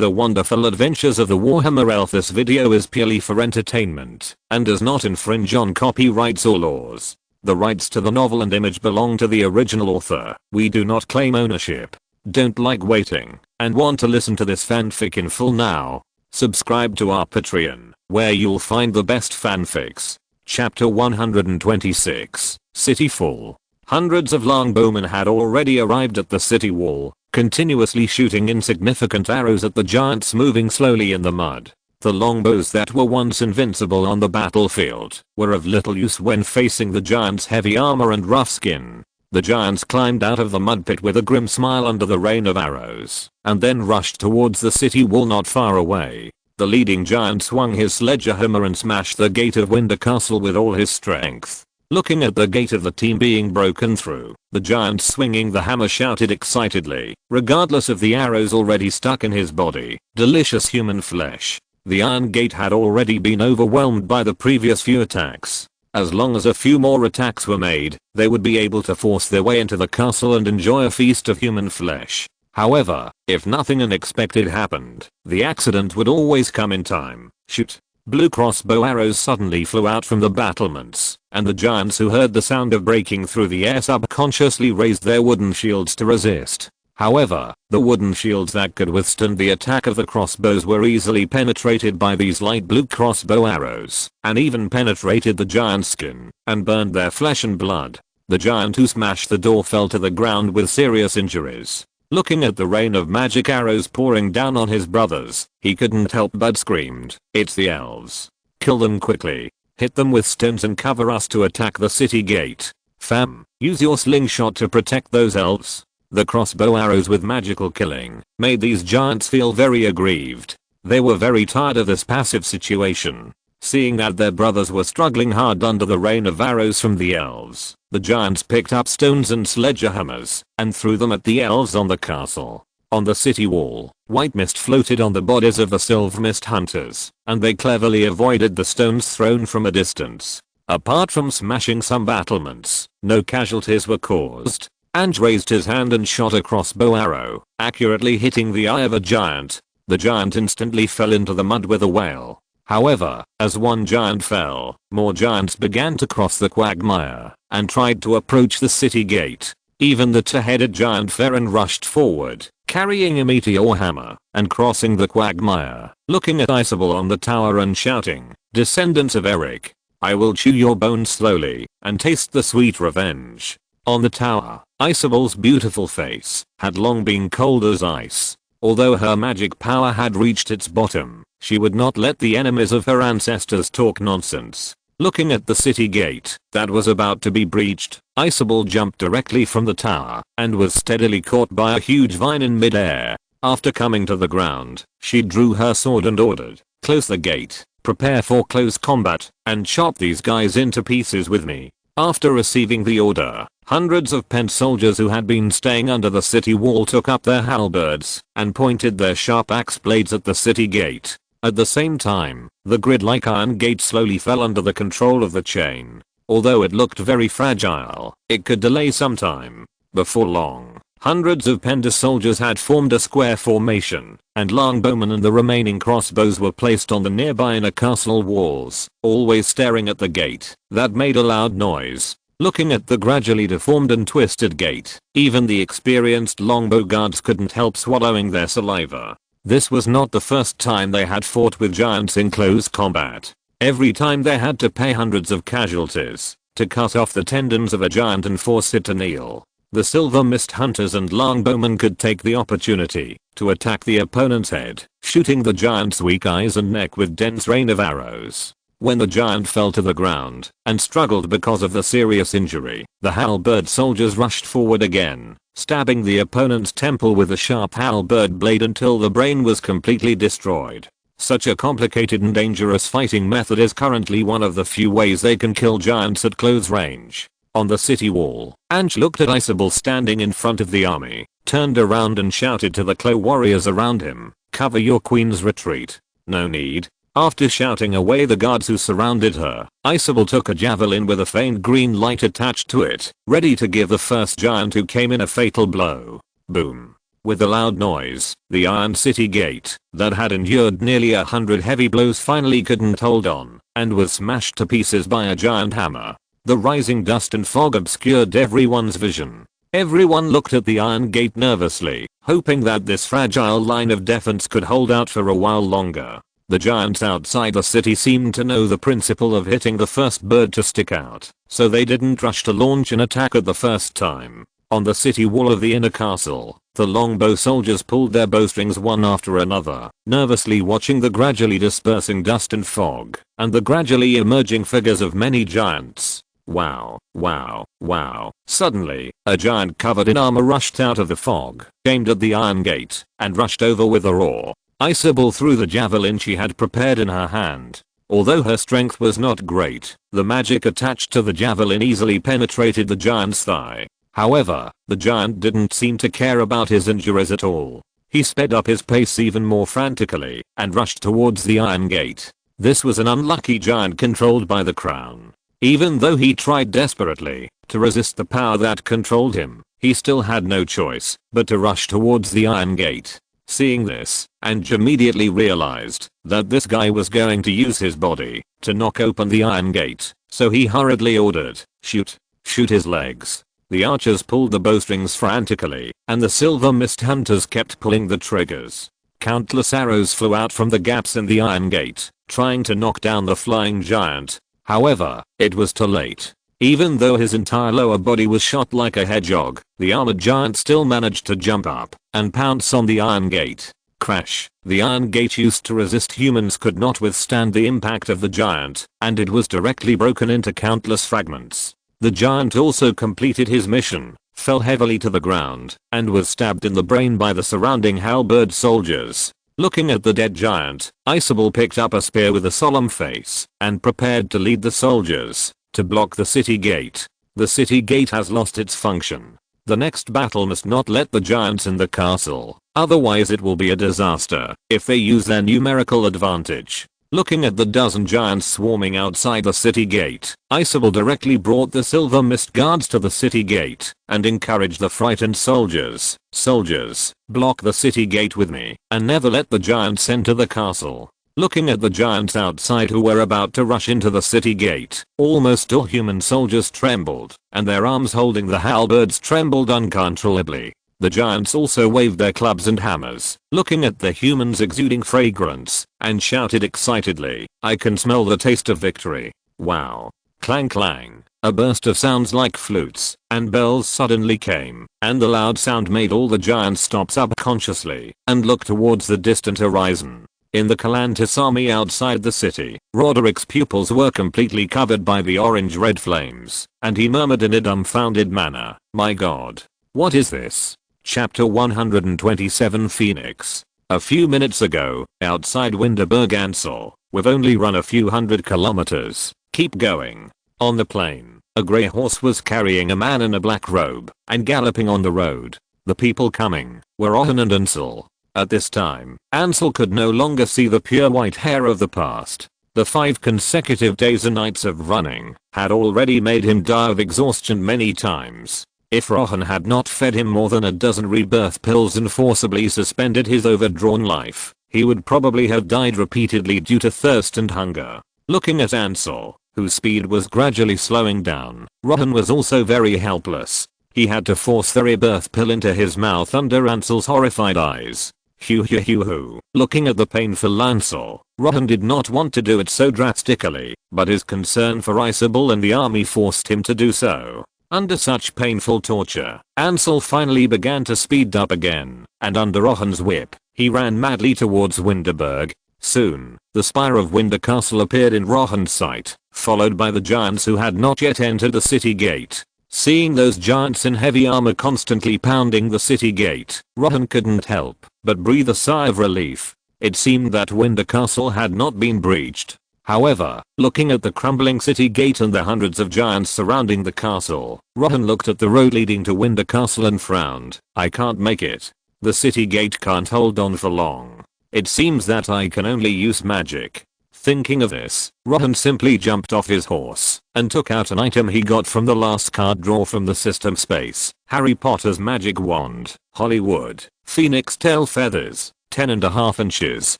The wonderful adventures of the Warhammer elf. This video is purely for entertainment and does not infringe on copyrights or laws. The rights to the novel and image belong to the original author. We do not claim ownership. Don't like waiting and want to listen to this fanfic in full now? Subscribe to our Patreon, where you'll find the best fanfics. Chapter 126, City Fall. Hundreds of longbowmen had already arrived at the city wall, continuously shooting insignificant arrows at the giants moving slowly in the mud. The longbows that were once invincible on the battlefield were of little use when facing the giants' heavy armor and rough skin. The giants climbed out of the mud pit with a grim smile under the rain of arrows, and then rushed towards the city wall not far away. The leading giant swung his sledgehammer and smashed the gate of Winter Castle with all his strength. Looking at the gate of the team being broken through, the giant swinging the hammer shouted excitedly, regardless of the arrows already stuck in his body, "Delicious human flesh." The iron gate had already been overwhelmed by the previous few attacks. As long as a few more attacks were made, they would be able to force their way into the castle and enjoy a feast of human flesh. However, if nothing unexpected happened, the accident would always come in time. Shoot! Blue crossbow arrows suddenly flew out from the battlements, and the giants who heard the sound of breaking through the air subconsciously raised their wooden shields to resist. However, the wooden shields that could withstand the attack of the crossbows were easily penetrated by these light blue crossbow arrows, and even penetrated the giant's skin, and burned their flesh and blood. The giant who smashed the door fell to the ground with serious injuries. Looking at the rain of magic arrows pouring down on his brothers, he couldn't help but screamed, "It's the elves. Kill them quickly. Hit them with stones and cover us to attack the city gate. Fam, use your slingshot to protect those elves." The crossbow arrows with magical killing made these giants feel very aggrieved. They were very tired of this passive situation. Seeing that their brothers were struggling hard under the rain of arrows from the elves, the giants picked up stones and sledgehammers and threw them at the elves on the castle. On the city wall, white mist floated on the bodies of the silver mist hunters, and they cleverly avoided the stones thrown from a distance. Apart from smashing some battlements, no casualties were caused. Ange raised his hand and shot a crossbow arrow, accurately hitting the eye of a giant. The giant instantly fell into the mud with a wail. However, as one giant fell, more giants began to cross the quagmire and tried to approach the city gate. Even the two-headed giant Farron rushed forward, carrying a meteor hammer and crossing the quagmire, looking at Isabel on the tower and shouting, "Descendants of Eric, I will chew your bones slowly and taste the sweet revenge." On the tower, Isabel's beautiful face had long been cold as ice. Although her magic power had reached its bottom, she would not let the enemies of her ancestors talk nonsense. Looking at the city gate that was about to be breached, Isabel jumped directly from the tower and was steadily caught by a huge vine in midair. After coming to the ground, she drew her sword and ordered, "Close the gate, prepare for close combat, and chop these guys into pieces with me." After receiving the order, hundreds of pent soldiers who had been staying under the city wall took up their halberds and pointed their sharp axe blades at the city gate. At the same time, the grid-like iron gate slowly fell under the control of the chain. Although it looked very fragile, it could delay some time. Before long, hundreds of Pender soldiers had formed a square formation, and longbowmen and the remaining crossbows were placed on the nearby inner castle walls, always staring at the gate that made a loud noise. Looking at the gradually deformed and twisted gate, even the experienced longbow guards couldn't help swallowing their saliva. This was not the first time they had fought with giants in close combat. Every time they had to pay hundreds of casualties to cut off the tendons of a giant and force it to kneel. The silver mist hunters and longbowmen could take the opportunity to attack the opponent's head, shooting the giant's weak eyes and neck with dense rain of arrows. When the giant fell to the ground and struggled because of the serious injury, the halberd soldiers rushed forward again, stabbing the opponent's temple with a sharp halberd blade until the brain was completely destroyed. Such a complicated and dangerous fighting method is currently one of the few ways they can kill giants at close range. On the city wall, Ange looked at Isabel standing in front of the army, turned around and shouted to the claw warriors around him, "Cover your queen's retreat." "No need." After shouting away the guards who surrounded her, Isabel took a javelin with a faint green light attached to it, ready to give the first giant who came in a fatal blow. Boom. With a loud noise, the iron city gate, that had endured nearly 100 heavy blows finally couldn't hold on, and was smashed to pieces by a giant hammer. The rising dust and fog obscured everyone's vision. Everyone looked at the iron gate nervously, hoping that this fragile line of defense could hold out for a while longer. The giants outside the city seemed to know the principle of hitting the first bird to stick out, so they didn't rush to launch an attack at the first time. On the city wall of the inner castle, the longbow soldiers pulled their bowstrings one after another, nervously watching the gradually dispersing dust and fog, and the gradually emerging figures of many giants. Wow, wow, wow. Suddenly, a giant covered in armor rushed out of the fog, aimed at the iron gate, and rushed over with a roar. Isabel threw the javelin she had prepared in her hand. Although her strength was not great, the magic attached to the javelin easily penetrated the giant's thigh. However, the giant didn't seem to care about his injuries at all. He sped up his pace even more frantically, and rushed towards the iron gate. This was an unlucky giant controlled by the crown. Even though he tried desperately to resist the power that controlled him, he still had no choice but to rush towards the iron gate. Seeing this, Ange immediately realized that this guy was going to use his body to knock open the iron gate, so he hurriedly ordered, "Shoot! Shoot his legs!" The archers pulled the bowstrings frantically, and the silver mist hunters kept pulling the triggers. Countless arrows flew out from the gaps in the iron gate, trying to knock down the flying giant. However, it was too late. Even though his entire lower body was shot like a hedgehog, the armored giant still managed to jump up and pounce on the iron gate. Crash! The iron gate used to resist humans could not withstand the impact of the giant, and it was directly broken into countless fragments. The giant also completed his mission, fell heavily to the ground, and was stabbed in the brain by the surrounding halberd soldiers. Looking at the dead giant, Isabel picked up a spear with a solemn face and prepared to lead the soldiers to block the city gate. The city gate has lost its function. The next battle must not let the giants in the castle, otherwise it will be a disaster if they use their numerical advantage. Looking at the dozen giants swarming outside the city gate, Isabel directly brought the silver mist guards to the city gate and encouraged the frightened soldiers. "Soldiers, block the city gate with me and never let the giants enter the castle." Looking at the giants outside who were about to rush into the city gate, almost all human soldiers trembled, and their arms holding the halberds trembled uncontrollably. The giants also waved their clubs and hammers, looking at the humans exuding fragrance, and shouted excitedly, "I can smell the taste of victory. Wow." Clang clang. A burst of sounds like flutes and bells suddenly came, and the loud sound made all the giants stop subconsciously and look towards the distant horizon. In the Calantis army outside the city, Roderick's pupils were completely covered by the orange-red flames, and he murmured in a dumbfounded manner, "My god. What is this?" Chapter 127 Phoenix. A few minutes ago, outside Winterberg Ansel, we've only run a few hundred kilometers. Keep going. On the plain, a grey horse was carrying a man in a black robe and galloping on the road. The people coming were Rohan and Ansel. At this time, Ansel could no longer see the pure white hair of the past. The 5 consecutive days and nights of running had already made him die of exhaustion many times. If Rohan had not fed him more than a dozen rebirth pills and forcibly suspended his overdrawn life, he would probably have died repeatedly due to thirst and hunger. Looking at Ansel, whose speed was gradually slowing down, Rohan was also very helpless. He had to force the rebirth pill into his mouth under Ansel's horrified eyes. Hoo. Looking at the painful Ansel, Rohan did not want to do it so drastically, but his concern for Isabel and the army forced him to do so. Under such painful torture, Ansel finally began to speed up again, and under Rohan's whip, he ran madly towards Winterberg. Soon, the spire of Winter Castle appeared in Rohan's sight, followed by the giants who had not yet entered the city gate. Seeing those giants in heavy armor constantly pounding the city gate, Rohan couldn't help but breathe a sigh of relief. It seemed that Winter Castle had not been breached. However, looking at the crumbling city gate and the hundreds of giants surrounding the castle, Rohan looked at the road leading to Winter Castle and frowned. "I can't make it. The city gate can't hold on for long. It seems that I can only use magic." Thinking of this, Rohan simply jumped off his horse and took out an item he got from the last card draw from the system space. Harry Potter's magic wand, Hollywood, phoenix tail feathers, 10.5 inches,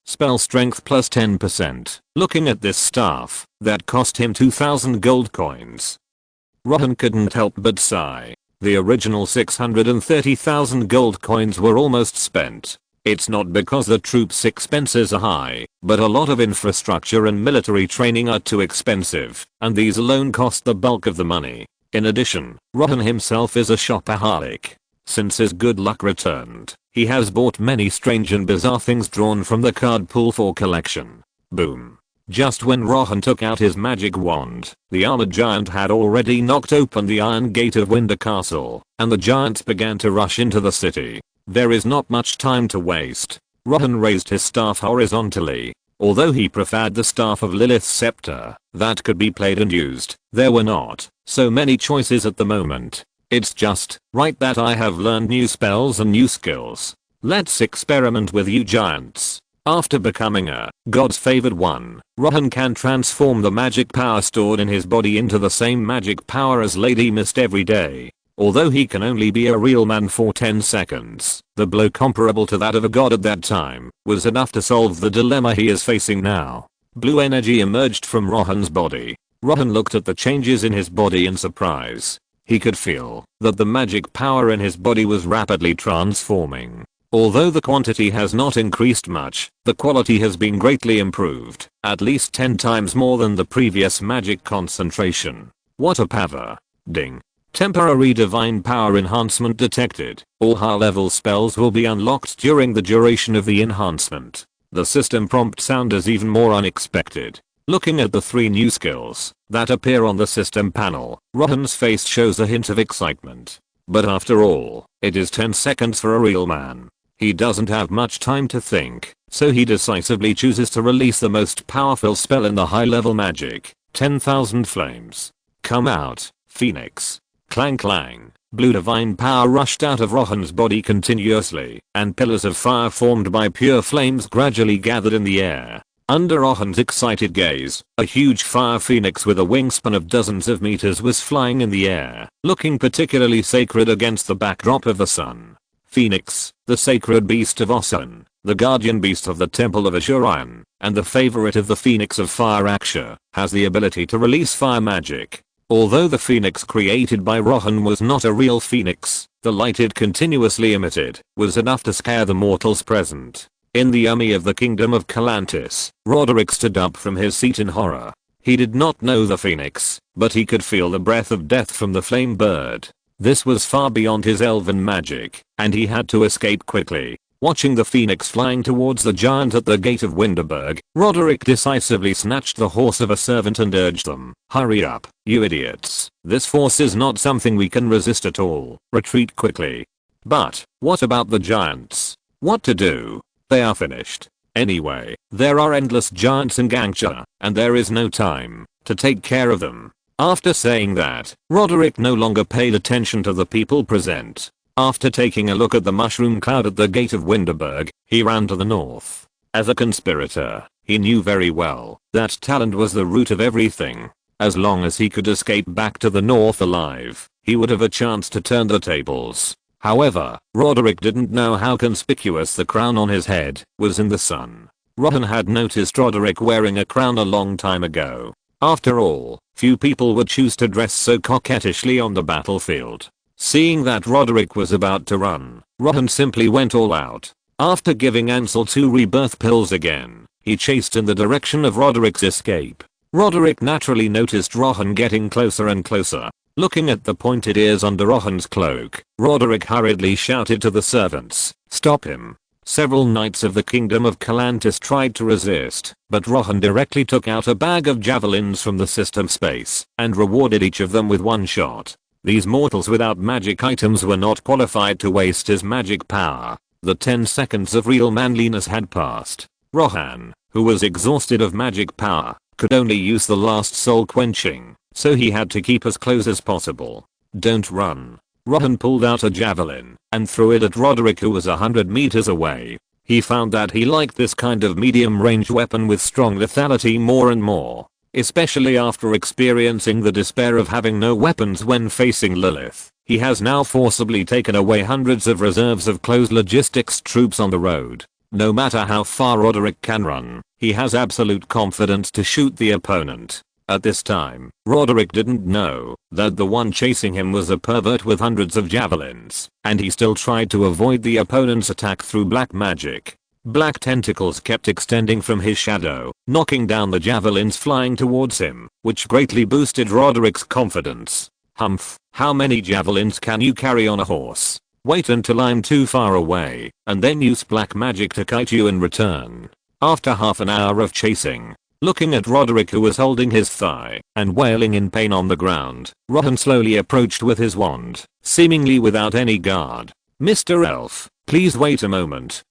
spell strength plus 10%. Looking at this staff, that cost him 2,000 gold coins. Rohan couldn't help but sigh. The original 630,000 gold coins were almost spent. It's not because the troops' expenses are high, but a lot of infrastructure and military training are too expensive, and these alone cost the bulk of the money. In addition, Rohan himself is a shopaholic. Since his good luck returned, he has bought many strange and bizarre things drawn from the card pool for collection. Boom. Just when Rohan took out his magic wand, the armored giant had already knocked open the iron gate of Winter Castle, and the giants began to rush into the city. There is not much time to waste. Rohan raised his staff horizontally. Although he preferred the staff of Lilith's scepter, that could be played and used, there were not so many choices at the moment. It's just right that I have learned new spells and new skills. Let's experiment with you giants. After becoming a God's favored one, Rohan can transform the magic power stored in his body into the same magic power as Lady Mist every day. Although he can only be a real man for 10 seconds, the blow comparable to that of a god at that time was enough to solve the dilemma he is facing now. Blue energy emerged from Rohan's body. Rohan looked at the changes in his body in surprise. He could feel that the magic power in his body was rapidly transforming. Although the quantity has not increased much, the quality has been greatly improved, at least 10 times more than the previous magic concentration. What a power. Ding. Temporary divine power enhancement detected. All high level spells will be unlocked during the duration of the enhancement. The system prompt sounds even more unexpected. Looking at the 3 new skills that appear on the system panel, Rohan's face shows a hint of excitement. But after all, it is 10 seconds for a real man. He doesn't have much time to think, so he decisively chooses to release the most powerful spell in the high level magic, 10,000 flames. Come out, Phoenix. Clang clang. Blue divine power rushed out of Rohan's body continuously, and pillars of fire formed by pure flames gradually gathered in the air. Under Rohan's excited gaze, a huge fire phoenix with a wingspan of dozens of meters was flying in the air, looking particularly sacred against the backdrop of the sun. Phoenix, the sacred beast of Ossian, the guardian beast of the temple of Azurian, and the favorite of the Phoenix of Fire Aksha, has the ability to release fire magic. Although the phoenix created by Rohan was not a real phoenix, the light it continuously emitted was enough to scare the mortals present. In the army of the kingdom of Calantis, Roderick stood up from his seat in horror. He did not know the phoenix, but he could feel the breath of death from the flame bird. This was far beyond his elven magic, and he had to escape quickly. Watching the phoenix flying towards the giant at the gate of Winterberg, Roderick decisively snatched the horse of a servant and urged them, "Hurry up, you idiots. This force is not something we can resist at all. Retreat quickly." But, what about the giants? What to do? They are finished. Anyway, there are endless giants in Gangsha, and there is no time to take care of them. After saying that, Roderick no longer paid attention to the people present. After taking a look at the mushroom cloud at the gate of Winterberg, he ran to the north. As a conspirator, he knew very well that talent was the root of everything. As long as he could escape back to the north alive, he would have a chance to turn the tables. However, Roderick didn't know how conspicuous the crown on his head was in the sun. Rohan had noticed Roderick wearing a crown a long time ago. After all, few people would choose to dress so coquettishly on the battlefield. Seeing that Roderick was about to run, Rohan simply went all out. After giving Ansel 2 rebirth pills again, he chased in the direction of Roderick's escape. Roderick naturally noticed Rohan getting closer and closer. Looking at the pointed ears under Rohan's cloak, Roderick hurriedly shouted to the servants, "Stop him." Several knights of the kingdom of Calantis tried to resist, but Rohan directly took out a bag of javelins from the system space and rewarded each of them with one shot. These mortals without magic items were not qualified to waste his magic power. The 10 seconds of real manliness had passed. Rohan, who was exhausted of magic power, could only use the last soul quenching, so he had to keep as close as possible. "Don't run." Rohan pulled out a javelin and threw it at Roderick, who was 100 meters away. He found that he liked this kind of medium range weapon with strong lethality more and more, especially after experiencing the despair of having no weapons when facing Lilith. He has now forcibly taken away hundreds of reserves of close logistics troops on the road. No matter how far Roderick can run, he has absolute confidence to shoot the opponent. At this time, Roderick didn't know that the one chasing him was a pervert with hundreds of javelins, and he still tried to avoid the opponent's attack through black magic. Black tentacles kept extending from his shadow, knocking down the javelins flying towards him, which greatly boosted Roderick's confidence. Humph, how many javelins can you carry on a horse? Wait until I'm too far away, and then use black magic to kite you in return. After half an hour of chasing, looking at Roderick who was holding his thigh and wailing in pain on the ground, Rohan slowly approached with his wand, seemingly without any guard. "Mr. Elf, please wait a moment,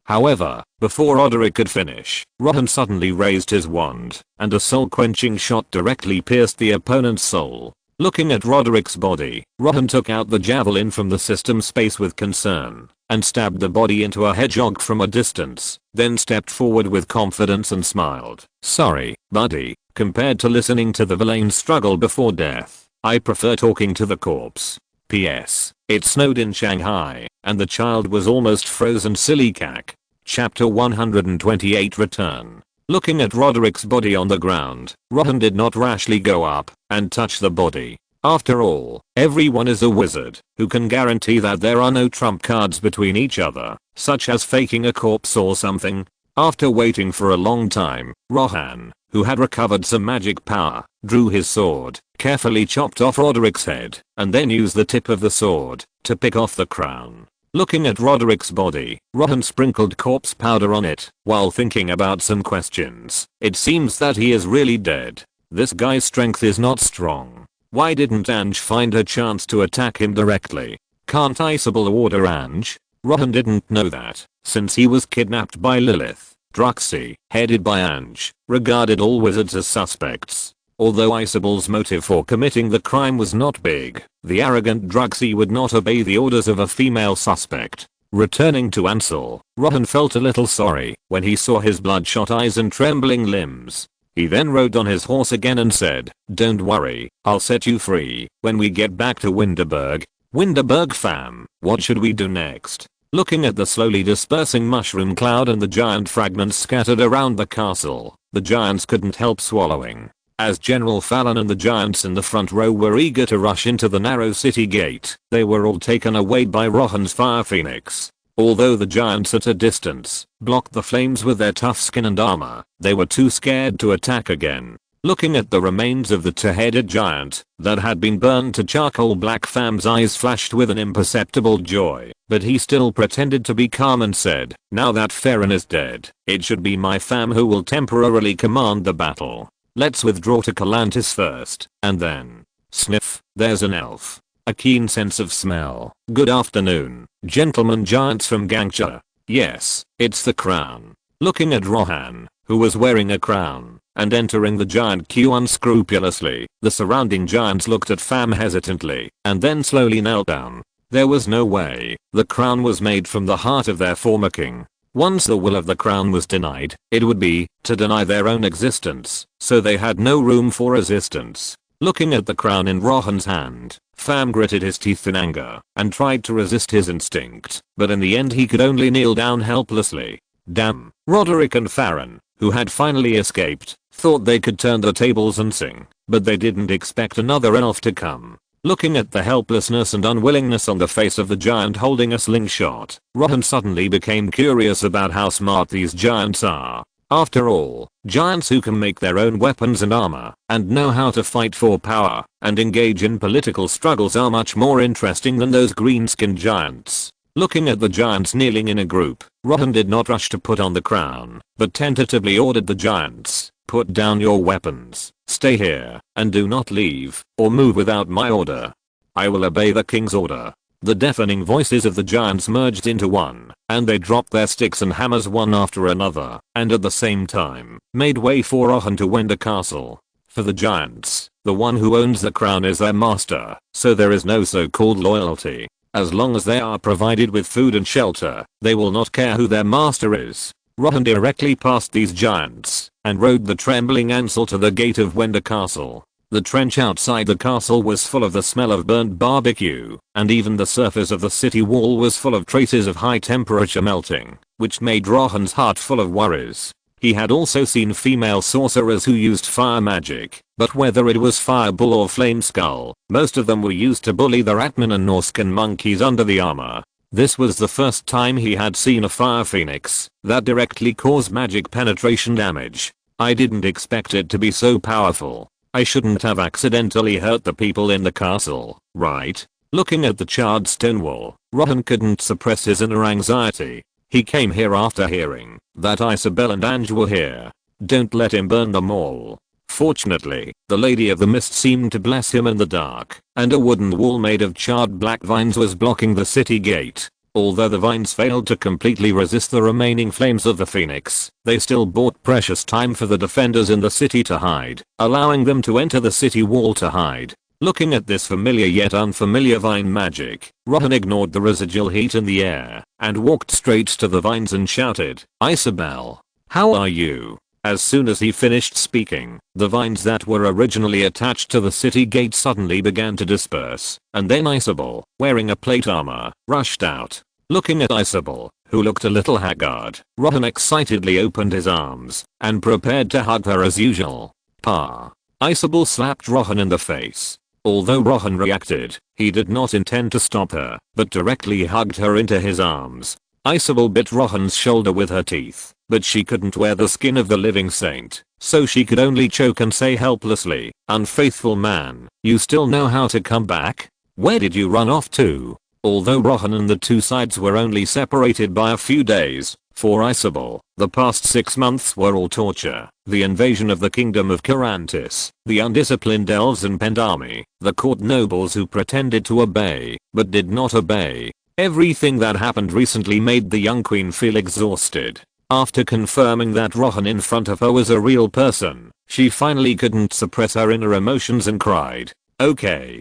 However, before Roderick could finish, Rohan suddenly raised his wand, and a soul-quenching shot directly pierced the opponent's soul. Looking at Roderick's body, Rohan took out the javelin from the system space with concern, and stabbed the body into a hedgehog from a distance, then stepped forward with confidence and smiled. "Sorry, buddy, compared to listening to the villain's struggle before death, I prefer talking to the corpse. P.S. It snowed in Shanghai, and the child was almost frozen silly cack." Chapter 128 Return. Looking at Roderick's body on the ground, Rohan did not rashly go up and touch the body. After all, everyone is a wizard who can guarantee that there are no trump cards between each other, such as faking a corpse or something. After waiting for a long time, Rohan, who had recovered some magic power, drew his sword, carefully chopped off Roderick's head, and then used the tip of the sword to pick off the crown. Looking at Roderick's body, Rohan sprinkled corpse powder on it while thinking about some questions. It seems that he is really dead. This guy's strength is not strong. Why didn't Ange find a chance to attack him directly? Can't I suborder Ange? Rohan didn't know that, since he was kidnapped by Lilith, Druxy, headed by Ange, regarded all wizards as suspects. Although Isabel's motive for committing the crime was not big, the arrogant Druxy would not obey the orders of a female suspect. Returning to Ansel, Rohan felt a little sorry when he saw his bloodshot eyes and trembling limbs. He then rode on his horse again and said, "Don't worry, I'll set you free when we get back to Winterberg." "Winterberg fam, what should we do next?" Looking at the slowly dispersing mushroom cloud and the giant fragments scattered around the castle, the giants couldn't help swallowing. As General Fallon and the giants in the front row were eager to rush into the narrow city gate, they were all taken away by Rohan's fire phoenix. Although the giants at a distance blocked the flames with their tough skin and armor, they were too scared to attack again. Looking at the remains of the two-headed giant that had been burned to charcoal, Black Fam's eyes flashed with an imperceptible joy, but he still pretended to be calm and said, "Now that Farron is dead, it should be my fam who will temporarily command the battle. Let's withdraw to Calantis first, and then..." Sniff, there's an elf. A keen sense of smell. "Good afternoon, gentlemen giants from Gangcha. Yes, it's the crown." Looking at Rohan, who was wearing a crown, and entering the giant queue unscrupulously, the surrounding giants looked at Fam hesitantly, and then slowly knelt down. There was no way. The crown was made from the heart of their former king. Once the will of the crown was denied, it would be to deny their own existence, so they had no room for resistance. Looking at the crown in Rohan's hand, Fam gritted his teeth in anger and tried to resist his instinct, but in the end he could only kneel down helplessly. Damn, Roderick and Farron, who had finally escaped, thought they could turn the tables and sing, but they didn't expect another elf to come. Looking at the helplessness and unwillingness on the face of the giant holding a slingshot, Rohan suddenly became curious about how smart these giants are. After all, giants who can make their own weapons and armor, and know how to fight for power, and engage in political struggles are much more interesting than those green-skinned giants. Looking at the giants kneeling in a group, Rohan did not rush to put on the crown, but tentatively ordered the giants, "Put down your weapons, stay here, and do not leave, or move without my order." "I will obey the king's order." The deafening voices of the giants merged into one, and they dropped their sticks and hammers one after another, and at the same time, made way for Rohan to win the castle. For the giants, the one who owns the crown is their master, so there is no so-called loyalty. As long as they are provided with food and shelter, they will not care who their master is. Rohan directly passed these giants and rode the trembling Ansel to the gate of Wender Castle. The trench outside the castle was full of the smell of burnt barbecue, and even the surface of the city wall was full of traces of high temperature melting, which made Rohan's heart full of worries. He had also seen female sorcerers who used fire magic, but whether it was Fireball or Flame Skull, most of them were used to bully the Ratman and Norscan monkeys under the armor. This was the first time he had seen a fire phoenix that directly caused magic penetration damage. I didn't expect it to be so powerful. I shouldn't have accidentally hurt the people in the castle, right? Looking at the charred stone wall, Rohan couldn't suppress his inner anxiety. He came here after hearing that Isabel and Ange were here. Don't let him burn them all. Fortunately, the Lady of the Mist seemed to bless him in the dark, and a wooden wall made of charred black vines was blocking the city gate. Although the vines failed to completely resist the remaining flames of the phoenix, they still bought precious time for the defenders in the city to hide, allowing them to enter the city wall to hide. Looking at this familiar yet unfamiliar vine magic, Rohan ignored the residual heat in the air and walked straight to the vines and shouted, "Isabel, how are you?" As soon as he finished speaking, the vines that were originally attached to the city gate suddenly began to disperse, and then Isabel, wearing a plate armor, rushed out. Looking at Isabel, who looked a little haggard, Rohan excitedly opened his arms and prepared to hug her as usual. "Pa." Isabel slapped Rohan in the face. Although Rohan reacted, he did not intend to stop her, but directly hugged her into his arms. Isabel bit Rohan's shoulder with her teeth, but she couldn't wear the skin of the living saint, so she could only choke and say helplessly, "Unfaithful man, you still know how to come back? Where did you run off to?" Although Rohan and the two sides were only separated by a few days, for Isabel, the past 6 months were all torture. The invasion of the kingdom of Carantis, the undisciplined elves and Pend army, the court nobles who pretended to obey, but did not obey. Everything that happened recently made the young queen feel exhausted. After confirming that Rohan in front of her was a real person, she finally couldn't suppress her inner emotions and cried, okay,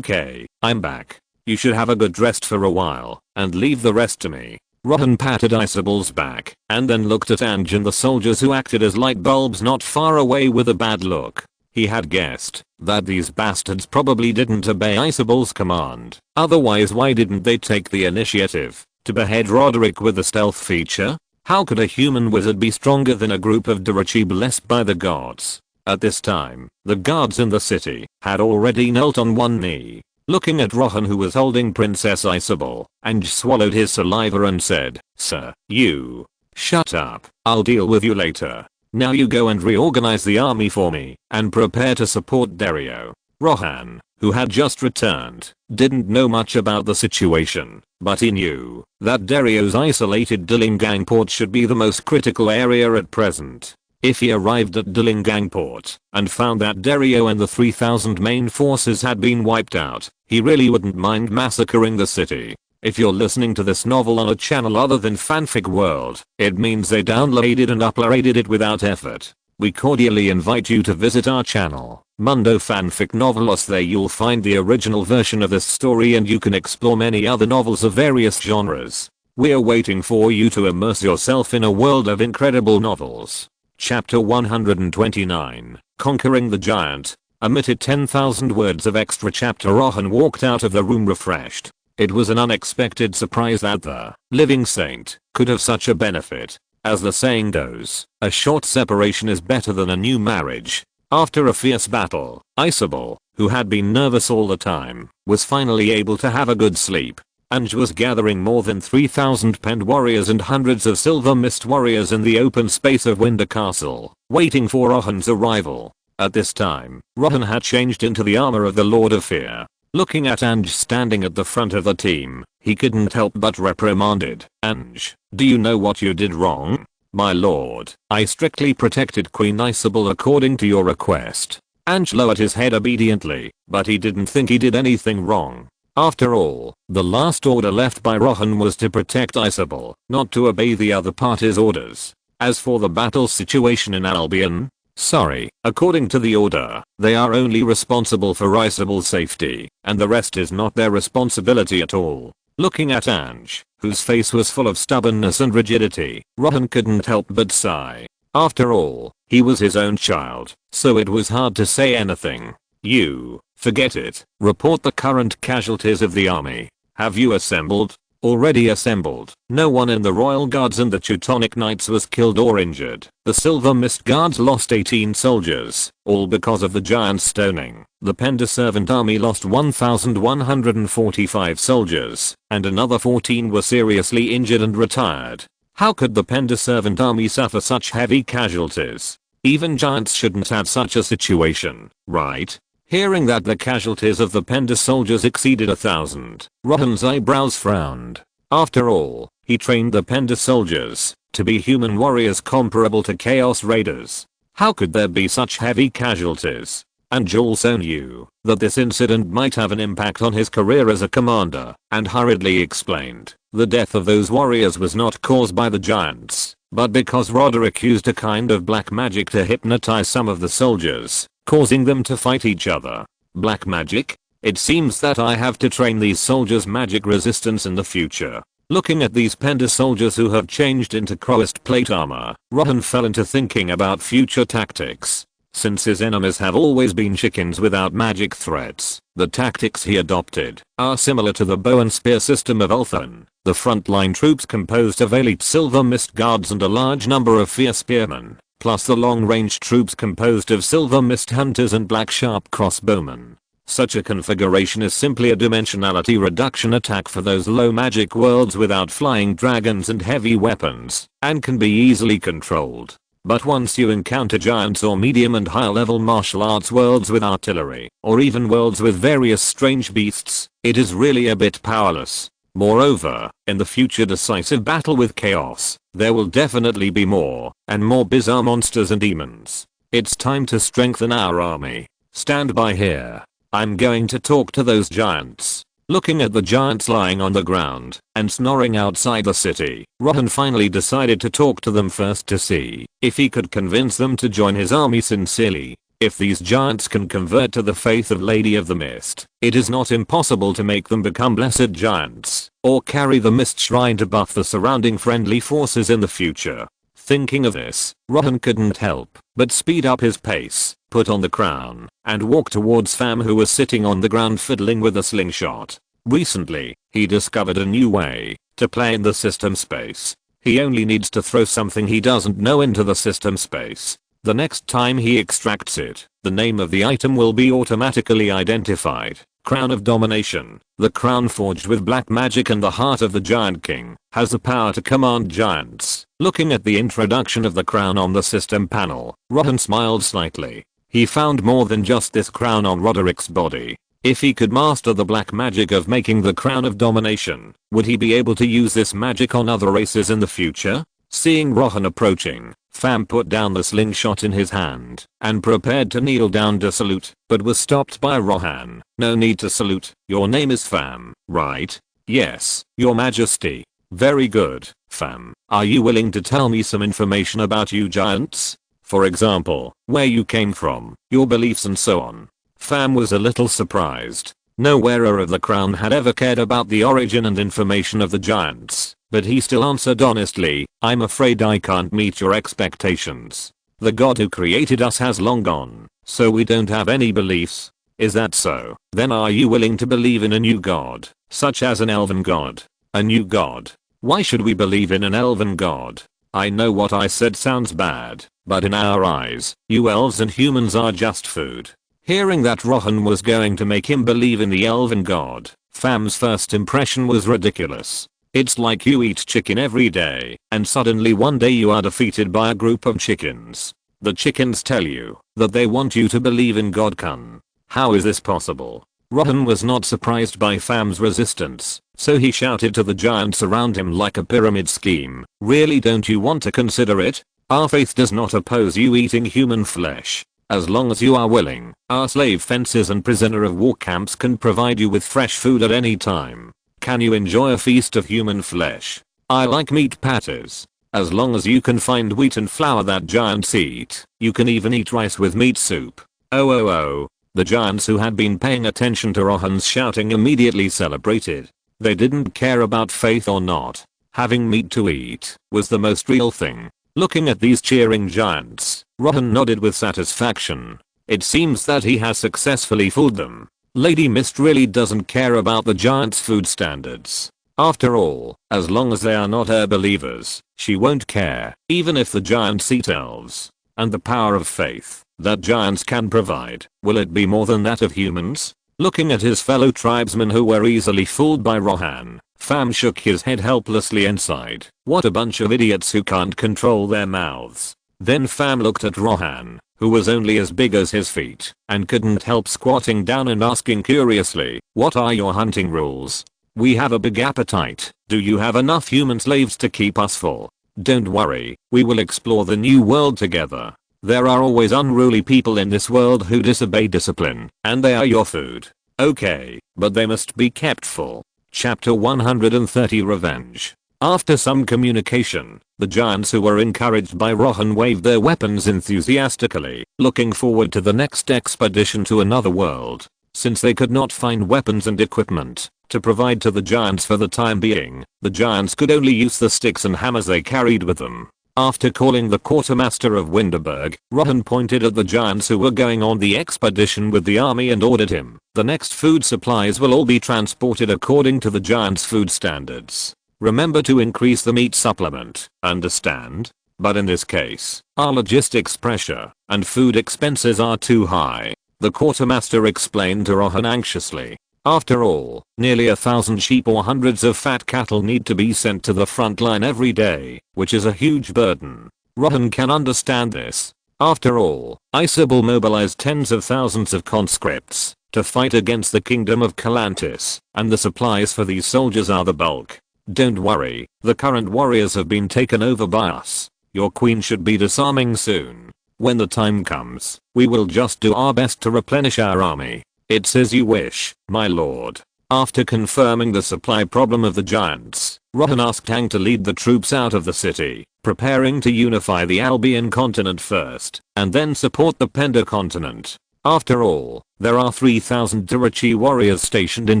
I'm back. You should have a good rest for a while, and leave the rest to me." Rohan patted Isabel's back, and then looked at Ange and the soldiers who acted as light bulbs not far away with a bad look. He had guessed that these bastards probably didn't obey Isabel's command. Otherwise, why didn't they take the initiative to behead Roderick with a stealth feature? How could a human wizard be stronger than a group of Durachi blessed by the gods? At this time, the guards in the city had already knelt on one knee. Looking at Rohan, who was holding Princess Isabel, Ange swallowed his saliva and said, "Sir, you shut up. I'll deal with you later. Now you go and reorganize the army for me and prepare to support Dario." Rohan, who had just returned, didn't know much about the situation, but he knew that Dario's isolated Dillingang port should be the most critical area at present. If he arrived at Dillingang port and found that Dario and the 3,000 main forces had been wiped out, he really wouldn't mind massacring the city. If you're listening to this novel on a channel other than Fanfic World, it means they downloaded and uploaded it without effort. We cordially invite you to visit our channel, Mundo Fanfic Novelos. There you'll find the original version of this story, and you can explore many other novels of various genres. We're waiting for you to immerse yourself in a world of incredible novels. Chapter 129, Conquering the Giant. Omitted 10,000 words of extra chapter. Rohan walked out of the room refreshed. It was an unexpected surprise that the living saint could have such a benefit. As the saying goes, a short separation is better than a new marriage. After a fierce battle, Isabel, who had been nervous all the time, was finally able to have a good sleep. Ange was gathering more than 3,000 Pend warriors and hundreds of Silver Mist warriors in the open space of Wender Castle, waiting for Rohan's arrival. At this time, Rohan had changed into the armor of the Lord of Fear. Looking at Ange standing at the front of the team, he couldn't help but reprimanded, "Ange, do you know what you did wrong?" "My lord, I strictly protected Queen Isabel according to your request." Ange lowered his head obediently, but he didn't think he did anything wrong. After all, the last order left by Rohan was to protect Isabel, not to obey the other party's orders. As for the battle situation in Albion, sorry, according to the order, they are only responsible for Isabel's safety, and the rest is not their responsibility at all. Looking at Ange, whose face was full of stubbornness and rigidity, Rohan couldn't help but sigh. After all, he was his own child, so it was hard to say anything. You, forget it. Report the current casualties of the army. Have you assembled? Already assembled. No one in the Royal Guards and the Teutonic Knights was killed or injured. The Silver Mist Guards lost 18 soldiers, all because of the giant stoning. The Pender Servant Army lost 1,145 soldiers, and another 14 were seriously injured and retired. How could the Pender Servant Army suffer such heavy casualties? Even giants shouldn't have such a situation, right? Hearing that the casualties of the Pender soldiers exceeded 1,000, Rohan's eyebrows frowned. After all, he trained the Pender soldiers to be human warriors comparable to Chaos Raiders. How could there be such heavy casualties? And also knew that this incident might have an impact on his career as a commander, and hurriedly explained, the death of those warriors was not caused by the giants, but because Roderick used a kind of black magic to hypnotize some of the soldiers, causing them to fight each other. Black magic? It seems that I have to train these soldiers' magic resistance in the future. Looking at these Pender soldiers who have changed into crowest plate armor, Rohan fell into thinking about future tactics. Since his enemies have always been chickens without magic threats, the tactics he adopted are similar to the bow and spear system of Ulthuan. The frontline troops composed of elite Silver Mist Guards and a large number of fierce spearmen, plus the long-range troops composed of Silver Mist Hunters and Black Sharp Crossbowmen. Such a configuration is simply a dimensionality reduction attack for those low magic worlds without flying dragons and heavy weapons, and can be easily controlled. But once you encounter giants or medium and higher level martial arts worlds with artillery, or even worlds with various strange beasts, it is really a bit powerless. Moreover, in the future decisive battle with chaos, there will definitely be more and more bizarre monsters and demons. It's time to strengthen our army. Stand by here. I'm going to talk to those giants. Looking at the giants lying on the ground and snoring outside the city, Rohan finally decided to talk to them first to see if he could convince them to join his army sincerely. If these giants can convert to the faith of Lady of the Mist, it is not impossible to make them become blessed giants, or carry the Mist Shrine to buff the surrounding friendly forces in the future. Thinking of this, Rohan couldn't help but speed up his pace, put on the crown, and walk towards Fam, who was sitting on the ground fiddling with a slingshot. Recently, he discovered a new way to play in the system space. He only needs to throw something he doesn't know into the system space. The next time he extracts it, the name of the item will be automatically identified. Crown of Domination. The crown forged with black magic and the heart of the Giant King has the power to command giants. Looking at the introduction of the crown on the system panel, Rohan smiled slightly. He found more than just this crown on Roderick's body. If he could master the black magic of making the Crown of Domination, would he be able to use this magic on other races in the future? Seeing Rohan approaching, Fam put down the slingshot in his hand and prepared to kneel down to salute, but was stopped by Rohan. No need to salute. Your name is Fam, right? Yes, Your Majesty. Very good, Fam. Are you willing to tell me some information about you giants? For example, where you came from, your beliefs and so on. Fam was a little surprised. No wearer of the crown had ever cared about the origin and information of the giants, but he still answered honestly, I'm afraid I can't meet your expectations. The god who created us has long gone, so we don't have any beliefs. Is that so? Then are you willing to believe in a new god, such as an elven god? A new god? Why should we believe in an elven god? I know what I said sounds bad, but in our eyes, you elves and humans are just food. Hearing that Rohan was going to make him believe in the elven god, Fam's first impression was ridiculous. It's like you eat chicken every day, and suddenly one day you are defeated by a group of chickens. The chickens tell you that they want you to believe in God Kun. How is this possible? Rohan was not surprised by Fam's resistance, so he shouted to the giants around him like a pyramid scheme. Really, don't you want to consider it? Our faith does not oppose you eating human flesh. As long as you are willing, our slave fences and prisoner of war camps can provide you with fresh food at any time. Can you enjoy a feast of human flesh? I like meat patties. As long as you can find wheat and flour that giants eat, you can even eat rice with meat soup. Oh. The giants who had been paying attention to Rohan's shouting immediately celebrated. They didn't care about faith or not. Having meat to eat was the most real thing. Looking at these cheering giants, Rohan nodded with satisfaction. It seems that he has successfully fooled them. Lady Mist really doesn't care about the giants' food standards. After all, as long as they are not her believers, she won't care, even if the giants eat elves. And the power of faith that giants can provide, will it be more than that of humans? Looking at his fellow tribesmen who were easily fooled by Rohan, Fam shook his head helplessly and sighed. What a bunch of idiots who can't control their mouths. Then Fam looked at Rohan, who was only as big as his feet, and couldn't help squatting down and asking curiously, what are your hunting rules? We have a big appetite. Do you have enough human slaves to keep us full? Don't worry, we will explore the new world together. There are always unruly people in this world who disobey discipline, and they are your food. Okay, but they must be kept full. Chapter 130 Revenge. After some communication, the giants who were encouraged by Rohan waved their weapons enthusiastically, looking forward to the next expedition to another world. Since they could not find weapons and equipment to provide to the giants for the time being, the giants could only use the sticks and hammers they carried with them. After calling the quartermaster of Winterberg, Rohan pointed at the giants who were going on the expedition with the army and ordered him, the next food supplies will all be transported according to the giants' food standards. Remember to increase the meat supplement, understand? But in this case, our logistics pressure and food expenses are too high, the quartermaster explained to Rohan anxiously. After all, nearly 1,000 sheep or hundreds of fat cattle need to be sent to the front line every day, which is a huge burden. Rohan can understand this. After all, Isabel mobilized tens of thousands of conscripts to fight against the kingdom of Calantis, and the supplies for these soldiers are the bulk. Don't worry, the current warriors have been taken over by us. Your queen should be disarming soon. When the time comes, we will just do our best to replenish our army. It's as you wish, my lord. After confirming the supply problem of the giants, Rohan asked Tang to lead the troops out of the city, preparing to unify the Albion continent first, and then support the Pender continent. After all, there are 3,000 Durachi warriors stationed in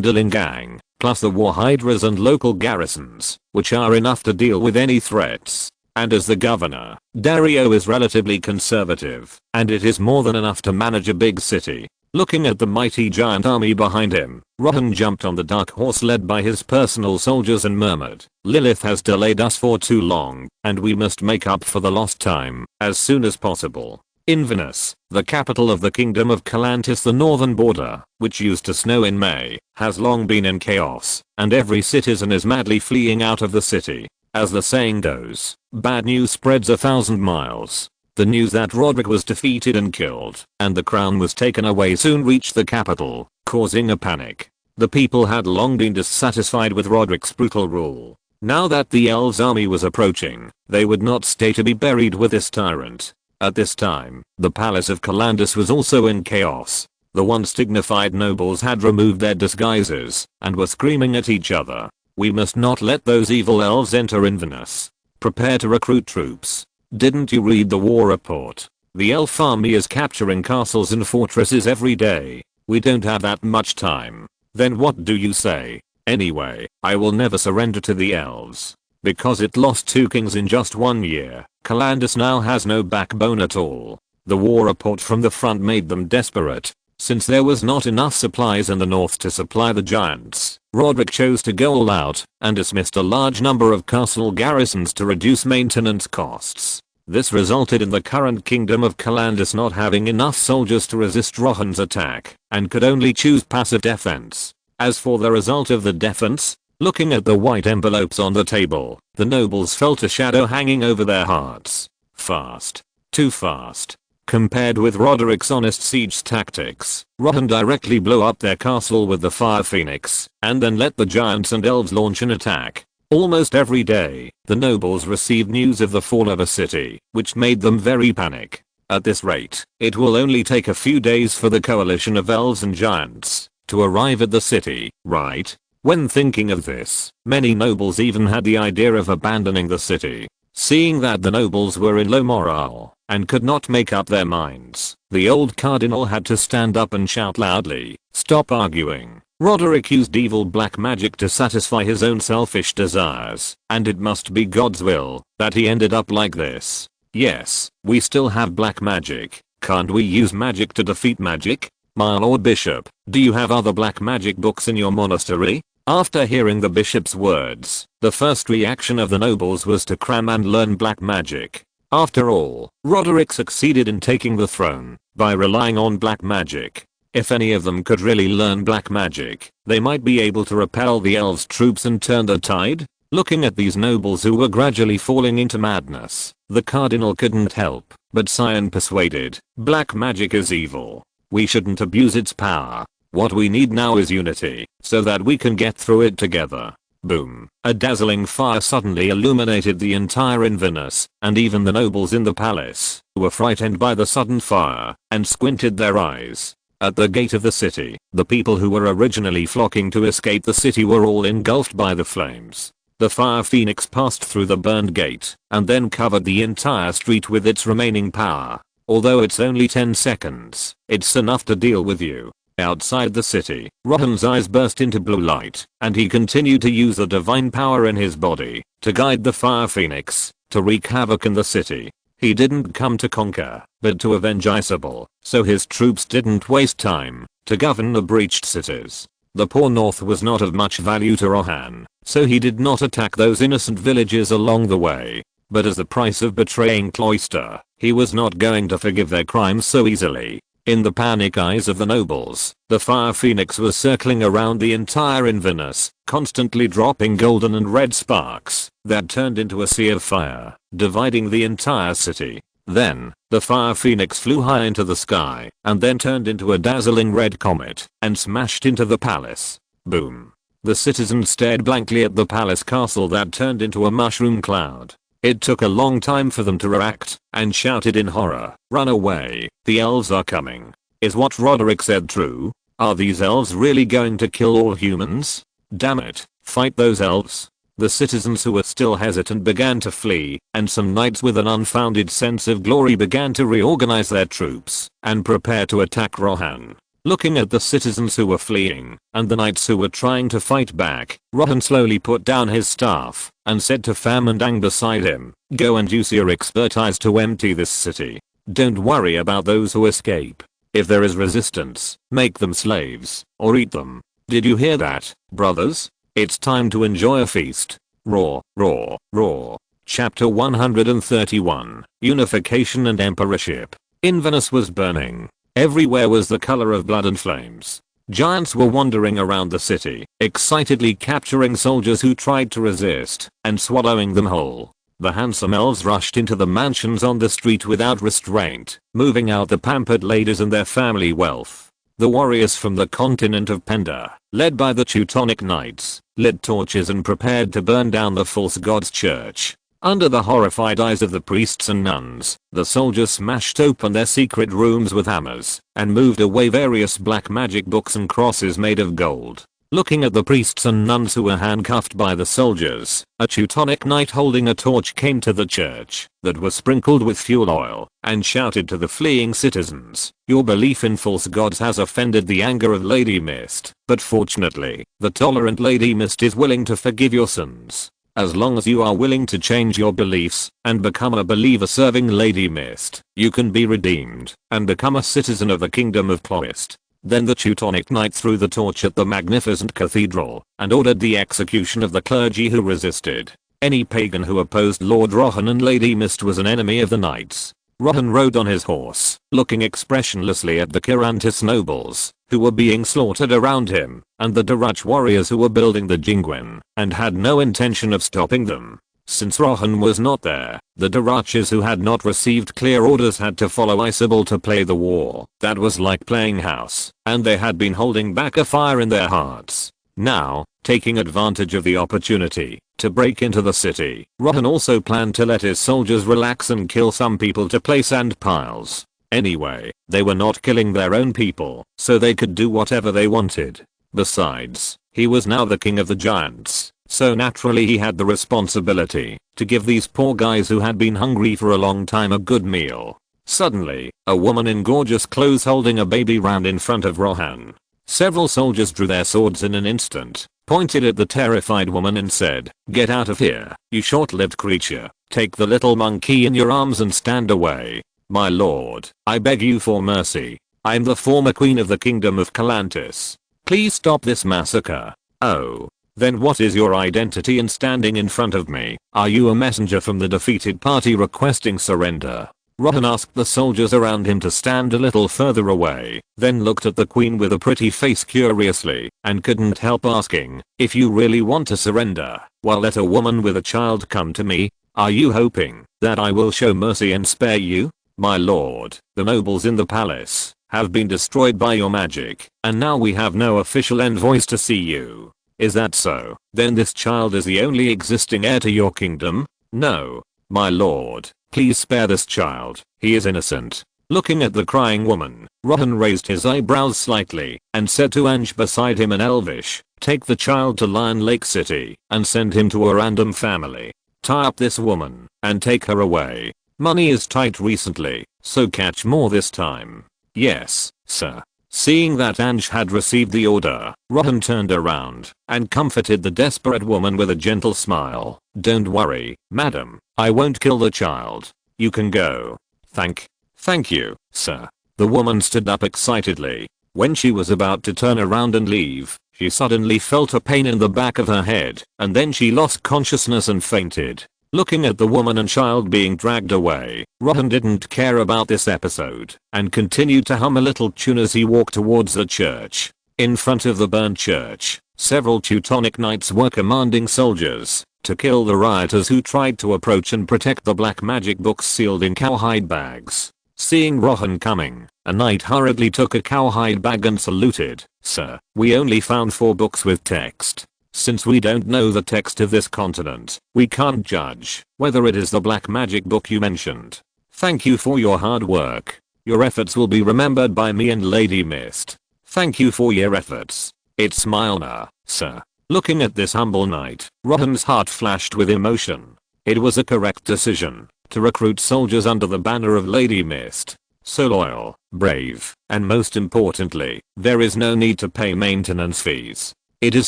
Dilingang, plus the war hydras and local garrisons, which are enough to deal with any threats. And as the governor, Dario is relatively conservative, and it is more than enough to manage a big city. Looking at the mighty giant army behind him, Rohan jumped on the dark horse led by his personal soldiers and murmured, Lilith has delayed us for too long, and we must make up for the lost time as soon as possible. Inverness, the capital of the kingdom of Calantis, the northern border, which used to snow in May, has long been in chaos, and every citizen is madly fleeing out of the city. As the saying goes, bad news spreads 1,000 miles. The news that Roderick was defeated and killed, and the crown was taken away soon reached the capital, causing a panic. The people had long been dissatisfied with Roderick's brutal rule. Now that the elves' army was approaching, they would not stay to be buried with this tyrant. At this time, the palace of Calandus was also in chaos. The once dignified nobles had removed their disguises, and were screaming at each other. We must not let those evil elves enter Inverness. Prepare to recruit troops. Didn't you read the war report? The elf army is capturing castles and fortresses every day. We don't have that much time. Then what do you say? Anyway, I will never surrender to the elves. Because it lost 2 kings in just 1 year, Calandus now has no backbone at all. The war report from the front made them desperate. Since there was not enough supplies in the north to supply the giants, Roderick chose to go all out and dismissed a large number of castle garrisons to reduce maintenance costs. This resulted in the current kingdom of Calandus not having enough soldiers to resist Rohan's attack, and could only choose passive defense. As for the result of the defense, looking at the white envelopes on the table, the nobles felt a shadow hanging over their hearts. Fast. Too fast. Compared with Roderick's honest siege tactics, Rohan directly blew up their castle with the Fire Phoenix, and then let the giants and elves launch an attack. Almost every day, the nobles received news of the fall of a city, which made them very panic. At this rate, it will only take a few days for the coalition of elves and giants to arrive at the city, right? When thinking of this, many nobles even had the idea of abandoning the city. Seeing that the nobles were in low morale and could not make up their minds, the old cardinal had to stand up and shout loudly, "Stop arguing. Roderick used evil black magic to satisfy his own selfish desires, and it must be God's will that he ended up like this. Yes, we still have black magic. Can't we use magic to defeat magic? My lord bishop, do you have other black magic books in your monastery? After hearing the bishop's words, the first reaction of the nobles was to cram and learn black magic. After all, Roderick succeeded in taking the throne by relying on black magic. If any of them could really learn black magic, they might be able to repel the elves' troops and turn the tide. Looking at these nobles who were gradually falling into madness, the cardinal couldn't help but sigh and persuaded. Black magic is evil. We shouldn't abuse its power. What we need now is unity, so that we can get through it together. Boom. A dazzling fire suddenly illuminated the entire Inverness, and even the nobles in the palace were frightened by the sudden fire and squinted their eyes. At the gate of the city, the people who were originally flocking to escape the city were all engulfed by the flames. The fire phoenix passed through the burned gate and then covered the entire street with its remaining power. Although it's only 10 seconds, it's enough to deal with you. Outside the city, Rohan's eyes burst into blue light, and he continued to use the divine power in his body to guide the fire phoenix to wreak havoc in the city. He didn't come to conquer, but to avenge Isabel, so his troops didn't waste time to govern the breached cities. The poor north was not of much value to Rohan, so he did not attack those innocent villages along the way. But as the price of betraying Cloister, he was not going to forgive their crimes so easily. In the panic eyes of the nobles, the fire phoenix was circling around the entire Inverness, constantly dropping golden and red sparks that turned into a sea of fire, dividing the entire city. Then, the fire phoenix flew high into the sky, and then turned into a dazzling red comet, and smashed into the palace. Boom. The citizens stared blankly at the palace castle that turned into a mushroom cloud. It took a long time for them to react, and shouted in horror, "Run away, the elves are coming." Is what Roderick said true? Are these elves really going to kill all humans? Damn it, fight those elves. The citizens who were still hesitant began to flee, and some knights with an unfounded sense of glory began to reorganize their troops and prepare to attack Rohan. Looking at the citizens who were fleeing and the knights who were trying to fight back, Rohan slowly put down his staff and said to Fam and Ang beside him, "Go and use your expertise to empty this city. Don't worry about those who escape. If there is resistance, make them slaves or eat them. Did you hear that, brothers? It's time to enjoy a feast." Roar, roar, roar. Chapter 131, Unification and Emperorship. Inverness was burning. Everywhere was the color of blood and flames. Giants were wandering around the city, excitedly capturing soldiers who tried to resist and swallowing them whole. The handsome elves rushed into the mansions on the street without restraint, moving out the pampered ladies and their family wealth. The warriors from the continent of Penda, led by the Teutonic Knights, lit torches and prepared to burn down the false god's church. Under the horrified eyes of the priests and nuns, the soldiers smashed open their secret rooms with hammers and moved away various black magic books and crosses made of gold. Looking at the priests and nuns who were handcuffed by the soldiers, a Teutonic knight holding a torch came to the church that was sprinkled with fuel oil and shouted to the fleeing citizens, "Your belief in false gods has offended the anger of Lady Mist, but fortunately, the tolerant Lady Mist is willing to forgive your sins. As long as you are willing to change your beliefs and become a believer serving Lady Mist, you can be redeemed and become a citizen of the kingdom of Cloist." Then the Teutonic knight threw the torch at the magnificent cathedral and ordered the execution of the clergy who resisted. Any pagan who opposed Lord Rohan and Lady Mist was an enemy of the knights. Rohan rode on his horse, looking expressionlessly at the Kirantis nobles, who were being slaughtered around him, and the Darach warriors who were building the Jingwen, and had no intention of stopping them. Since Rohan was not there, the Darachs who had not received clear orders had to follow Isabel to play the war. That was like playing house, and they had been holding back a fire in their hearts. Now, taking advantage of the opportunity to break into the city, Rohan also planned to let his soldiers relax and kill some people to place sand piles. Anyway, they were not killing their own people, so they could do whatever they wanted. Besides, he was now the king of the giants, so naturally he had the responsibility to give these poor guys who had been hungry for a long time a good meal. Suddenly, a woman in gorgeous clothes holding a baby ran in front of Rohan. Several soldiers drew their swords in an instant, pointed at the terrified woman and said, "Get out of here, you short-lived creature. Take the little monkey in your arms and stand away. My lord, I beg you for mercy. I'm the former queen of the kingdom of Calantis. Please stop this massacre." "Oh. Then what is your identity and standing in front of me? Are you a messenger from the defeated party requesting surrender?" Rohan asked the soldiers around him to stand a little further away, then looked at the queen with a pretty face curiously, and couldn't help asking, "If you really want to surrender, well, let a woman with a child come to me. Are you hoping that I will show mercy and spare you? My lord, the nobles in the palace have been destroyed by your magic, and now we have no official envoys to see you. Is that so? Then this child is the only existing heir to your kingdom? No. My lord, please spare this child. He is innocent." Looking at the crying woman, Rohan raised his eyebrows slightly and said to Ange beside him in Elvish, "Take the child to Lion Lake City and send him to a random family. Tie up this woman and take her away. Money is tight recently, so catch more this time." "Yes, sir." Seeing that Ange had received the order, Rohan turned around and comforted the desperate woman with a gentle smile. "Don't worry, madam. I won't kill the child. You can go." Thank you, sir." The woman stood up excitedly. When she was about to turn around and leave, she suddenly felt a pain in the back of her head, and then she lost consciousness and fainted. Looking at the woman and child being dragged away, Rohan didn't care about this episode and continued to hum a little tune as he walked towards the church. In front of the burned church, several Teutonic knights were commanding soldiers to kill the rioters who tried to approach and protect the black magic books sealed in cowhide bags. Seeing Rohan coming, a knight hurriedly took a cowhide bag and saluted. "Sir, we only found 4 books with text. Since we don't know the text of this continent, we can't judge whether it is the black magic book you mentioned. Thank you for your hard work. Your efforts will be remembered by me and Lady Mist. Thank you for your efforts. It's my honor, sir." Looking at this humble knight, Rohan's heart flashed with emotion. It was a correct decision to recruit soldiers under the banner of Lady Mist. So loyal, brave, and most importantly, there is no need to pay maintenance fees. It is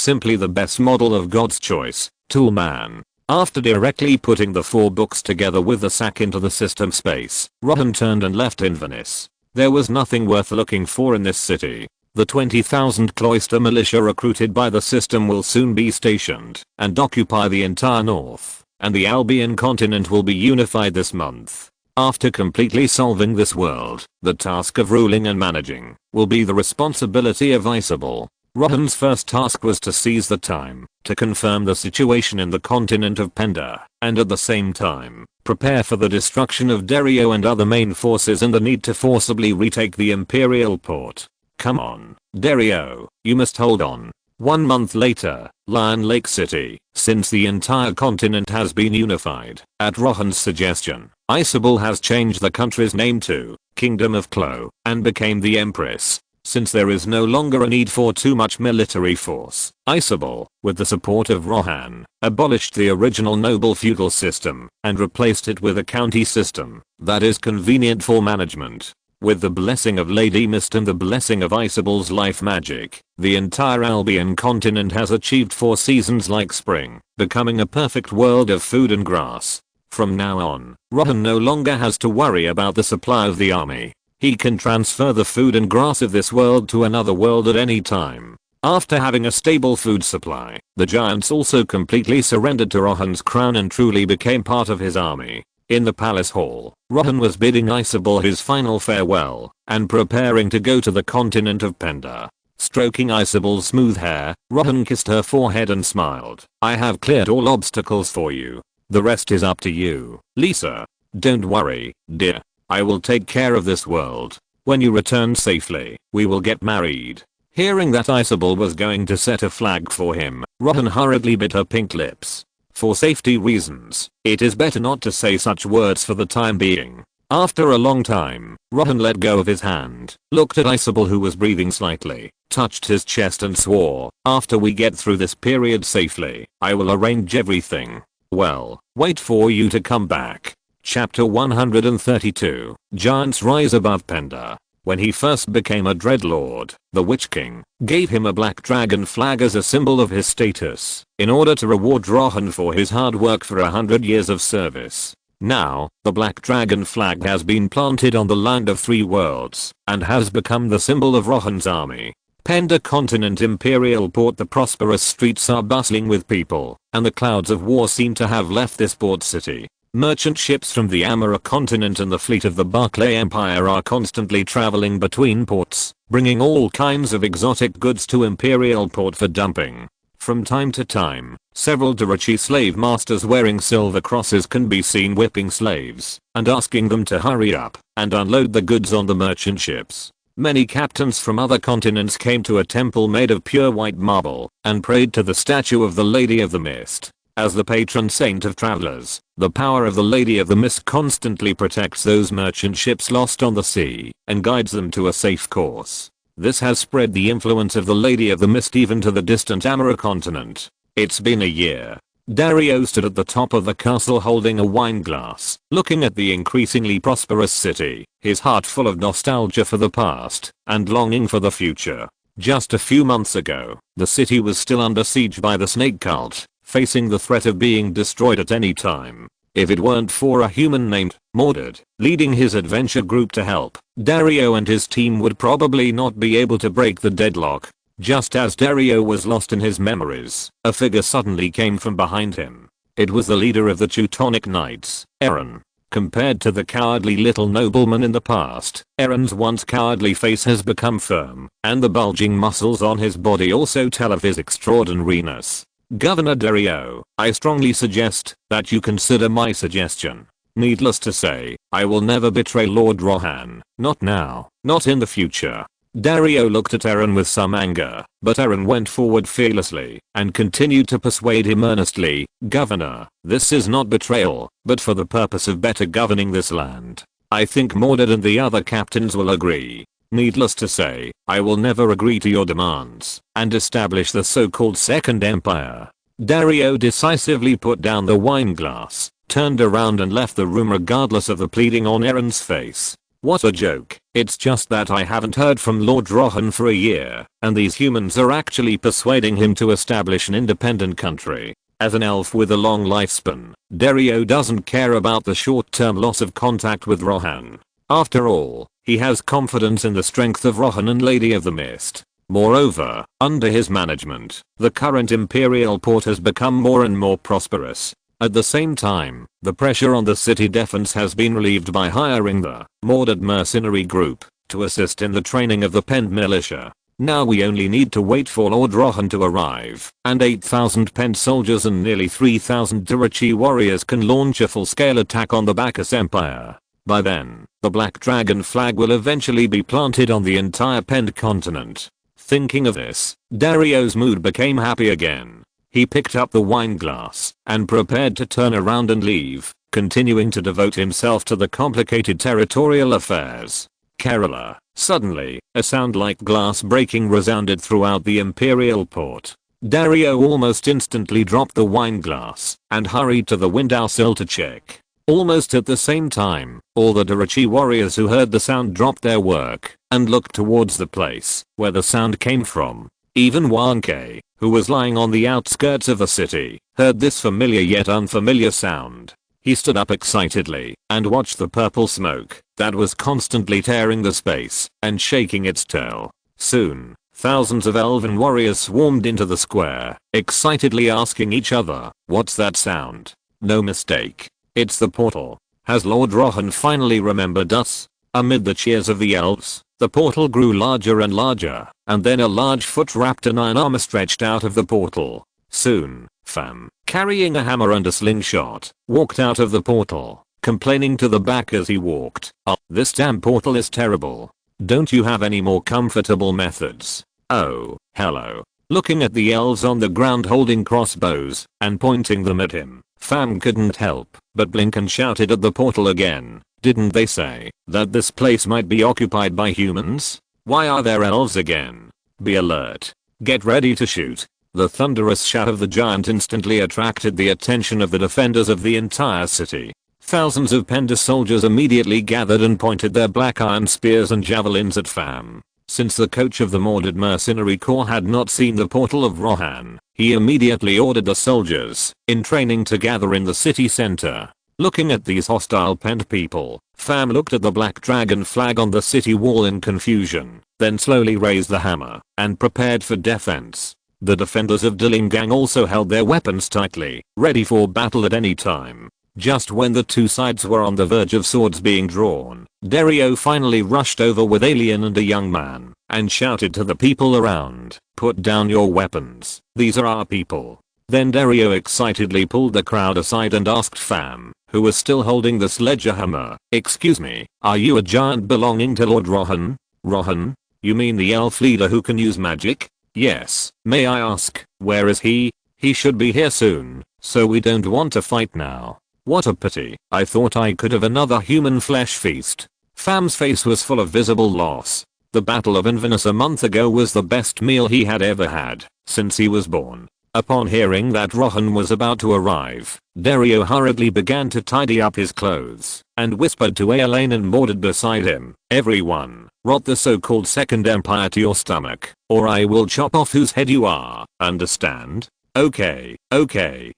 simply the best model of God's choice, Toolman. After directly putting the 4 books together with the sack into the system space, Rohan turned and left Inverness. There was nothing worth looking for in this city. The 20,000 cloister militia recruited by the system will soon be stationed and occupy the entire north, and the Albion continent will be unified this month. After completely solving this world, the task of ruling and managing will be the responsibility of Isabel. Rohan's first task was to seize the time to confirm the situation in the continent of Penda, and at the same time, prepare for the destruction of Derio and other main forces and the need to forcibly retake the Imperial port. "Come on, Derio, you must hold on." 1 month later, Lion Lake City. Since the entire continent has been unified, at Rohan's suggestion, Isabel has changed the country's name to Kingdom of Clo and became the Empress. Since there is no longer a need for too much military force, Isabel, with the support of Rohan, abolished the original noble feudal system and replaced it with a county system that is convenient for management. With the blessing of Lady Mist and the blessing of Isabel's life magic, the entire Albion continent has achieved 4 seasons like spring, becoming a perfect world of food and grass. From now on, Rohan no longer has to worry about the supply of the army. He can transfer the food and grass of this world to another world at any time. After having a stable food supply, the giants also completely surrendered to Rohan's crown and truly became part of his army. In the palace hall, Rohan was bidding Isabel his final farewell and preparing to go to the continent of Penda. Stroking Isabel's smooth hair, Rohan kissed her forehead and smiled. "I have cleared all obstacles for you. The rest is up to you, Lisa. Don't worry, dear. I will take care of this world. When you return safely, we will get married." Hearing that Isabel was going to set a flag for him, Rohan hurriedly bit her pink lips. For safety reasons, it is better not to say such words for the time being. After a long time, Rohan let go of his hand, looked at Isabel who was breathing slightly, touched his chest and swore, "After we get through this period safely, I will arrange everything. Well, wait for you to come back." Chapter 132, Giants Rise Above Penda. When he first became a dreadlord, the Witch King gave him a black dragon flag as a symbol of his status, in order to reward Rohan for his hard work for 100 years of service. Now, the black dragon flag has been planted on the land of 3 worlds, and has become the symbol of Rohan's army. Pender Continent Imperial Port. The prosperous streets are bustling with people, and the clouds of war seem to have left this port city. Merchant ships from the Amara continent and the fleet of the Barclay Empire are constantly traveling between ports, bringing all kinds of exotic goods to Imperial Port for dumping. From time to time, several Durachi slave masters wearing silver crosses can be seen whipping slaves and asking them to hurry up and unload the goods on the merchant ships. Many captains from other continents came to a temple made of pure white marble and prayed to the statue of the Lady of the Mist. As the patron saint of travelers, the power of the Lady of the Mist constantly protects those merchant ships lost on the sea and guides them to a safe course. This has spread the influence of the Lady of the Mist even to the distant Amara continent. It's been a year. Dario stood at the top of the castle holding a wine glass, looking at the increasingly prosperous city, his heart full of nostalgia for the past and longing for the future. Just a few months ago, the city was still under siege by the snake cult, facing the threat of being destroyed at any time. If it weren't for a human named Mordred leading his adventure group to help, Dario and his team would probably not be able to break the deadlock. Just as Dario was lost in his memories, a figure suddenly came from behind him. It was the leader of the Teutonic Knights, Eren. Compared to the cowardly little nobleman in the past, Eren's once cowardly face has become firm, and the bulging muscles on his body also tell of his extraordinariness. Governor Dario, I strongly suggest that you consider my suggestion. Needless to say, I will never betray Lord Rohan, not now, not in the future. Dario looked at Eren with some anger, but Eren went forward fearlessly and continued to persuade him earnestly. Governor, this is not betrayal, but for the purpose of better governing this land. I think Mordred and the other captains will agree. Needless to say, I will never agree to your demands and establish the so-called Second Empire. Dario decisively put down the wine glass, turned around and left the room regardless of the pleading on Eren's face. What a joke. It's just that I haven't heard from Lord Rohan for a year, and these humans are actually persuading him to establish an independent country. As an elf with a long lifespan, Dario doesn't care about the short-term loss of contact with Rohan. After all, he has confidence in the strength of Rohan and Lady of the Mist. Moreover, under his management, the current Imperial Port has become more and more prosperous. At the same time, the pressure on the city defense has been relieved by hiring the Mordred mercenary group to assist in the training of the Pend militia. Now we only need to wait for Lord Rohan to arrive, and 8,000 Pend soldiers and nearly 3,000 Durachi warriors can launch a full-scale attack on the Bacchus Empire. By then, the Black Dragon flag will eventually be planted on the entire Pend continent. Thinking of this, Dario's mood became happy again. He picked up the wine glass and prepared to turn around and leave, continuing to devote himself to the complicated territorial affairs. Kerala. Suddenly, a sound like glass breaking resounded throughout the Imperial Port. Dario almost instantly dropped the wine glass and hurried to the windowsill to check. Almost at the same time, all the Durachi warriors who heard the sound dropped their work and looked towards the place where the sound came from. Even Wanke, who was lying on the outskirts of the city, heard this familiar yet unfamiliar sound. He stood up excitedly and watched the purple smoke that was constantly tearing the space and shaking its tail. Soon, thousands of elven warriors swarmed into the square, excitedly asking each other, "What's that sound?" No mistake. It's the portal. Has Lord Rohan finally remembered us? Amid the cheers of the elves, the portal grew larger and larger, and then a large foot-wrapped in iron armor stretched out of the portal. Soon, Fam, carrying a hammer and a slingshot, walked out of the portal, complaining to the back as he walked, "Oh, this damn portal is terrible. Don't you have any more comfortable methods?" "Oh, hello." Looking at the elves on the ground holding crossbows and pointing them at him, Fam couldn't help but blink and shouted at the portal again. "Didn't they say that this place might be occupied by humans? Why are there elves again? Be alert. Get ready to shoot." The thunderous shout of the giant instantly attracted the attention of the defenders of the entire city. Thousands of Pender soldiers immediately gathered and pointed their black iron spears and javelins at Fam. Since the coach of the Mordred mercenary corps had not seen the portal of Rohan, he immediately ordered the soldiers in training to gather in the city center. Looking at these hostile Pend people, Fam looked at the black dragon flag on the city wall in confusion, then slowly raised the hammer and prepared for defense. The defenders of Dillingang also held their weapons tightly, ready for battle at any time. Just when the two sides were on the verge of swords being drawn, Dario finally rushed over with Alien and a young man and shouted to the people around, "Put down your weapons, these are our people." Then Dario excitedly pulled the crowd aside and asked Fam, who was still holding the sledgehammer, "Excuse me, are you a giant belonging to Lord Rohan?" "Rohan? You mean the elf leader who can use magic?" "Yes, may I ask, where is he? He should be here soon, so we don't want to fight now." "What a pity, I thought I could have another human flesh feast." Fam's face was full of visible loss. The Battle of Inverness a month ago was the best meal he had ever had since he was born. Upon hearing that Rohan was about to arrive, Dario hurriedly began to tidy up his clothes and whispered to Elaine and Mordred beside him, "Everyone, rot the so-called Second Empire to your stomach, or I will chop off whose head you are, understand?" Okay,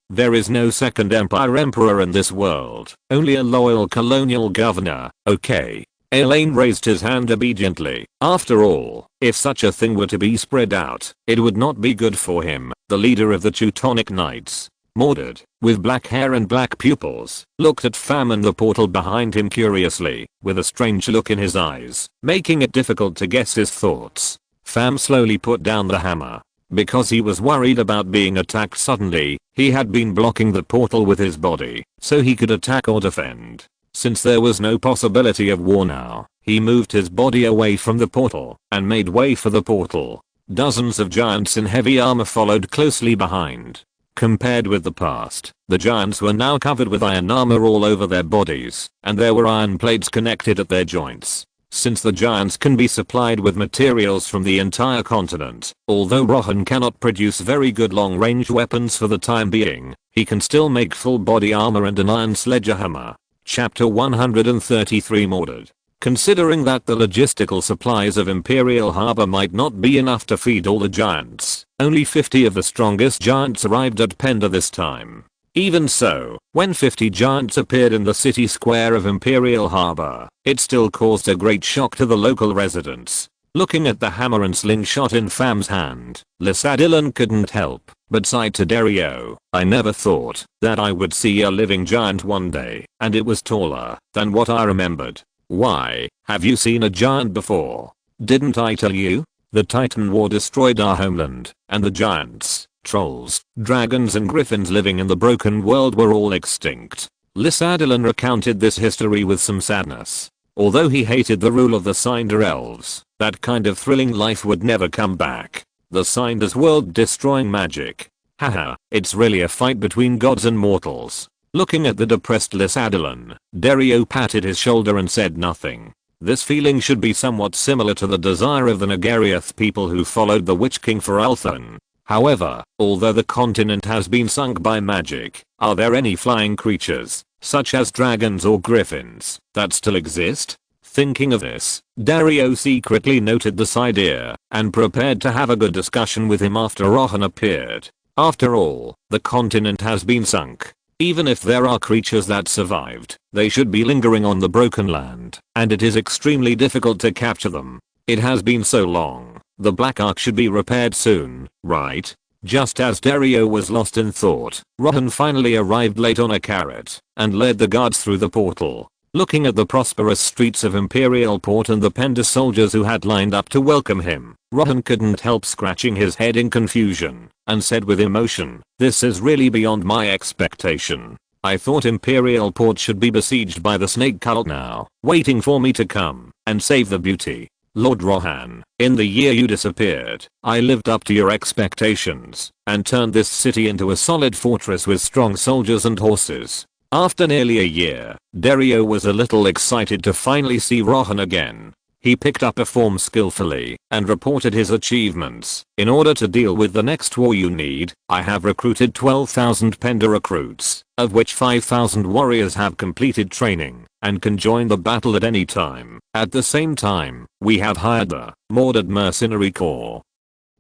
there is no Second Empire emperor in this world, only a loyal colonial governor, okay. Elaine raised his hand obediently. After all, if such a thing were to be spread out, it would not be good for him, the leader of the Teutonic Knights. Mordred, with black hair and black pupils, looked at Fam and the portal behind him curiously, with a strange look in his eyes, making it difficult to guess his thoughts. Fam slowly put down the hammer. Because he was worried about being attacked suddenly, he had been blocking the portal with his body, so he could attack or defend. Since there was no possibility of war now, he moved his body away from the portal and made way for the portal. Dozens of giants in heavy armor followed closely behind. Compared with the past, the giants were now covered with iron armor all over their bodies, and there were iron plates connected at their joints. Since the giants can be supplied with materials from the entire continent, although Rohan cannot produce very good long-range weapons for the time being, he can still make full body armor and an iron sledgehammer. Chapter 133 Mordred. Considering that the logistical supplies of Imperial Harbor might not be enough to feed all the giants, only 50 of the strongest giants arrived at Pender this time. Even so, when 50 giants appeared in the city square of Imperial Harbor, it still caused a great shock to the local residents. Looking at the hammer and slingshot in Fam's hand, Lysadillan couldn't help but sigh to Dario. "I never thought that I would see a living giant one day, and it was taller than what I remembered." "Why, have you seen a giant before? Didn't I tell you? The Titan War destroyed our homeland, and the giants, trolls, dragons and griffins living in the broken world were all extinct." Lysadillan recounted this history with some sadness. Although he hated the rule of the Cinder elves, that kind of thrilling life would never come back. The Cinder's world-destroying magic. Haha, it's really a fight between gods and mortals. Looking at the depressed Lysadillan, Dario patted his shoulder and said nothing. This feeling should be somewhat similar to the desire of the Nagariath people who followed the Witch King for Althan. However, although the continent has been sunk by magic, are there any flying creatures, such as dragons or griffins, that still exist? Thinking of this, Dario secretly noted this idea and prepared to have a good discussion with him after Rohan appeared. After all, the continent has been sunk. Even if there are creatures that survived, they should be lingering on the broken land, and it is extremely difficult to capture them. It has been so long. The Black Ark should be repaired soon, right? Just as Dario was lost in thought, Rohan finally arrived late on a carrot and led the guards through the portal. Looking at the prosperous streets of Imperial Port and the Pender soldiers who had lined up to welcome him, Rohan couldn't help scratching his head in confusion and said with emotion, "This is really beyond my expectation. I thought Imperial Port should be besieged by the snake cult now, waiting for me to come and save the beauty. Lord Rohan, in the year you disappeared, I lived up to your expectations and turned this city into a solid fortress with strong soldiers and horses." After nearly a year, Dario was a little excited to finally see Rohan again. He picked up a form skillfully and reported his achievements. "In order to deal with the next war you need, I have recruited 12,000 Pender recruits. of which 5,000 warriors have completed training and can join the battle at any time. At the same time, we have hired the Mordred Mercenary Corps.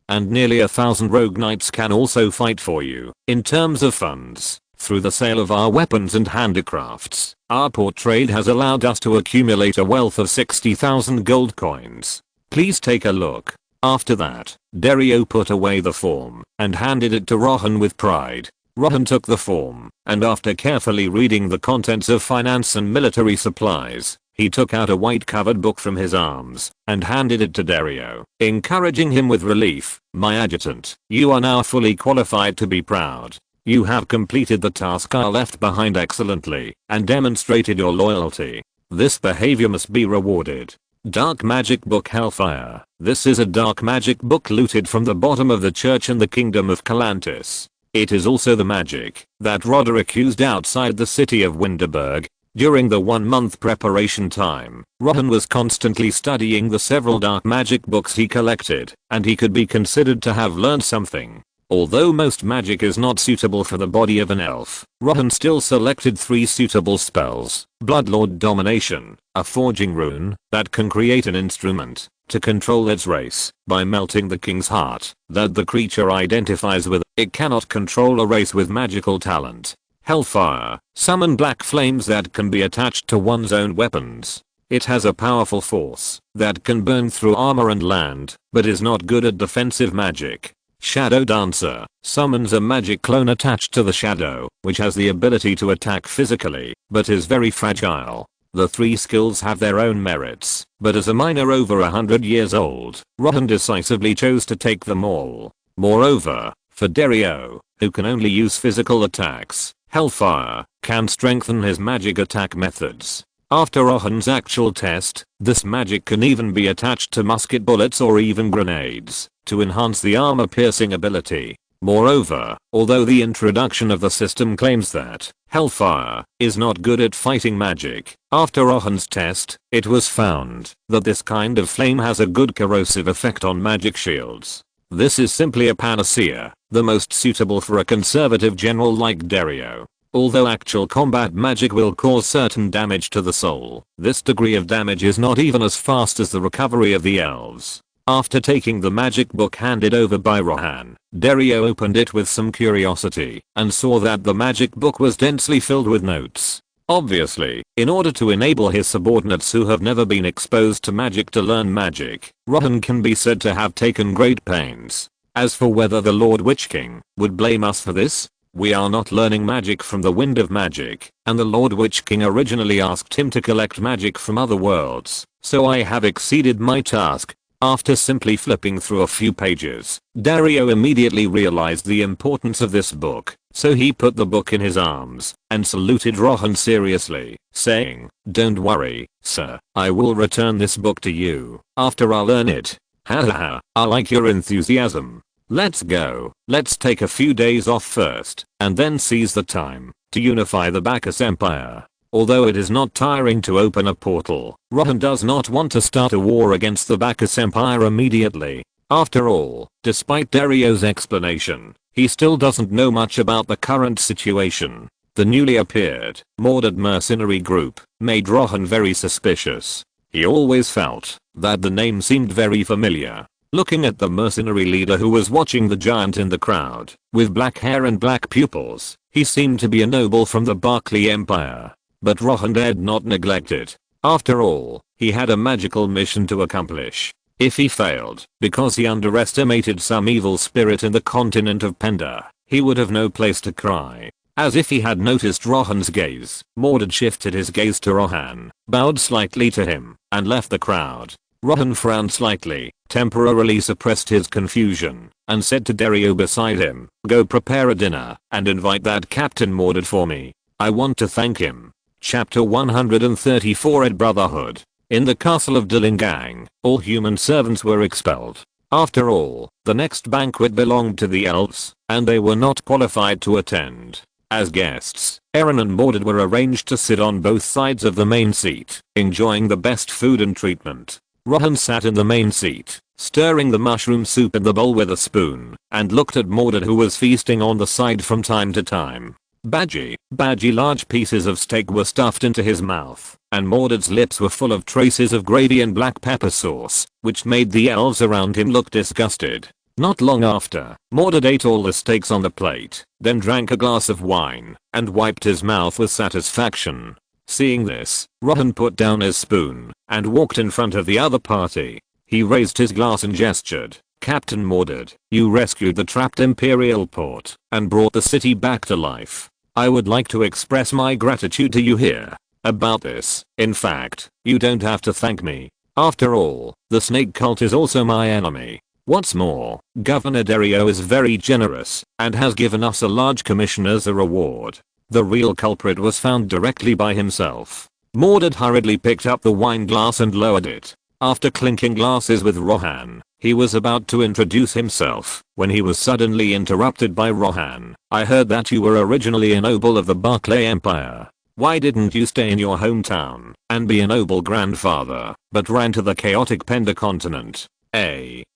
And nearly 1,000 rogue knights can also fight for you. In terms of funds, through the sale of our weapons and handicrafts, our port trade has allowed us to accumulate a wealth of 60,000 gold coins. Please take a look. After that, Dario put away the form and handed it to Rohan with pride. Rohan took the form, and after carefully reading the contents of finance and military supplies, he took out a white-covered book from his arms and handed it to Dario, encouraging him with relief. "My adjutant, you are now fully qualified to be proud. You have completed the task I left behind excellently and demonstrated your loyalty. This behavior must be rewarded." Dark Magic Book Hellfire. This is a dark magic book looted from the bottom of the church in the kingdom of Calantis. It is also the magic that Roderick used outside the city of Winterberg. During the 1-month preparation time, Rohan was constantly studying the several dark magic books he collected, and he could be considered to have learned something. Although most magic is not suitable for the body of an elf, Rohan still selected 3 suitable spells: Bloodlord Domination, a forging rune that can create an instrument to control its race by melting the king's heart that the creature identifies with. It cannot control a race with magical talent. Hellfire, summon black flames that can be attached to one's own weapons. It has a powerful force that can burn through armor and land, but is not good at defensive magic. Shadow Dancer, summons a magic clone attached to the shadow, which has the ability to attack physically, but is very fragile. The 3 skills have their own merits, but as a miner over 100 years old, Rohan decisively chose to take them all. Moreover, for Dario, who can only use physical attacks, Hellfire can strengthen his magic attack methods. After Rohan's actual test, this magic can even be attached to musket bullets or even grenades to enhance the armor-piercing ability. Moreover, although the introduction of the system claims that Hellfire is not good at fighting magic, after Rohan's test, it was found that this kind of flame has a good corrosive effect on magic shields. This is simply a panacea, the most suitable for a conservative general like Dario. Although actual combat magic will cause certain damage to the soul, this degree of damage is not even as fast as the recovery of the elves. After taking the magic book handed over by Rohan, Dario opened it with some curiosity and saw that the magic book was densely filled with notes. Obviously, in order to enable his subordinates who have never been exposed to magic to learn magic, Rohan can be said to have taken great pains. As for whether the Lord Witch King would blame us for this, we are not learning magic from the Wind of Magic, and the Lord Witch King originally asked him to collect magic from other worlds, so I have exceeded my task. After simply flipping through a few pages, Dario immediately realized the importance of this book, so he put the book in his arms and saluted Rohan seriously, saying, "Don't worry, sir, I will return this book to you after I learn it." Haha, I like your enthusiasm. Let's go. Let's take a few days off first, and then seize the time to unify the Bacchus Empire. Although it is not tiring to open a portal, Rohan does not want to start a war against the Bacchus Empire immediately. After all, despite Dario's explanation, he still doesn't know much about the current situation. The newly appeared, Mordred mercenary group made Rohan very suspicious. He always felt that the name seemed very familiar. Looking at the mercenary leader who was watching the giant in the crowd, with black hair and black pupils, he seemed to be a noble from the Barclay Empire. But Rohan dared not neglect it. After all, he had a magical mission to accomplish. If he failed, because he underestimated some evil spirit in the continent of Penda, he would have no place to cry. As if he had noticed Rohan's gaze, Mordred shifted his gaze to Rohan, bowed slightly to him, and left the crowd. Rohan frowned slightly, temporarily suppressed his confusion, and said to Dario beside him, "Go prepare a dinner, and invite that Captain Mordred for me. I want to thank him." Chapter 134 Ed Brotherhood. In the castle of Dillingang, all human servants were expelled. After all, the next banquet belonged to the elves, and they were not qualified to attend. As guests, Eren and Mordred were arranged to sit on both sides of the main seat, enjoying the best food and treatment. Rohan sat in the main seat, stirring the mushroom soup in the bowl with a spoon, and looked at Mordred who was feasting on the side from time to time. Badgy large pieces of steak were stuffed into his mouth, and Mordred's lips were full of traces of gravy and black pepper sauce, which made the elves around him look disgusted. Not long after, Mordred ate all the steaks on the plate, then drank a glass of wine, and wiped his mouth with satisfaction. Seeing this, Rohan put down his spoon, and walked in front of the other party. He raised his glass and gestured. "Captain Mordred, you rescued the trapped Imperial port, and brought the city back to life. I would like to express my gratitude to you here. About this, in fact, you don't have to thank me. After all, the snake cult is also my enemy. What's more, Governor Dario is very generous, and has given us a large commission as a reward. The real culprit was found directly by himself." Mordred hurriedly picked up the wine glass and lowered it. After clinking glasses with Rohan, he was about to introduce himself, when he was suddenly interrupted by Rohan. "I heard that you were originally a noble of the Barclay Empire. Why didn't you stay in your hometown, and be a noble grandfather, but ran to the chaotic Pender continent?"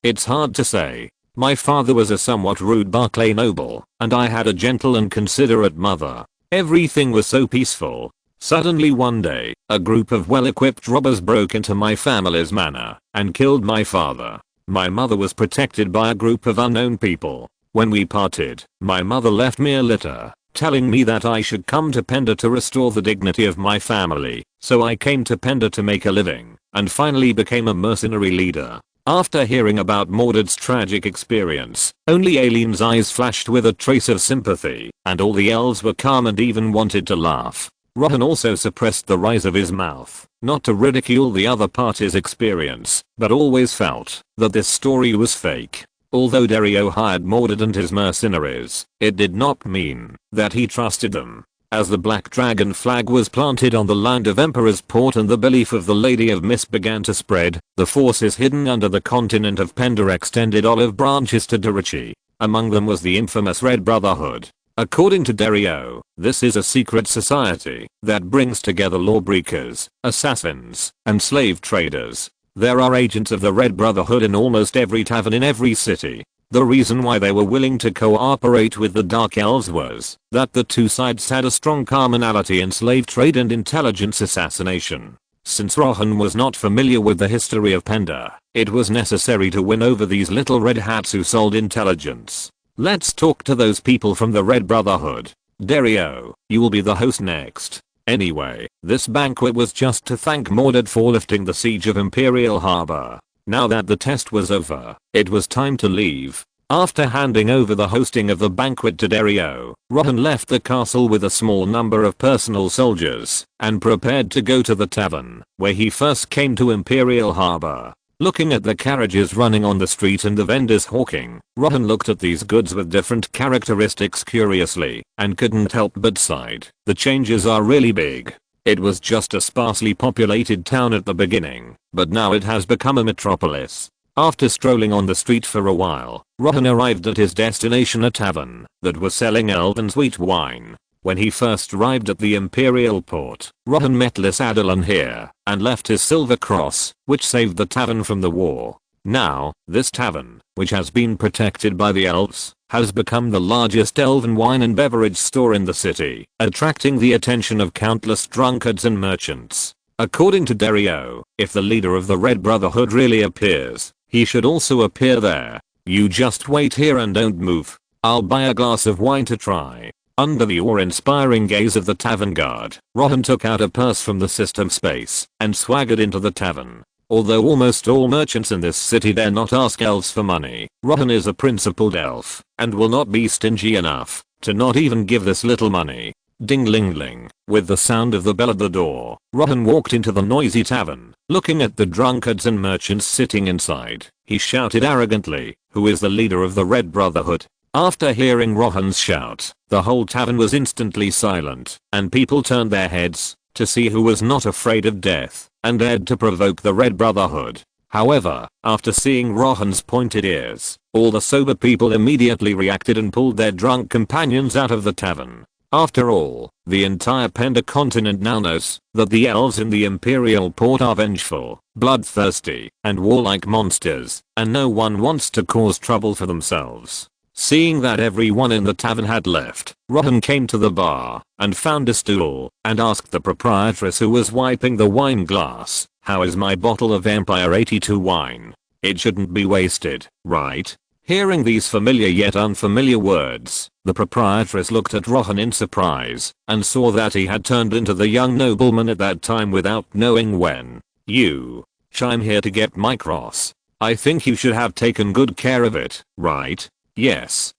It's hard to say. My father was a somewhat rude Barclay noble, and I had a gentle and considerate mother. Everything was so peaceful. Suddenly one day, a group of well-equipped robbers broke into my family's manor, and killed my father. My mother was protected by a group of unknown people. When we parted, my mother left me a letter, telling me that I should come to Pender to restore the dignity of my family. So I came to Pender to make a living, and finally became a mercenary leader. After hearing about Mordred's tragic experience, only Aileen's eyes flashed with a trace of sympathy, and all the elves were calm and even wanted to laugh. Rohan also suppressed the rise of his mouth, not to ridicule the other party's experience, but always felt that this story was fake. Although Dario hired Mordred and his mercenaries, it did not mean that he trusted them. As the Black Dragon flag was planted on the land of Emperor's Port and the belief of the Lady of Mist began to spread, the forces hidden under the continent of Pender extended olive branches to Dorichi. Among them was the infamous Red Brotherhood. According to Dario, this is a secret society that brings together lawbreakers, assassins, and slave traders. There are agents of the Red Brotherhood in almost every tavern in every city. The reason why they were willing to cooperate with the Dark Elves was that the two sides had a strong commonality in slave trade and intelligence assassination. Since Rohan was not familiar with the history of Pender, it was necessary to win over these little red hats who sold intelligence. "Let's talk to those people from the Red Brotherhood. Dario, you will be the host next." Anyway, this banquet was just to thank Mordred for lifting the siege of Imperial Harbor. Now that the test was over, it was time to leave. After handing over the hosting of the banquet to Dario, Rohan left the castle with a small number of personal soldiers, and prepared to go to the tavern, where he first came to Imperial Harbor. Looking at the carriages running on the street and the vendors hawking, Rohan looked at these goods with different characteristics curiously, and couldn't help but sigh. The changes are really big. It was just a sparsely populated town at the beginning, but now it has become a metropolis. After strolling on the street for a while, Rohan arrived at his destination, a tavern that was selling elven sweet wine. When he first arrived at the Imperial port, Rohan met Lysadilon here, and left his silver cross, which saved the tavern from the war. Now, this tavern, which has been protected by the elves, has become the largest elven wine and beverage store in the city, attracting the attention of countless drunkards and merchants. According to Dario, if the leader of the Red Brotherhood really appears, he should also appear there. "You just wait here and don't move. I'll buy a glass of wine to try." Under the awe-inspiring gaze of the tavern guard, Rohan took out a purse from the system space and swaggered into the tavern. Although almost all merchants in this city dare not ask elves for money, Rohan is a principled elf and will not be stingy enough to not even give this little money. Ding-ling-ling. With the sound of the bell at the door, Rohan walked into the noisy tavern. Looking at the drunkards and merchants sitting inside, he shouted arrogantly, "Who is the leader of the Red Brotherhood?" After hearing Rohan's shout, the whole tavern was instantly silent, and people turned their heads to see who was not afraid of death and dared to provoke the Red Brotherhood. However, after seeing Rohan's pointed ears, all the sober people immediately reacted and pulled their drunk companions out of the tavern. After all, the entire Pender continent now knows that the elves in the Imperial port are vengeful, bloodthirsty, and warlike monsters, and no one wants to cause trouble for themselves. Seeing that everyone in the tavern had left, Rohan came to the bar and found a stool and asked the proprietress who was wiping the wine glass, "How is my bottle of Empire 82 wine? It shouldn't be wasted, right?" Hearing these familiar yet unfamiliar words, the proprietress looked at Rohan in surprise and saw that he had turned into the young nobleman at that time without knowing when. I'm here to get my cross. I think you should have taken good care of it, right?" Yes.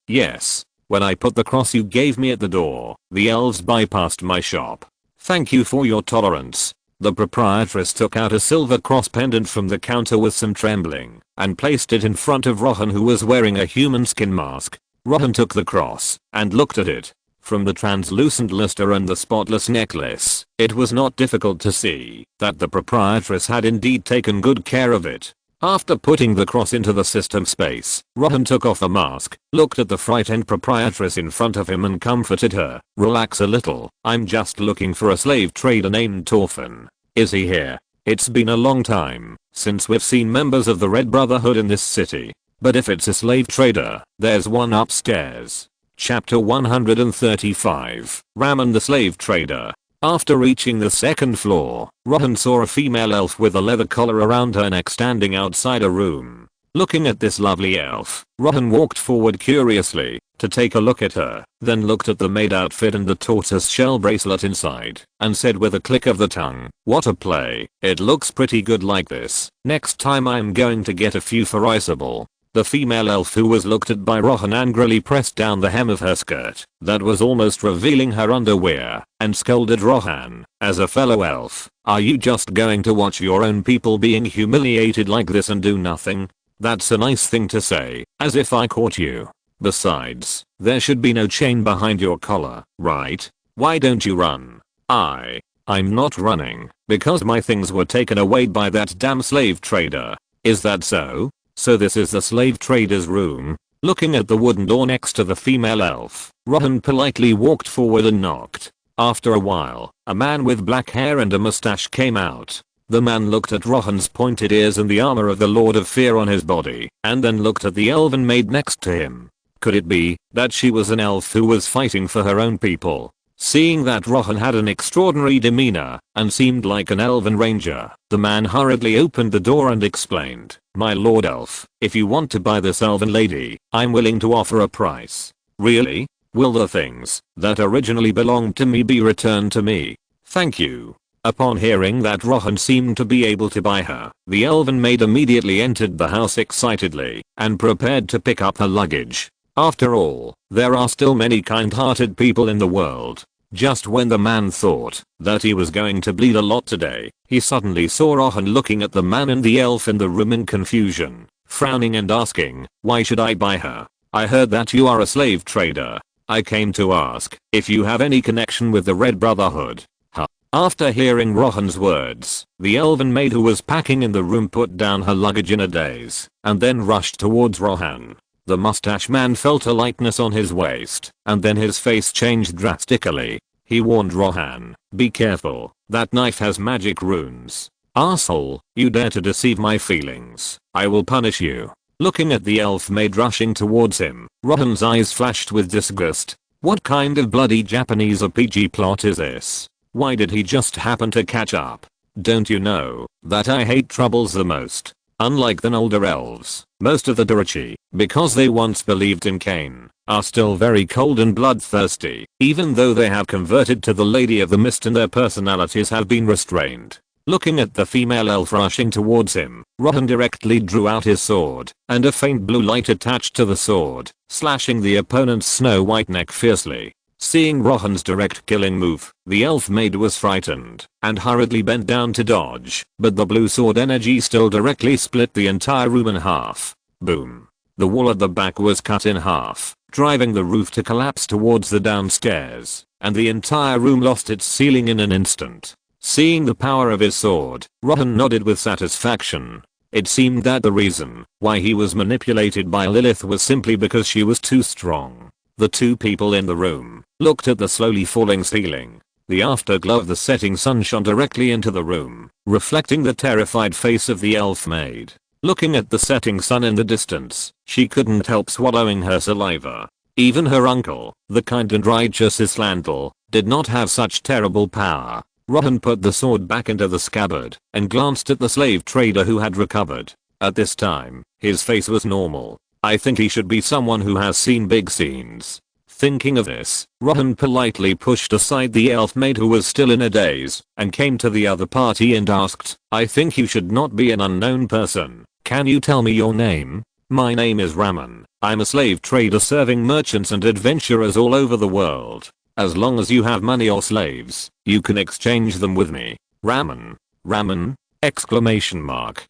When I put the cross you gave me at the door, the elves bypassed my shop. Thank you for your tolerance." The proprietress took out a silver cross pendant from the counter with some trembling and placed it in front of Rohan, who was wearing a human skin mask. Rohan took the cross and looked at it. From the translucent luster and the spotless necklace, it was not difficult to see that the proprietress had indeed taken good care of it. After putting the cross into the system space, Rohan took off the mask, looked at the frightened proprietress in front of him and comforted her. "Relax a little, I'm just looking for a slave trader named Torfin. Is he here? It's been a long time since we've seen members of the Red Brotherhood in this city. But if it's a slave trader, there's one upstairs." Chapter 135, Raman the Slave Trader. After reaching the second floor, Rohan saw a female elf with a leather collar around her neck standing outside a room. Looking at this lovely elf, Rohan walked forward curiously to take a look at her, then looked at the maid outfit and the tortoise shell bracelet inside, and said with a click of the tongue, "What a play. It looks pretty good like this. Next time I'm going to get a few for Isabel." The female elf who was looked at by Rohan angrily pressed down the hem of her skirt that was almost revealing her underwear and scolded Rohan, "As a fellow elf, are you just going to watch your own people being humiliated like this and do nothing? That's a nice thing to say, as if I caught you. Besides, there should be no chain behind your collar, right? Why don't you run?" I'm not running, because my things were taken away by that damn slave trader." "Is that so? So this is the slave trader's room?" Looking at the wooden door next to the female elf, Rohan politely walked forward and knocked. After a while, a man with black hair and a mustache came out. The man looked at Rohan's pointed ears and the armor of the Lord of Fear on his body, and then looked at the elven maid next to him. Could it be that she was an elf who was fighting for her own people? Seeing that Rohan had an extraordinary demeanor and seemed like an elven ranger, the man hurriedly opened the door and explained, "My lord elf, if you want to buy this elven lady, I'm willing to offer a price." "Really? Will the things that originally belonged to me be returned to me?" "Thank you." Upon hearing that Rohan seemed to be able to buy her, the elven maid immediately entered the house excitedly and prepared to pick up her luggage. After all, there are still many kind-hearted people in the world. Just when the man thought that he was going to bleed a lot today, he suddenly saw Rohan looking at the man and the elf in the room in confusion, frowning and asking, "Why should I buy her? I heard that you are a slave trader. I came to ask if you have any connection with the Red Brotherhood." After hearing Rohan's words, the elven maid who was packing in the room put down her luggage in a daze and then rushed towards Rohan. The mustache man felt a lightness on his waist, and then his face changed drastically. He warned Rohan, "Be careful, that knife has magic runes. Arsehole, you dare to deceive my feelings, I will punish you." Looking at the elf maid rushing towards him, Rohan's eyes flashed with disgust. What kind of bloody Japanese RPG plot is this? Why did he just happen to catch up? Don't you know that I hate troubles the most? Unlike the older elves, most of the Durachi, because they once believed in Cain, are still very cold and bloodthirsty, even though they have converted to the Lady of the Mist and their personalities have been restrained. Looking at the female elf rushing towards him, Rohan directly drew out his sword, and a faint blue light attached to the sword, slashing the opponent's snow-white neck fiercely. Seeing Rohan's direct killing move, the elf maid was frightened and hurriedly bent down to dodge, but the blue sword energy still directly split the entire room in half. Boom. The wall at the back was cut in half, driving the roof to collapse towards the downstairs, and the entire room lost its ceiling in an instant. Seeing the power of his sword, Rohan nodded with satisfaction. It seemed that the reason why he was manipulated by Lilith was simply because she was too strong. The two people in the room looked at the slowly falling ceiling. The afterglow of the setting sun shone directly into the room, reflecting the terrified face of the elf maid. Looking at the setting sun in the distance, she couldn't help swallowing her saliva. Even her uncle, the kind and righteous Islandil, did not have such terrible power. Rohan put the sword back into the scabbard and glanced at the slave trader who had recovered. At this time, his face was normal. I think he should be someone who has seen big scenes. Thinking of this, Rohan politely pushed aside the elf maid who was still in a daze and came to the other party and asked, I think you should not be an unknown person. Can you tell me your name? My name is Raman. I'm a slave trader serving merchants and adventurers all over the world. As long as you have money or slaves, you can exchange them with me. Raman? Raman? Exclamation mark.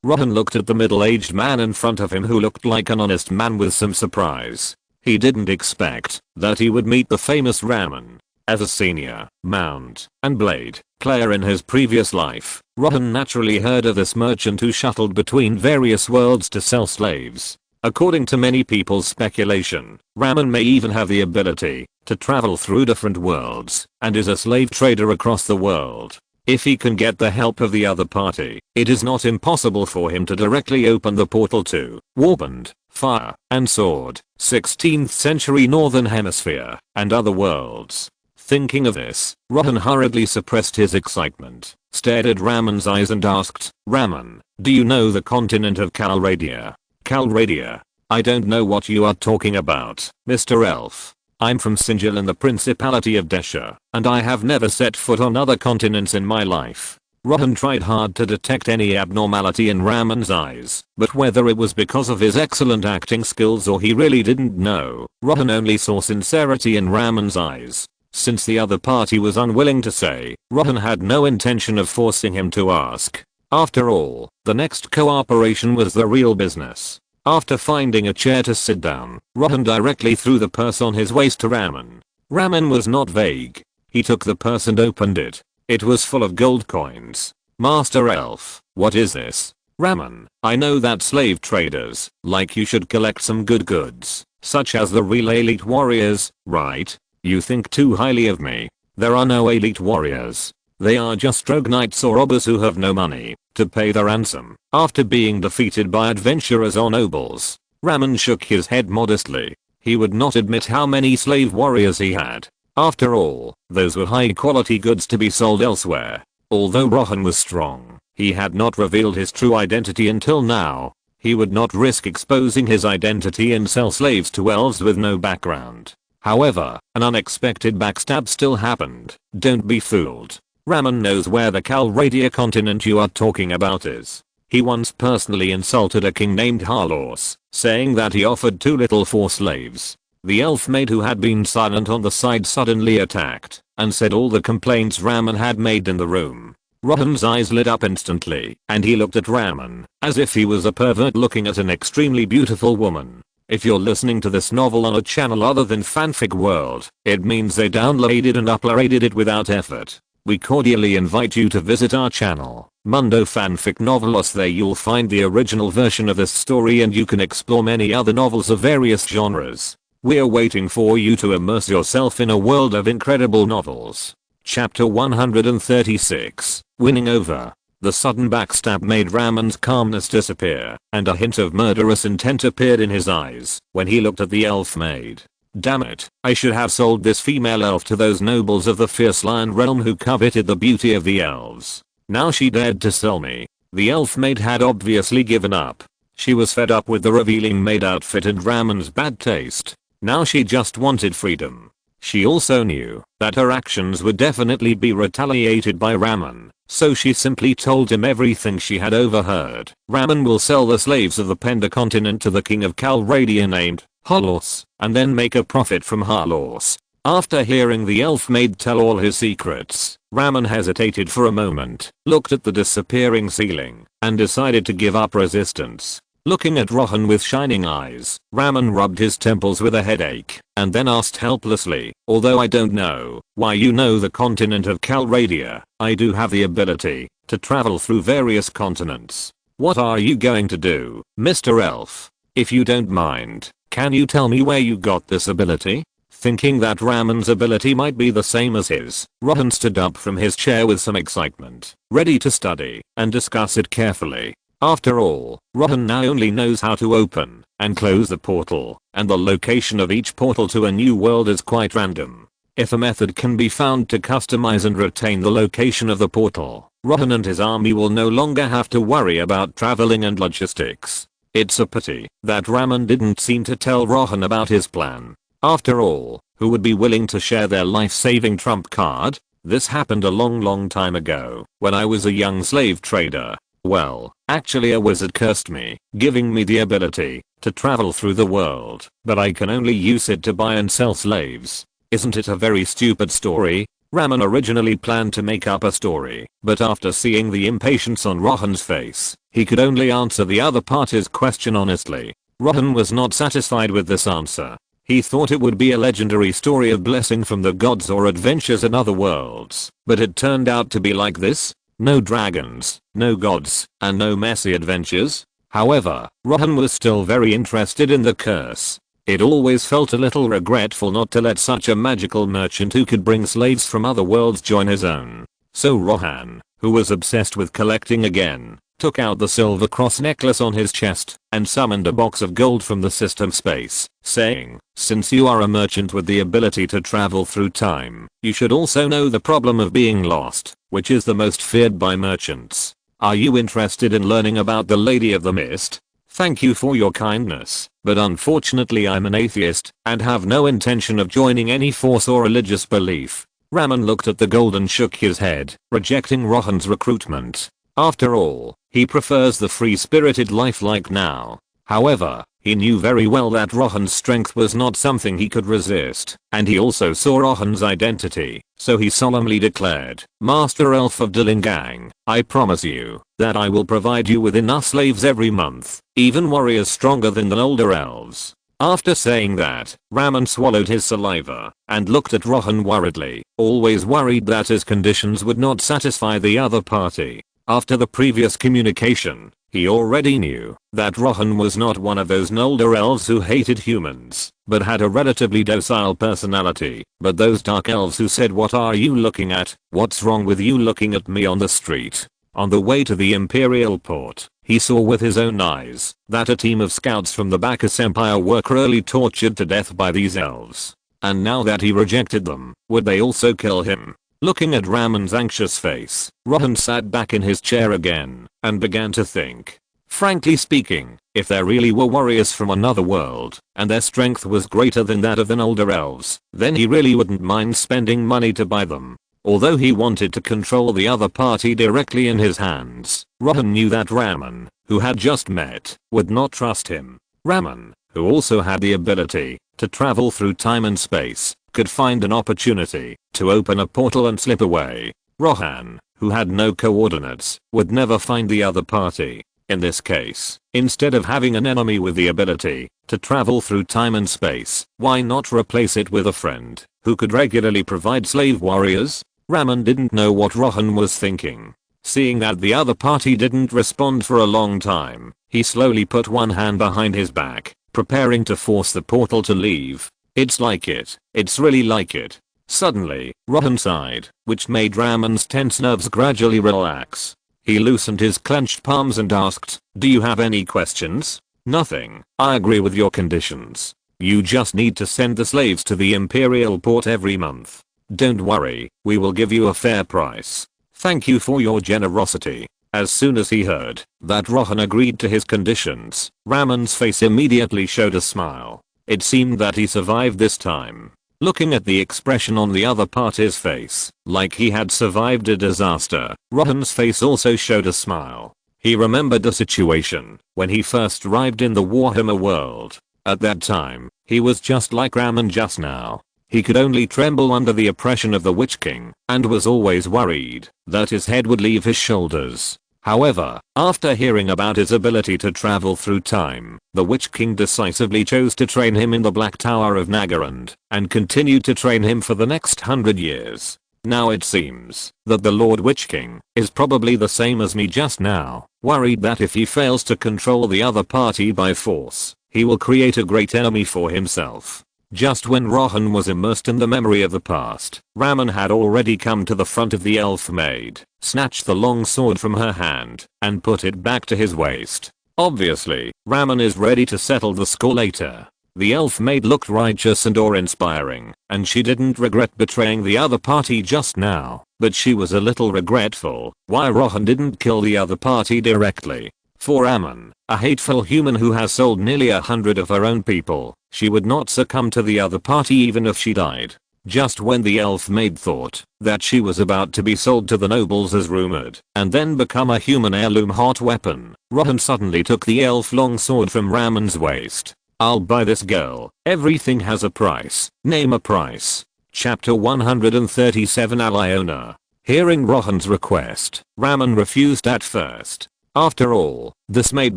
Rohan looked at the middle-aged man in front of him who looked like an honest man with some surprise. He didn't expect that he would meet the famous Raman. As a senior, mount, and blade player in his previous life, Rohan naturally heard of this merchant who shuttled between various worlds to sell slaves. According to many people's speculation, Raman may even have the ability to travel through different worlds and is a slave trader across the world. If he can get the help of the other party, it is not impossible for him to directly open the portal to Warband, Fire, and Sword, 16th century Northern Hemisphere, and other worlds. Thinking of this, Rohan hurriedly suppressed his excitement, stared at Raman's eyes and asked, Raman, do you know the continent of Calradia? Calradia? I don't know what you are talking about, Mr. Elf. I'm from Sinjil in the Principality of Desha, and I have never set foot on other continents in my life. Rohan tried hard to detect any abnormality in Raman's eyes, but whether it was because of his excellent acting skills or he really didn't know, Rohan only saw sincerity in Raman's eyes. Since the other party was unwilling to say, Rohan had no intention of forcing him to ask. After all, the next cooperation was the real business. After finding a chair to sit down, Rohan directly threw the purse on his waist to Raman. Raman was not vague. He took the purse and opened it. It was full of gold coins. Master Elf, what is this? Raman, I know that slave traders like you should collect some good goods, such as the real elite warriors, right? You think too highly of me. There are no elite warriors. They are just rogue knights or robbers who have no money to pay the ransom after being defeated by adventurers or nobles. Raman shook his head modestly. He would not admit how many slave warriors he had. After all, those were high quality goods to be sold elsewhere. Although Rohan was strong, he had not revealed his true identity until now. He would not risk exposing his identity and sell slaves to elves with no background. However, an unexpected backstab still happened. Don't be fooled. Raman knows where the Calradia continent you are talking about is. He once personally insulted a king named Harlos, saying that he offered too little for slaves. The elf maid who had been silent on the side suddenly attacked and said all the complaints Raman had made in the room. Rohan's eyes lit up instantly and he looked at Raman as if he was a pervert looking at an extremely beautiful woman. If you're listening to this novel on a channel other than Fanfic World, it means they downloaded and uploaded it without effort. We cordially invite you to visit our channel, Mundo Fanfic Novelos. There you'll find the original version of this story and you can explore many other novels of various genres. We're waiting for you to immerse yourself in a world of incredible novels. Chapter 136, Winning Over. The sudden backstab made Raman's calmness disappear, and a hint of murderous intent appeared in his eyes when he looked at the elf maid. Damn it, I should have sold this female elf to those nobles of the fierce lion realm who coveted the beauty of the elves. Now she dared to sell me. The elf maid had obviously given up. She was fed up with the revealing maid outfit and Raman's bad taste. Now she just wanted freedom. She also knew that her actions would definitely be retaliated by Raman, so she simply told him everything she had overheard. Raman will sell the slaves of the Penda continent to the king of Calradia named Harlos, and then make a profit from Harlos. After hearing the elf maid tell all his secrets, Raman hesitated for a moment, looked at the disappearing ceiling, and decided to give up resistance. Looking at Rohan with shining eyes, Raman rubbed his temples with a headache, and then asked helplessly, although I don't know why you know the continent of Calradia, I do have the ability to travel through various continents. What are you going to do, Mr. Elf? If you don't mind, can you tell me where you got this ability? Thinking that Raman's ability might be the same as his, Rohan stood up from his chair with some excitement, ready to study and discuss it carefully. After all, Rohan now only knows how to open and close the portal, and the location of each portal to a new world is quite random. If a method can be found to customize and retain the location of the portal, Rohan and his army will no longer have to worry about traveling and logistics. It's a pity that Raman didn't seem to tell Rohan about his plan. After all, who would be willing to share their life-saving trump card? This happened a long time ago, when I was a young slave trader. Well, actually a wizard cursed me, giving me the ability to travel through the world, but I can only use it to buy and sell slaves. Isn't it a very stupid story? Raman originally planned to make up a story, but after seeing the impatience on Rohan's face, he could only answer the other party's question honestly. Rohan was not satisfied with this answer. He thought it would be a legendary story of blessing from the gods or adventures in other worlds, but it turned out to be like this. No dragons, no gods, and no messy adventures. However, Rohan was still very interested in the curse. It always felt a little regretful not to let such a magical merchant who could bring slaves from other worlds join his own. So Rohan, who was obsessed with collecting again, took out the silver cross necklace on his chest and summoned a box of gold from the system space, saying, "Since you are a merchant with the ability to travel through time, you should also know the problem of being lost, which is the most feared by merchants. Are you interested in learning about the Lady of the Mist? Thank you for your kindness, but unfortunately I'm an atheist and have no intention of joining any force or religious belief." Raman looked at the gold and shook his head, rejecting Rohan's recruitment. After all, he prefers the free-spirited life like now. However, he knew very well that Rohan's strength was not something he could resist, and he also saw Rohan's identity, so he solemnly declared, "Master Elf of Dillingang, I promise you that I will provide you with enough slaves every month, even warriors stronger than the older elves." After saying that, Raman swallowed his saliva and looked at Rohan worriedly, always worried that his conditions would not satisfy the other party. After the previous communication, he already knew that Rohan was not one of those older elves who hated humans, but had a relatively docile personality. But those dark elves who said, "What are you looking at? What's wrong with you looking at me on the street?" On the way to the Imperial port, he saw with his own eyes that a team of scouts from the Bacchus Empire were cruelly tortured to death by these elves. And now that he rejected them, would they also kill him? Looking at Raman's anxious face, Rohan sat back in his chair again and began to think. Frankly speaking, if there really were warriors from another world, and their strength was greater than that of the older elves, then he really wouldn't mind spending money to buy them. Although he wanted to control the other party directly in his hands, Rohan knew that Raman, who had just met, would not trust him. Raman, who also had the ability to travel through time and space, could find an opportunity to open a portal and slip away. Rohan, who had no coordinates, would never find the other party. In this case, instead of having an enemy with the ability to travel through time and space, why not replace it with a friend who could regularly provide slave warriors? Raman didn't know what Rohan was thinking. Seeing that the other party didn't respond for a long time, he slowly put one hand behind his back, preparing to force the portal to leave. It's like it. It's really like it. Suddenly, Rohan sighed, which made Raman's tense nerves gradually relax. He loosened his clenched palms and asked, "Do you have any questions?" "Nothing. I agree with your conditions. You just need to send the slaves to the Imperial port every month. Don't worry, we will give you a fair price. Thank you for your generosity." As soon as he heard that Rohan agreed to his conditions, Raman's face immediately showed a smile. It seemed that he survived this time. Looking at the expression on the other party's face, like he had survived a disaster, Rohan's face also showed a smile. He remembered the situation when he first arrived in the Warhammer world. At that time, he was just like Raman just now. He could only tremble under the oppression of the Witch King, and was always worried that his head would leave his shoulders. However, after hearing about his ability to travel through time, the Witch King decisively chose to train him in the Black Tower of Nagarand, and continued to train him for the next 100 years. Now it seems that the Lord Witch King is probably the same as me just now, worried that if he fails to control the other party by force, he will create a great enemy for himself. Just when Rohan was immersed in the memory of the past, Raman had already come to the front of the elf maid, snatched the long sword from her hand, and put it back to his waist. Obviously, Raman is ready to settle the score later. The elf maid looked righteous and awe-inspiring, and she didn't regret betraying the other party just now, but she was a little regretful why Rohan didn't kill the other party directly. For Raman, a hateful human who has sold nearly 100 of her own people, she would not succumb to the other party even if she died. Just when the elf maid thought that she was about to be sold to the nobles as rumored, and then become a human heirloom hot weapon, Rohan suddenly took the elf longsword from Raman's waist. I'll buy this girl. Everything has a price. Name a price. Chapter 137 Aliona. Hearing Rohan's request, Raman refused at first. After all, this maid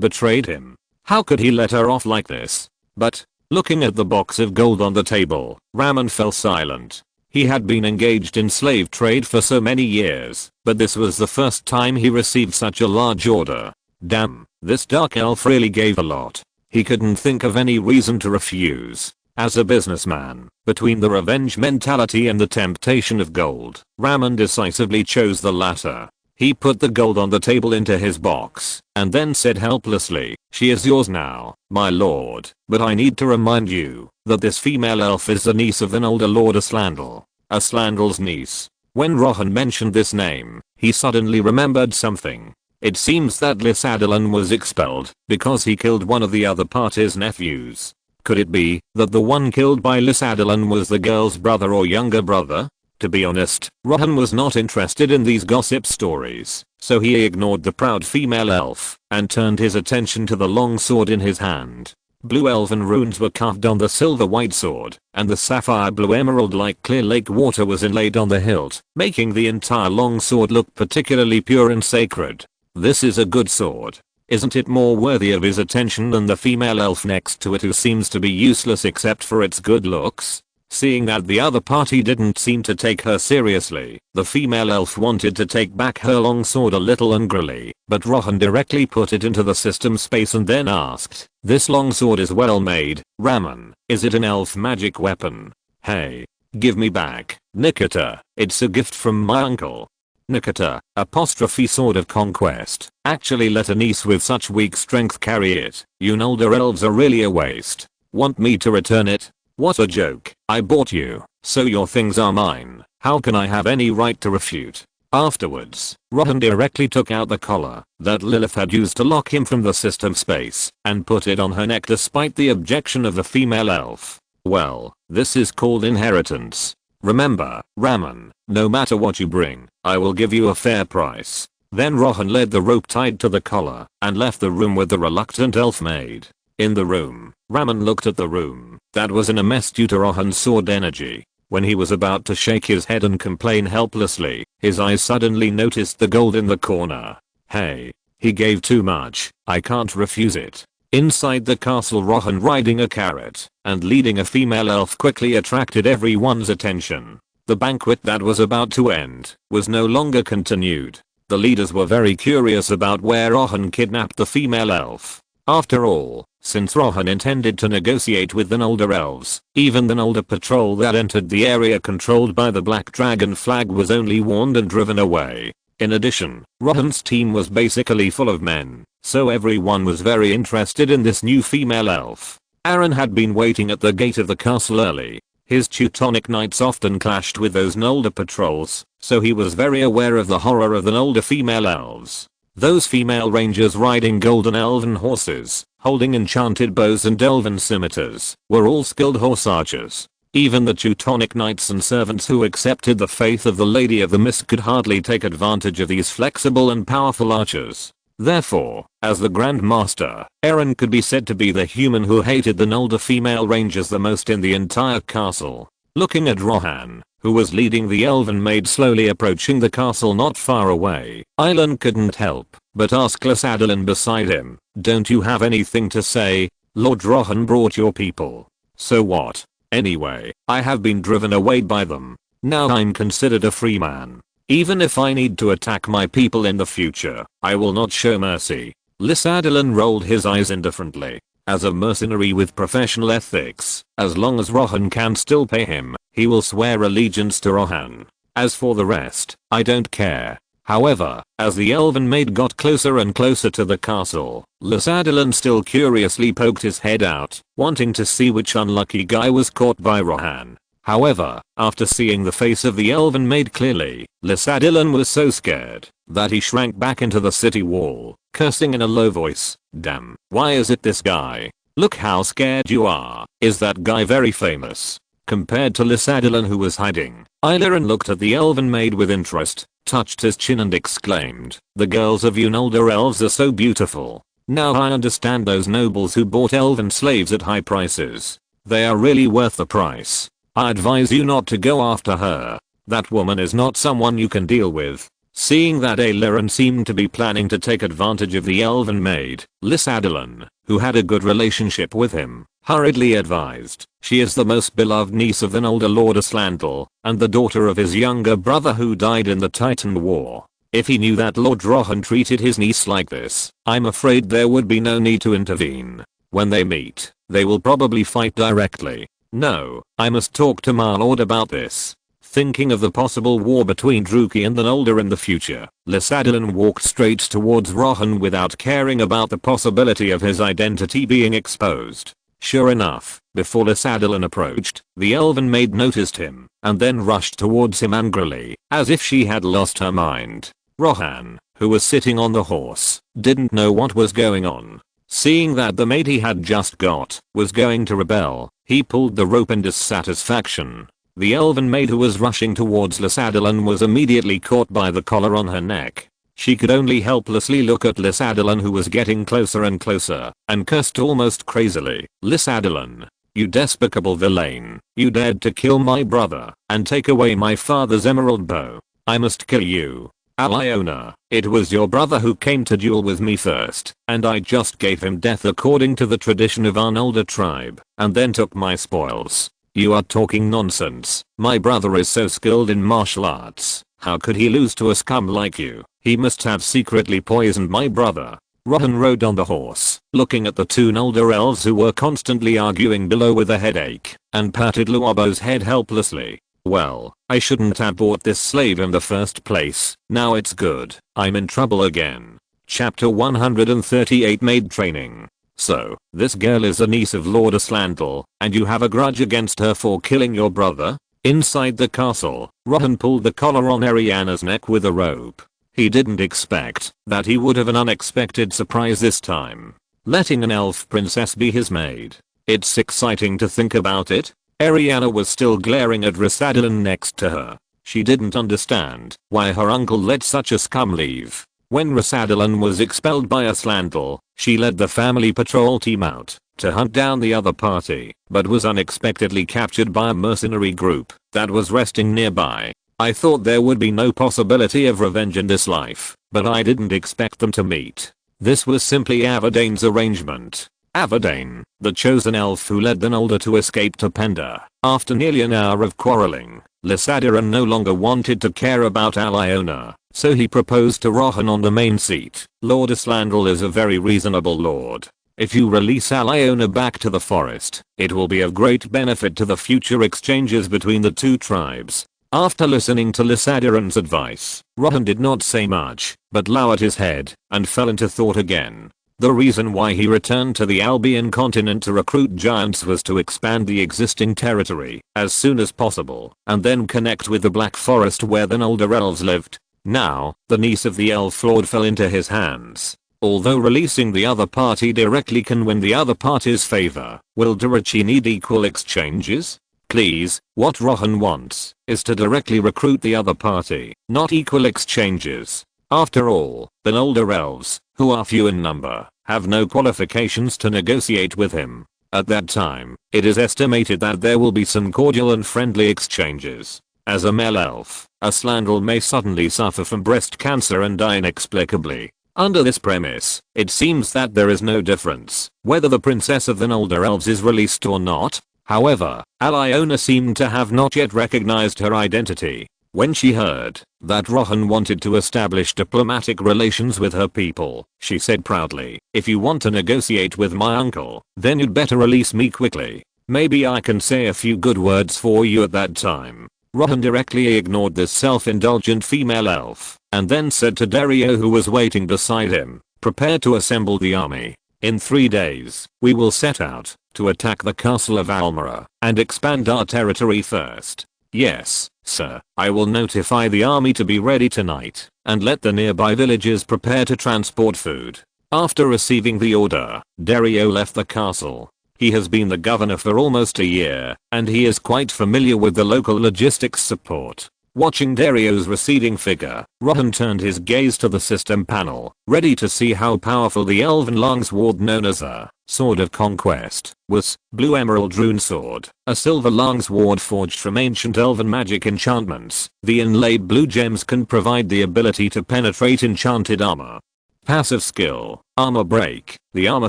betrayed him. How could he let her off like this? But, looking at the box of gold on the table, Raman fell silent. He had been engaged in slave trade for so many years, but this was the first time he received such a large order. Damn, this dark elf really gave a lot. He couldn't think of any reason to refuse. As a businessman, between the revenge mentality and the temptation of gold, Raman decisively chose the latter. He put the gold on the table into his box, and then said helplessly, "She is yours now, my lord, but I need to remind you that this female elf is the niece of an older Lord Aslandal." Aslandal's niece. When Rohan mentioned this name, he suddenly remembered something. It seems that Lysadillan was expelled because he killed one of the other party's nephews. Could it be that the one killed by Lysadillan was the girl's brother or younger brother? To be honest, Rohan was not interested in these gossip stories, so he ignored the proud female elf and turned his attention to the long sword in his hand. Blue elven runes were carved on the silver white sword, and the sapphire blue emerald like clear lake water was inlaid on the hilt, making the entire long sword look particularly pure and sacred. This is a good sword. Isn't it more worthy of his attention than the female elf next to it who seems to be useless except for its good looks? Seeing that the other party didn't seem to take her seriously, the female elf wanted to take back her long sword a little angrily, but Rohan directly put it into the system space and then asked, "This long sword is well made, Raman. Is it an elf magic weapon?" "Hey. Give me back, Nikita. It's a gift from my uncle." Nikita, apostrophe sword of conquest, actually let a niece with such weak strength carry it. You older elves are really a waste. Want me to return it? What a joke. I bought you, so your things are mine. How can I have any right to refute? Afterwards, Rohan directly took out the collar that Lilith had used to lock him from the system space and put it on her neck despite the objection of the female elf. Well, this is called inheritance. Remember, Raman, no matter what you bring, I will give you a fair price. Then Rohan led the rope tied to the collar and left the room with the reluctant elf maid. In the room, Raman looked at the room that was in a mess due to Rohan's sword energy. When he was about to shake his head and complain helplessly, his eyes suddenly noticed the gold in the corner. Hey, he gave too much. I can't refuse it. Inside the castle, Rohan riding a carrot and leading a female elf quickly attracted everyone's attention. The banquet that was about to end was no longer continued. The leaders were very curious about where Rohan kidnapped the female elf. After all, since Rohan intended to negotiate with the older elves, even the older patrol that entered the area controlled by the Black Dragon flag was only warned and driven away. In addition, Rohan's team was basically full of men, so everyone was very interested in this new female elf. Aaron had been waiting at the gate of the castle early. His Teutonic knights often clashed with those Nolder patrols, so he was very aware of the horror of the Nolder female elves. Those female rangers riding golden elven horses, holding enchanted bows and elven scimitars, were all skilled horse archers. Even the Teutonic knights and servants who accepted the faith of the Lady of the Mist could hardly take advantage of these flexible and powerful archers. Therefore, as the Grand Master, Aaron could be said to be the human who hated the Nolder female rangers the most in the entire castle. Looking at Rohan, who was leading the elven maid slowly approaching the castle not far away, Islan couldn't help but ask Lysadillan beside him, "Don't you have anything to say? Lord Rohan brought your people. So what? Anyway, I have been driven away by them. Now I'm considered a free man. Even if I need to attack my people in the future, I will not show mercy." Lysadillan rolled his eyes indifferently. As a mercenary with professional ethics, as long as Rohan can still pay him, he will swear allegiance to Rohan. As for the rest, I don't care. However, as the elven maid got closer and closer to the castle, Lysadillan still curiously poked his head out, wanting to see which unlucky guy was caught by Rohan. However, after seeing the face of the elven maid clearly, Lysadillan was so scared that he shrank back into the city wall, cursing in a low voice. Damn, why is it this guy? Look how scared you are. Is that guy very famous? Compared to Lysadillan, who was hiding, Ileran looked at the elven maid with interest, touched his chin and exclaimed, "The girls of Unolder elves are so beautiful. Now I understand those nobles who bought elven slaves at high prices. They are really worth the price. I advise you not to go after her. That woman is not someone you can deal with." Seeing that Ileran seemed to be planning to take advantage of the elven maid, Lysadillan, who had a good relationship with him, hurriedly advised, "She is the most beloved niece of an older Lord Aslandal, and the daughter of his younger brother who died in the Titan War. If he knew that Lord Rohan treated his niece like this, I'm afraid there would be no need to intervene. When they meet, they will probably fight directly. No, I must talk to my lord about this." Thinking of the possible war between Druki and the Noldor in the future, Lysadillan walked straight towards Rohan without caring about the possibility of his identity being exposed. Sure enough, before Lysadillan approached, the elven maid noticed him, and then rushed towards him angrily, as if she had lost her mind. Rohan, who was sitting on the horse, didn't know what was going on. Seeing that the maid he had just got was going to rebel, he pulled the rope in dissatisfaction. The elven maid who was rushing towards Lysadillan was immediately caught by the collar on her neck. She could only helplessly look at Lysadillan, who was getting closer and closer, and cursed almost crazily. "Lysadillan, you despicable villain, you dared to kill my brother and take away my father's emerald bow. I must kill you. Aliona, it was your brother who came to duel with me first, and I just gave him death according to the tradition of our Noldor tribe, and then took my spoils. You are talking nonsense. My brother is so skilled in martial arts. How could he lose to a scum like you? He must have secretly poisoned my brother." Rohan rode on the horse, looking at the two Noldor elves who were constantly arguing below with a headache, and patted Luobo's head helplessly. "Well, I shouldn't have bought this slave in the first place. Now it's good. I'm in trouble again." Chapter 138 Maid Training. "So, this girl is a niece of Lord Aslandal, and you have a grudge against her for killing your brother?" Inside the castle, Rohan pulled the collar on Ariana's neck with a rope. He didn't expect that he would have an unexpected surprise this time. Letting an elf princess be his maid. It's exciting to think about it. Ariana was still glaring at Lysadillan next to her. She didn't understand why her uncle let such a scum leave. When Lysadillan was expelled by Aslandal, she led the family patrol team out to hunt down the other party, but was unexpectedly captured by a mercenary group that was resting nearby. "I thought there would be no possibility of revenge in this life, but I didn't expect them to meet." This was simply Avadane's arrangement. Avadane, the chosen elf who led the Noldor to escape to Pendor. After nearly an hour of quarreling, Lysadillan no longer wanted to care about Aliona, so he proposed to Rohan on the main seat. "Lord Aslandal is a very reasonable lord. If you release Aliona back to the forest, it will be of great benefit to the future exchanges between the two tribes." After listening to Lysadillan's advice, Rohan did not say much, but lowered his head and fell into thought again. The reason why he returned to the Albion continent to recruit giants was to expand the existing territory as soon as possible, and then connect with the Black Forest where the Noldor elves lived. Now, the niece of the elf lord fell into his hands. Although releasing the other party directly can win the other party's favor, will Durachi need equal exchanges? Please, what Rohan wants is to directly recruit the other party, not equal exchanges. After all, the Noldor elves, who are few in number, have no qualifications to negotiate with him. At that time, it is estimated that there will be some cordial and friendly exchanges. As a male elf, Aslandal may suddenly suffer from breast cancer and die inexplicably. Under this premise, it seems that there is no difference whether the princess of the Noldor elves is released or not. However, Aliona seemed to have not yet recognized her identity. When she heard that Rohan wanted to establish diplomatic relations with her people, she said proudly, "If you want to negotiate with my uncle, then you'd better release me quickly. Maybe I can say a few good words for you at that time." Rohan directly ignored this self-indulgent female elf, and then said to Dario, who was waiting beside him, "Prepare to assemble the army. In 3 days, we will set out to attack the castle of Almera and expand our territory first." "Yes, sir, I will notify the army to be ready tonight, and let the nearby villages prepare to transport food." After receiving the order, Dario left the castle. He has been the governor for almost a year, and he is quite familiar with the local logistics support. Watching Dario's receding figure, Rohan turned his gaze to the system panel, ready to see how powerful the elven longsword known as a Sword of Conquest was. Blue emerald rune sword, a silver longsword forged from ancient elven magic enchantments. The inlaid blue gems can provide the ability to penetrate enchanted armor. Passive skill, armor break. The armor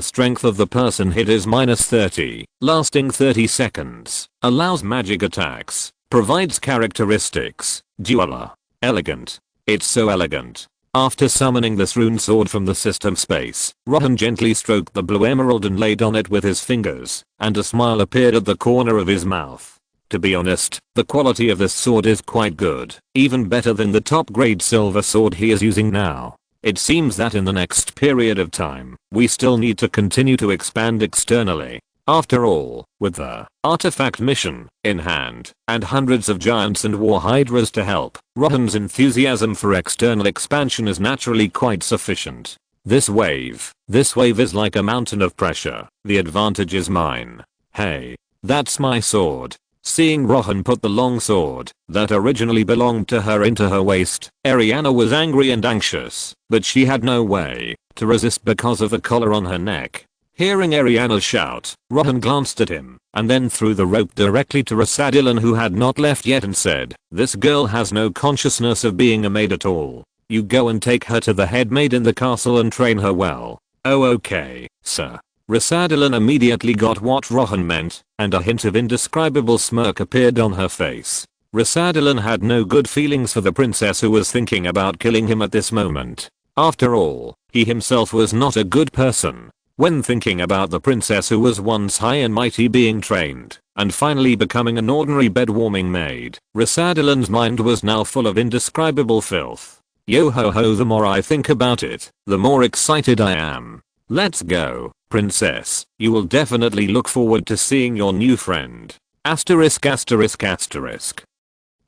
strength of the person hit is -30, lasting 30 seconds. Allows magic attacks. Provides characteristics, dualer, elegant. It's so elegant. After summoning this rune sword from the system space, Rohan gently stroked the blue emerald and laid on it with his fingers, and a smile appeared at the corner of his mouth. To be honest, the quality of this sword is quite good, even better than the top grade silver sword he is using now. It seems that in the next period of time, we still need to continue to expand externally. After all, with the artifact mission in hand, and hundreds of giants and war hydras to help, Rohan's enthusiasm for external expansion is naturally quite sufficient. This wave is like a mountain of pressure. The advantage is mine. Hey, that's my sword. Seeing Rohan put the long sword that originally belonged to her into her waist, Ariana was angry and anxious, but she had no way to resist because of the collar on her neck. Hearing Ariana shout, Rohan glanced at him, and then threw the rope directly to Rasadilan, who had not left yet, and said, "This girl has no consciousness of being a maid at all. You go and take her to the head maid in the castle and train her well." "Oh, okay, sir." Rasadilan immediately got what Rohan meant, and a hint of indescribable smirk appeared on her face. Rasadilan had no good feelings for the princess, who was thinking about killing him at this moment. After all, he himself was not a good person. When thinking about the princess who was once high and mighty being trained, and finally becoming an ordinary bed-warming maid, Rasadilan's mind was now full of indescribable filth. Yo ho ho, the more I think about it, the more excited I am. Let's go, princess. You will definitely look forward to seeing your new friend. Asterisk asterisk asterisk.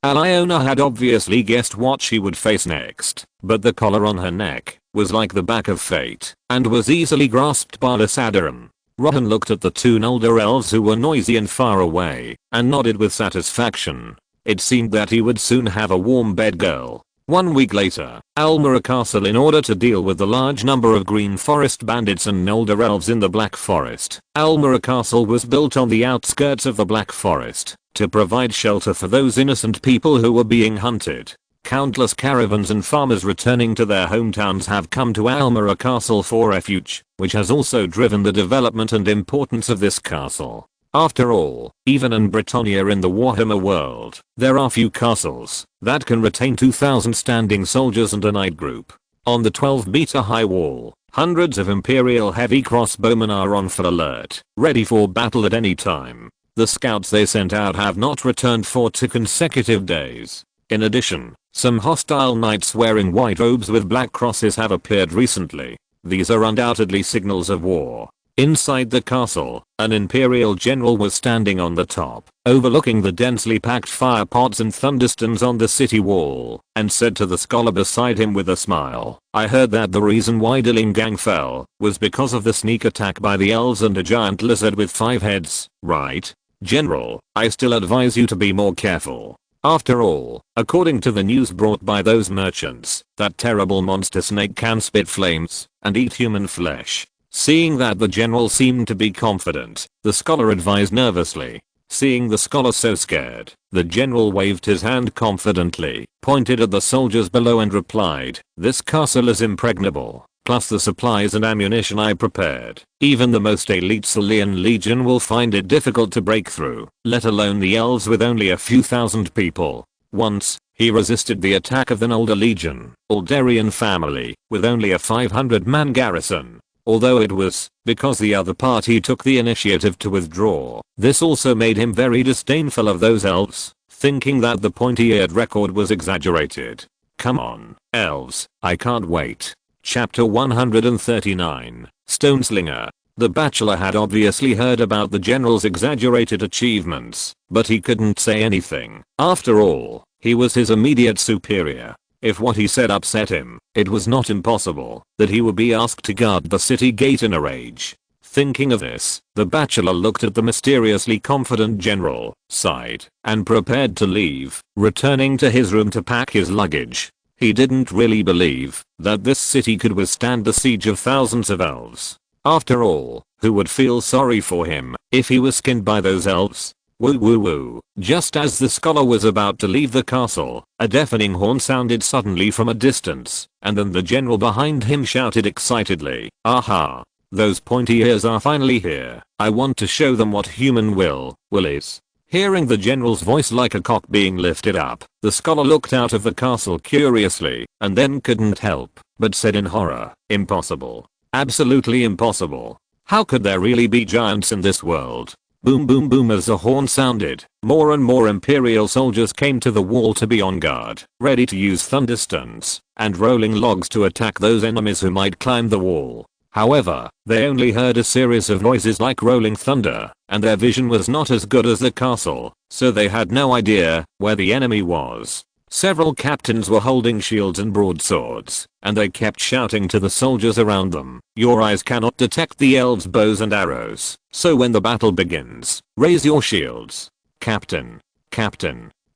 Aliona had obviously guessed what she would face next, but the collar on her neck was like the back of fate, and was easily grasped by Rasadilan. Rohan looked at the two older elves who were noisy and far away, and nodded with satisfaction. It seemed that he would soon have a warm bed girl. 1 week later, Almera Castle. In order to deal with the large number of Green Forest bandits and older elves in the Black Forest, Almera Castle was built on the outskirts of the Black Forest to provide shelter for those innocent people who were being hunted. Countless caravans and farmers returning to their hometowns have come to Almera Castle for refuge, which has also driven the development and importance of this castle. After all, even in Britannia, in the Warhammer world, there are few castles that can retain 2,000 standing soldiers and a knight group. On the 12-meter high wall, hundreds of Imperial heavy crossbowmen are on full alert, ready for battle at any time. The scouts they sent out have not returned for 2 consecutive days. In addition, some hostile knights wearing white robes with black crosses have appeared recently. These are undoubtedly signals of war. Inside the castle, an Imperial general was standing on the top, overlooking the densely packed fire pots and thunderstones on the city wall, and said to the scholar beside him with a smile, "I heard that the reason why Dillingang fell was because of the sneak attack by the elves and a giant lizard with 5 heads, right? General, I still advise you to be more careful. After all, according to the news brought by those merchants, that terrible monster snake can spit flames and eat human flesh." Seeing that the general seemed to be confident, the scholar advised nervously. Seeing the scholar so scared, the general waved his hand confidently, pointed at the soldiers below and replied, "This castle is impregnable, plus the supplies and ammunition I prepared. Even the most elite Salian legion will find it difficult to break through, let alone the elves with only a few thousand people. Once, he resisted the attack of an older legion, Alderian family, with only a 500-man garrison. Although it was because the other party took the initiative to withdraw. This also made him very disdainful of those elves, thinking that the pointy-eared record was exaggerated. Come on, elves, I can't wait. Chapter 139, Stoneslinger. The bachelor had obviously heard about the general's exaggerated achievements, but he couldn't say anything. After all, he was his immediate superior. If what he said upset him, it was not impossible that he would be asked to guard the city gate in a rage. Thinking of this, the bachelor looked at the mysteriously confident general, sighed, and prepared to leave, returning to his room to pack his luggage. He didn't really believe that this city could withstand the siege of thousands of elves. After all, who would feel sorry for him if he was skinned by those elves? Woo woo woo. Just as the scholar was about to leave the castle, a deafening horn sounded suddenly from a distance, and then the general behind him shouted excitedly, "Aha! Those pointy ears are finally here. I want to show them what human will is." Hearing the general's voice like a cock being lifted up, the scholar looked out of the castle curiously, and then couldn't help but said in horror, "Impossible. Absolutely impossible. How could there really be giants in this world?" Boom boom boom. As the horn sounded, more and more imperial soldiers came to the wall to be on guard, ready to use thunderstones and rolling logs to attack those enemies who might climb the wall. However, they only heard a series of noises like rolling thunder, and their vision was not as good as the castle, so they had no idea where the enemy was. Several captains were holding shields and broadswords, and they kept shouting to the soldiers around them, "Your eyes cannot detect the elves' bows and arrows, so when the battle begins, raise your shields." Captain,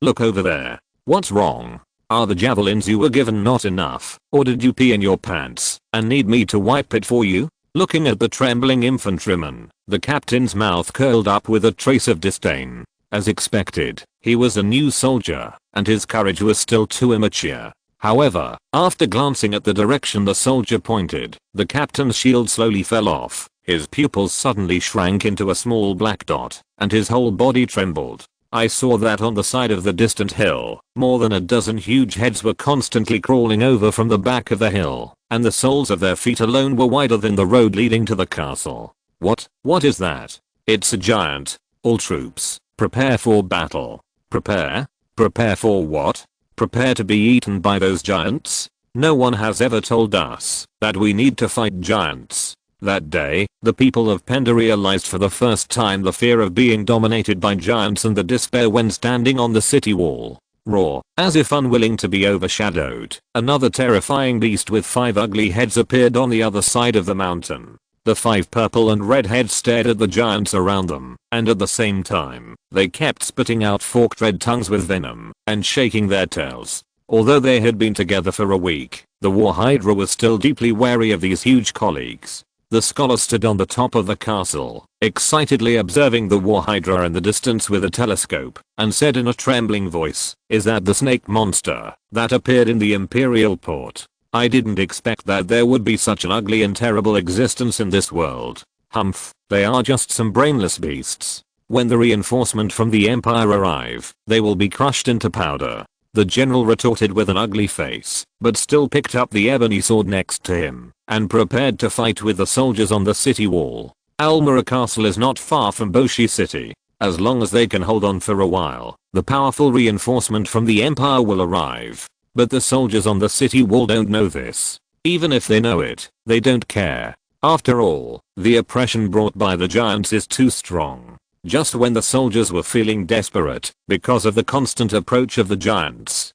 look over there. What's wrong? Are the javelins you were given not enough, or did you pee in your pants and need me to wipe it for you? Looking at the trembling infantryman, the captain's mouth curled up with a trace of disdain. As expected, he was a new soldier, and his courage was still too immature. However, after glancing at the direction the soldier pointed, the captain's shield slowly fell off, his pupils suddenly shrank into a small black dot, and his whole body trembled. I saw that on the side of the distant hill, more than a dozen huge heads were constantly crawling over from the back of the hill, and the soles of their feet alone were wider than the road leading to the castle. What is that? It's a giant. All troops, prepare for battle. Prepare? Prepare for what? Prepare to be eaten by those giants? No one has ever told us that we need to fight giants. That day, the people of Penda realized for the first time the fear of being dominated by giants and the despair when standing on the city wall. Raw, as if unwilling to be overshadowed, another terrifying beast with 5 ugly heads appeared on the other side of the mountain. The 5 purple and red heads stared at the giants around them, and at the same time, they kept spitting out forked red tongues with venom, and shaking their tails. Although they had been together for a week, the War Hydra was still deeply wary of these huge colleagues. The scholar stood on the top of the castle, excitedly observing the War Hydra in the distance with a telescope, and said in a trembling voice, "Is that the snake monster that appeared in the Imperial port? I didn't expect that there would be such an ugly and terrible existence in this world. Humph, they are just some brainless beasts. When the reinforcement from the Empire arrive, they will be crushed into powder." The general retorted with an ugly face, but still picked up the ebony sword next to him, and prepared to fight with the soldiers on the city wall. Almera Castle is not far from Boshi City. As long as they can hold on for a while, the powerful reinforcement from the Empire will arrive. But the soldiers on the city wall don't know this. Even if they know it, they don't care. After all, the oppression brought by the giants is too strong. Just when the soldiers were feeling desperate because of the constant approach of the giants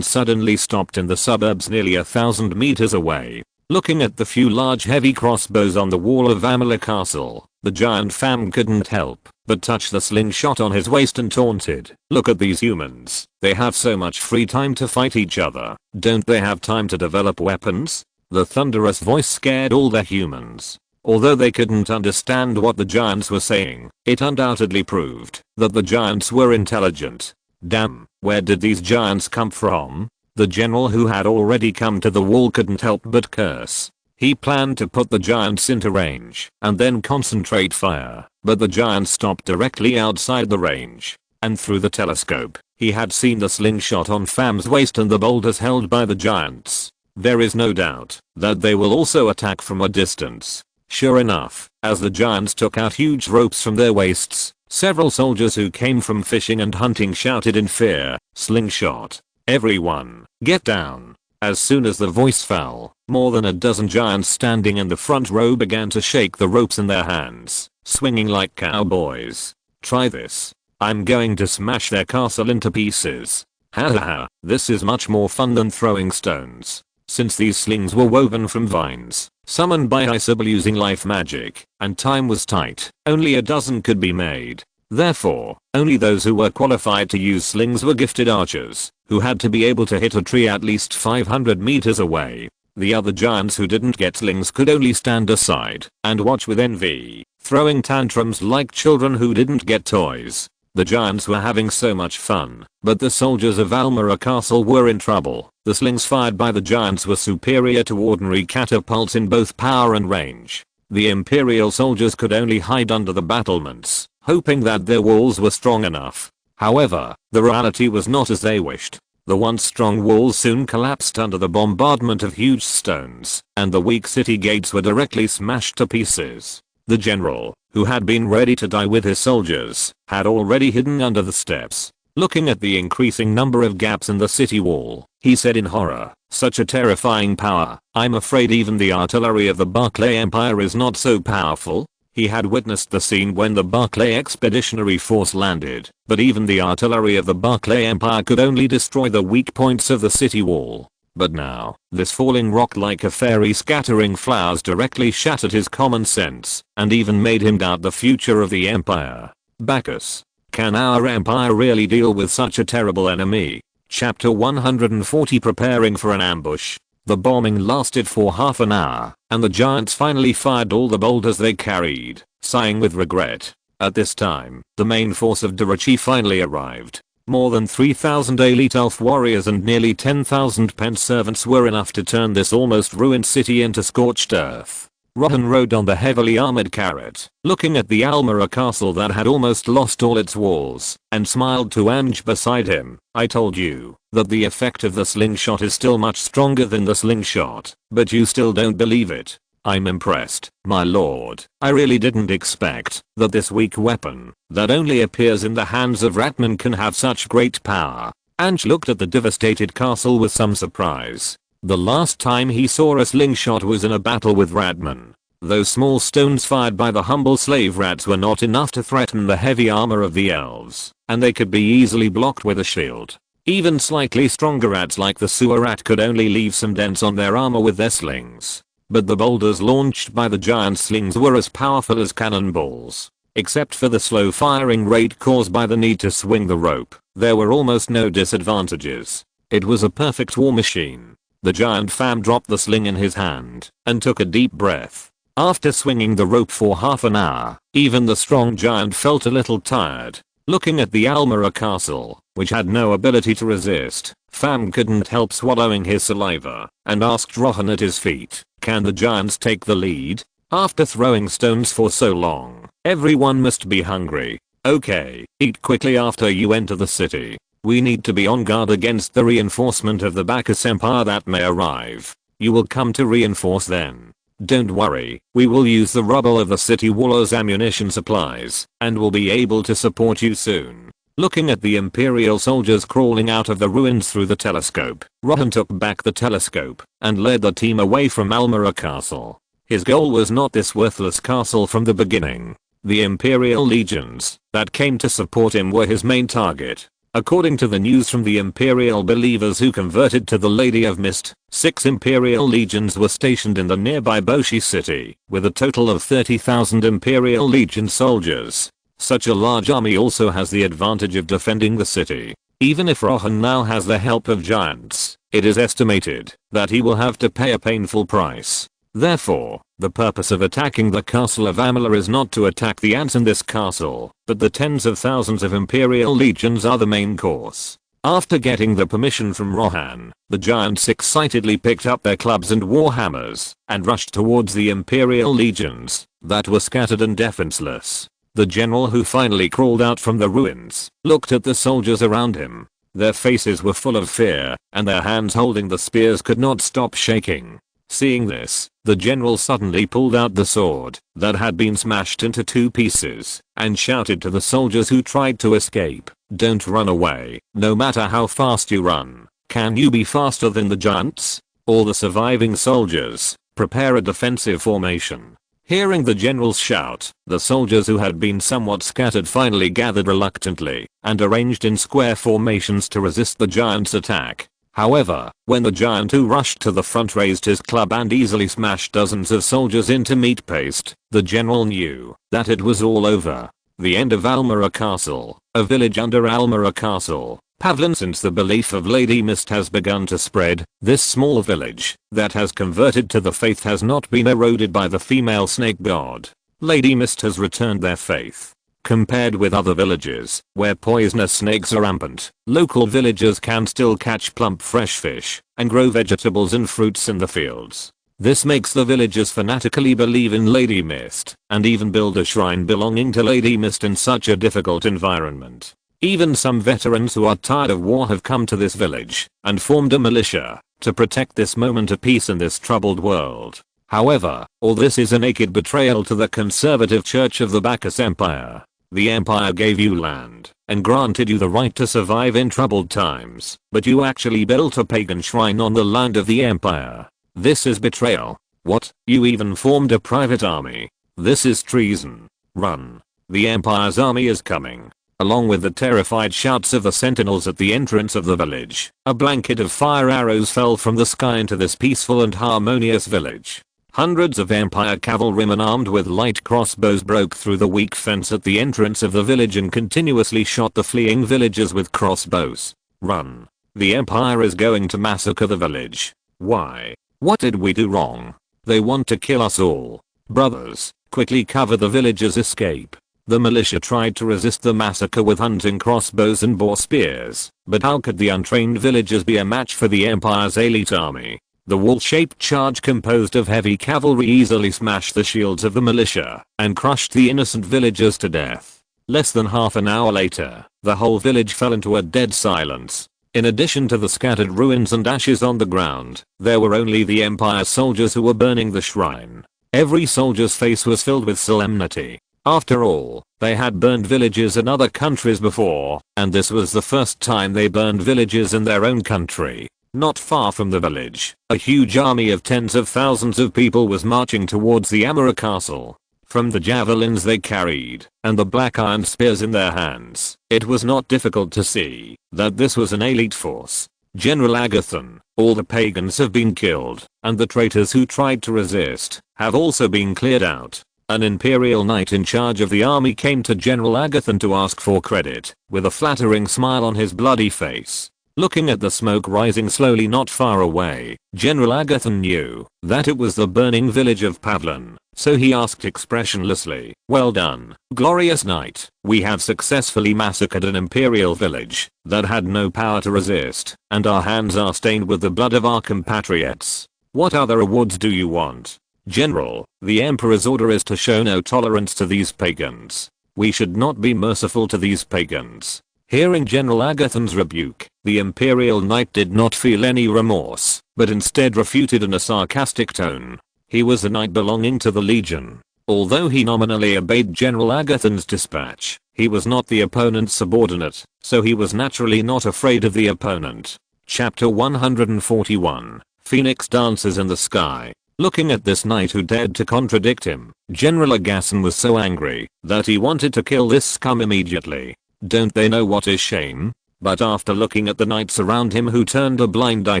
suddenly stopped in the suburbs nearly 1,000 meters away. Looking at the few large heavy crossbows on the wall of Amela Castle, the giant fam couldn't help but touch the slingshot on his waist and taunted, "Look at these humans. They have so much free time to fight each other. Don't they have time to develop weapons?" The thunderous voice scared all the humans. Although they couldn't understand what the giants were saying, it undoubtedly proved that the giants were intelligent. Damn, where did these giants come from? The general who had already come to the wall couldn't help but curse. He planned to put the giants into range and then concentrate fire, but the giants stopped directly outside the range. And through the telescope, He had seen the slingshot on Fam's waist and the boulders held by the giants. There is no doubt that they will also attack from a distance. Sure enough, as the giants took out huge ropes from their waists, several soldiers who came from fishing and hunting shouted in fear, "Slingshot! Everyone, get down!" As soon as the voice fell, more than a dozen giants standing in the front row began to shake the ropes in their hands, swinging like cowboys. "Try this. I'm going to smash their castle into pieces. Ha ha ha, this is much more fun than throwing stones." Since these slings were woven from vines, summoned by Isabel using life magic, and time was tight, only a dozen could be made. Therefore, only those who were qualified to use slings were gifted archers, who had to be able to hit a tree at least 500 meters away. The other giants who didn't get slings could only stand aside and watch with envy, throwing tantrums like children who didn't get toys. The giants were having so much fun, but the soldiers of Almera Castle were in trouble. The slings fired by the giants were superior to ordinary catapults in both power and range. The Imperial soldiers could only hide under the battlements, hoping that their walls were strong enough. However, the reality was not as they wished. The once strong walls soon collapsed under the bombardment of huge stones, and the weak city gates were directly smashed to pieces. The general, who had been ready to die with his soldiers, had already hidden under the steps. Looking at the increasing number of gaps in the city wall, he said in horror, "Such a terrifying power. I'm afraid even the artillery of the Barclay Empire is not so powerful." He had witnessed the scene when the Barclay Expeditionary Force landed, but even the artillery of the Barclay Empire could only destroy the weak points of the city wall. But now, this falling rock like a fairy scattering flowers directly shattered his common sense, and even made him doubt the future of the Empire. Bacchus. Can our Empire really deal with such a terrible enemy? Chapter 140 Preparing for an ambush. The bombing lasted for half an hour, and the giants finally fired all the boulders they carried, sighing with regret. At this time, the main force of Durachi finally arrived. More than 3,000 elite elf warriors and nearly 10,000 pen servants were enough to turn this almost ruined city into scorched earth. Rohan rode on the heavily armored carrot, looking at the Almera castle that had almost lost all its walls, and smiled to Ange beside him. "I told you that the effect of the slingshot is still much stronger than the slingshot, but you still don't believe it. I'm impressed, my lord. I really didn't expect that this weak weapon that only appears in the hands of ratmen can have such great power." Ange looked at the devastated castle with some surprise. The last time he saw a slingshot was in a battle with ratmen. Those small stones fired by the humble slave rats were not enough to threaten the heavy armor of the elves, and they could be easily blocked with a shield. Even slightly stronger rats like the sewer rat could only leave some dents on their armor with their slings. But the boulders launched by the giant slings were as powerful as cannonballs. Except for the slow firing rate caused by the need to swing the rope, there were almost no disadvantages. It was a perfect war machine. The giant Fam dropped the sling in his hand and took a deep breath. After swinging the rope for half an hour, even the strong giant felt a little tired. Looking at the Almera castle, which had no ability to resist, Fam couldn't help swallowing his saliva and asked Rohan at his feet, "Can the giants take the lead? After throwing stones for so long, everyone must be hungry." "Okay, eat quickly after you enter the city. We need to be on guard against the reinforcement of the Bacchus Empire that may arrive. You will come to reinforce then. Don't worry, we will use the rubble of the city wall as ammunition supplies, and will be able to support you soon." Looking at the Imperial soldiers crawling out of the ruins through the telescope, Rohan took back the telescope and led the team away from Almera Castle. His goal was not this worthless castle from the beginning. The Imperial legions that came to support him were his main target. According to the news from the Imperial believers who converted to the Lady of Mist, 6 Imperial legions were stationed in the nearby Boshi city, with a total of 30,000 Imperial Legion soldiers. Such a large army also has the advantage of defending the city. Even if Rohan now has the help of giants, it is estimated that he will have to pay a painful price. Therefore, the purpose of attacking the castle of Amela is not to attack the ants in this castle, but the tens of thousands of Imperial legions are the main course. After getting the permission from Rohan, the giants excitedly picked up their clubs and warhammers and rushed towards the Imperial legions that were scattered and defenseless. The general, who finally crawled out from the ruins, looked at the soldiers around him. Their faces were full of fear, and their hands holding the spears could not stop shaking. Seeing this, the general suddenly pulled out the sword that had been smashed into 2 pieces and shouted to the soldiers who tried to escape, "Don't run away, no matter how fast you run. Can you be faster than the giants? All the surviving soldiers, prepare a defensive formation." Hearing the general's shout, the soldiers who had been somewhat scattered finally gathered reluctantly and arranged in square formations to resist the giant's attack. However, when the giant who rushed to the front raised his club and easily smashed dozens of soldiers into meat paste, the general knew that it was all over. The end of Almera Castle, a village under Almera Castle, Pavlin. Since the belief of Lady Mist has begun to spread, this small village that has converted to the faith has not been eroded by the female snake god. Lady Mist has returned their faith. Compared with other villages, where poisonous snakes are rampant, local villagers can still catch plump fresh fish and grow vegetables and fruits in the fields. This makes the villagers fanatically believe in Lady Mist and even build a shrine belonging to Lady Mist in such a difficult environment. Even some veterans who are tired of war have come to this village and formed a militia to protect this moment of peace in this troubled world. However, all this is a naked betrayal to the conservative church of the Bacchus Empire. The empire gave you land and granted you the right to survive in troubled times, but you actually built a pagan shrine on the land of the empire. This is betrayal. What? You even formed a private army? This is treason. Run. The empire's army is coming. Along with the terrified shouts of the sentinels at the entrance of the village, a blanket of fire arrows fell from the sky into this peaceful and harmonious village. Hundreds of Empire cavalrymen armed with light crossbows broke through the weak fence at the entrance of the village and continuously shot the fleeing villagers with crossbows. Run. The Empire is going to massacre the village. Why? What did we do wrong? They want to kill us all. Brothers, quickly cover the villagers' escape. The militia tried to resist the massacre with hunting crossbows and boar spears, but how could the untrained villagers be a match for the Empire's elite army? The wall-shaped charge composed of heavy cavalry easily smashed the shields of the militia and crushed the innocent villagers to death. Less than half an hour later, the whole village fell into a dead silence. In addition to the scattered ruins and ashes on the ground, there were only the Empire soldiers who were burning the shrine. Every soldier's face was filled with solemnity. After all, they had burned villages in other countries before, and this was the first time they burned villages in their own country. Not far from the village, a huge army of tens of thousands of people was marching towards the Almera Castle. From the javelins they carried, and the black iron spears in their hands, it was not difficult to see that this was an elite force. General Agathon, all the pagans have been killed, and the traitors who tried to resist have also been cleared out. An imperial knight in charge of the army came to General Agathon to ask for credit, with a flattering smile on his bloody face. Looking at the smoke rising slowly not far away, General Agathon knew that it was the burning village of Pavlin, so he asked expressionlessly, "Well done, glorious knight. We have successfully massacred an imperial village that had no power to resist, and our hands are stained with the blood of our compatriots. What other awards do you want?" "General, the Emperor's order is to show no tolerance to these pagans. We should not be merciful to these pagans." Hearing General Agathon's rebuke, the Imperial Knight did not feel any remorse, but instead refuted in a sarcastic tone. He was a knight belonging to the Legion. Although he nominally obeyed General Agathon's dispatch, he was not the opponent's subordinate, so he was naturally not afraid of the opponent. Chapter 141, Phoenix Dances in the Sky. Looking at this knight who dared to contradict him, General Agathon was so angry that he wanted to kill this scum immediately. Don't they know what is shame? But after looking at the knights around him who turned a blind eye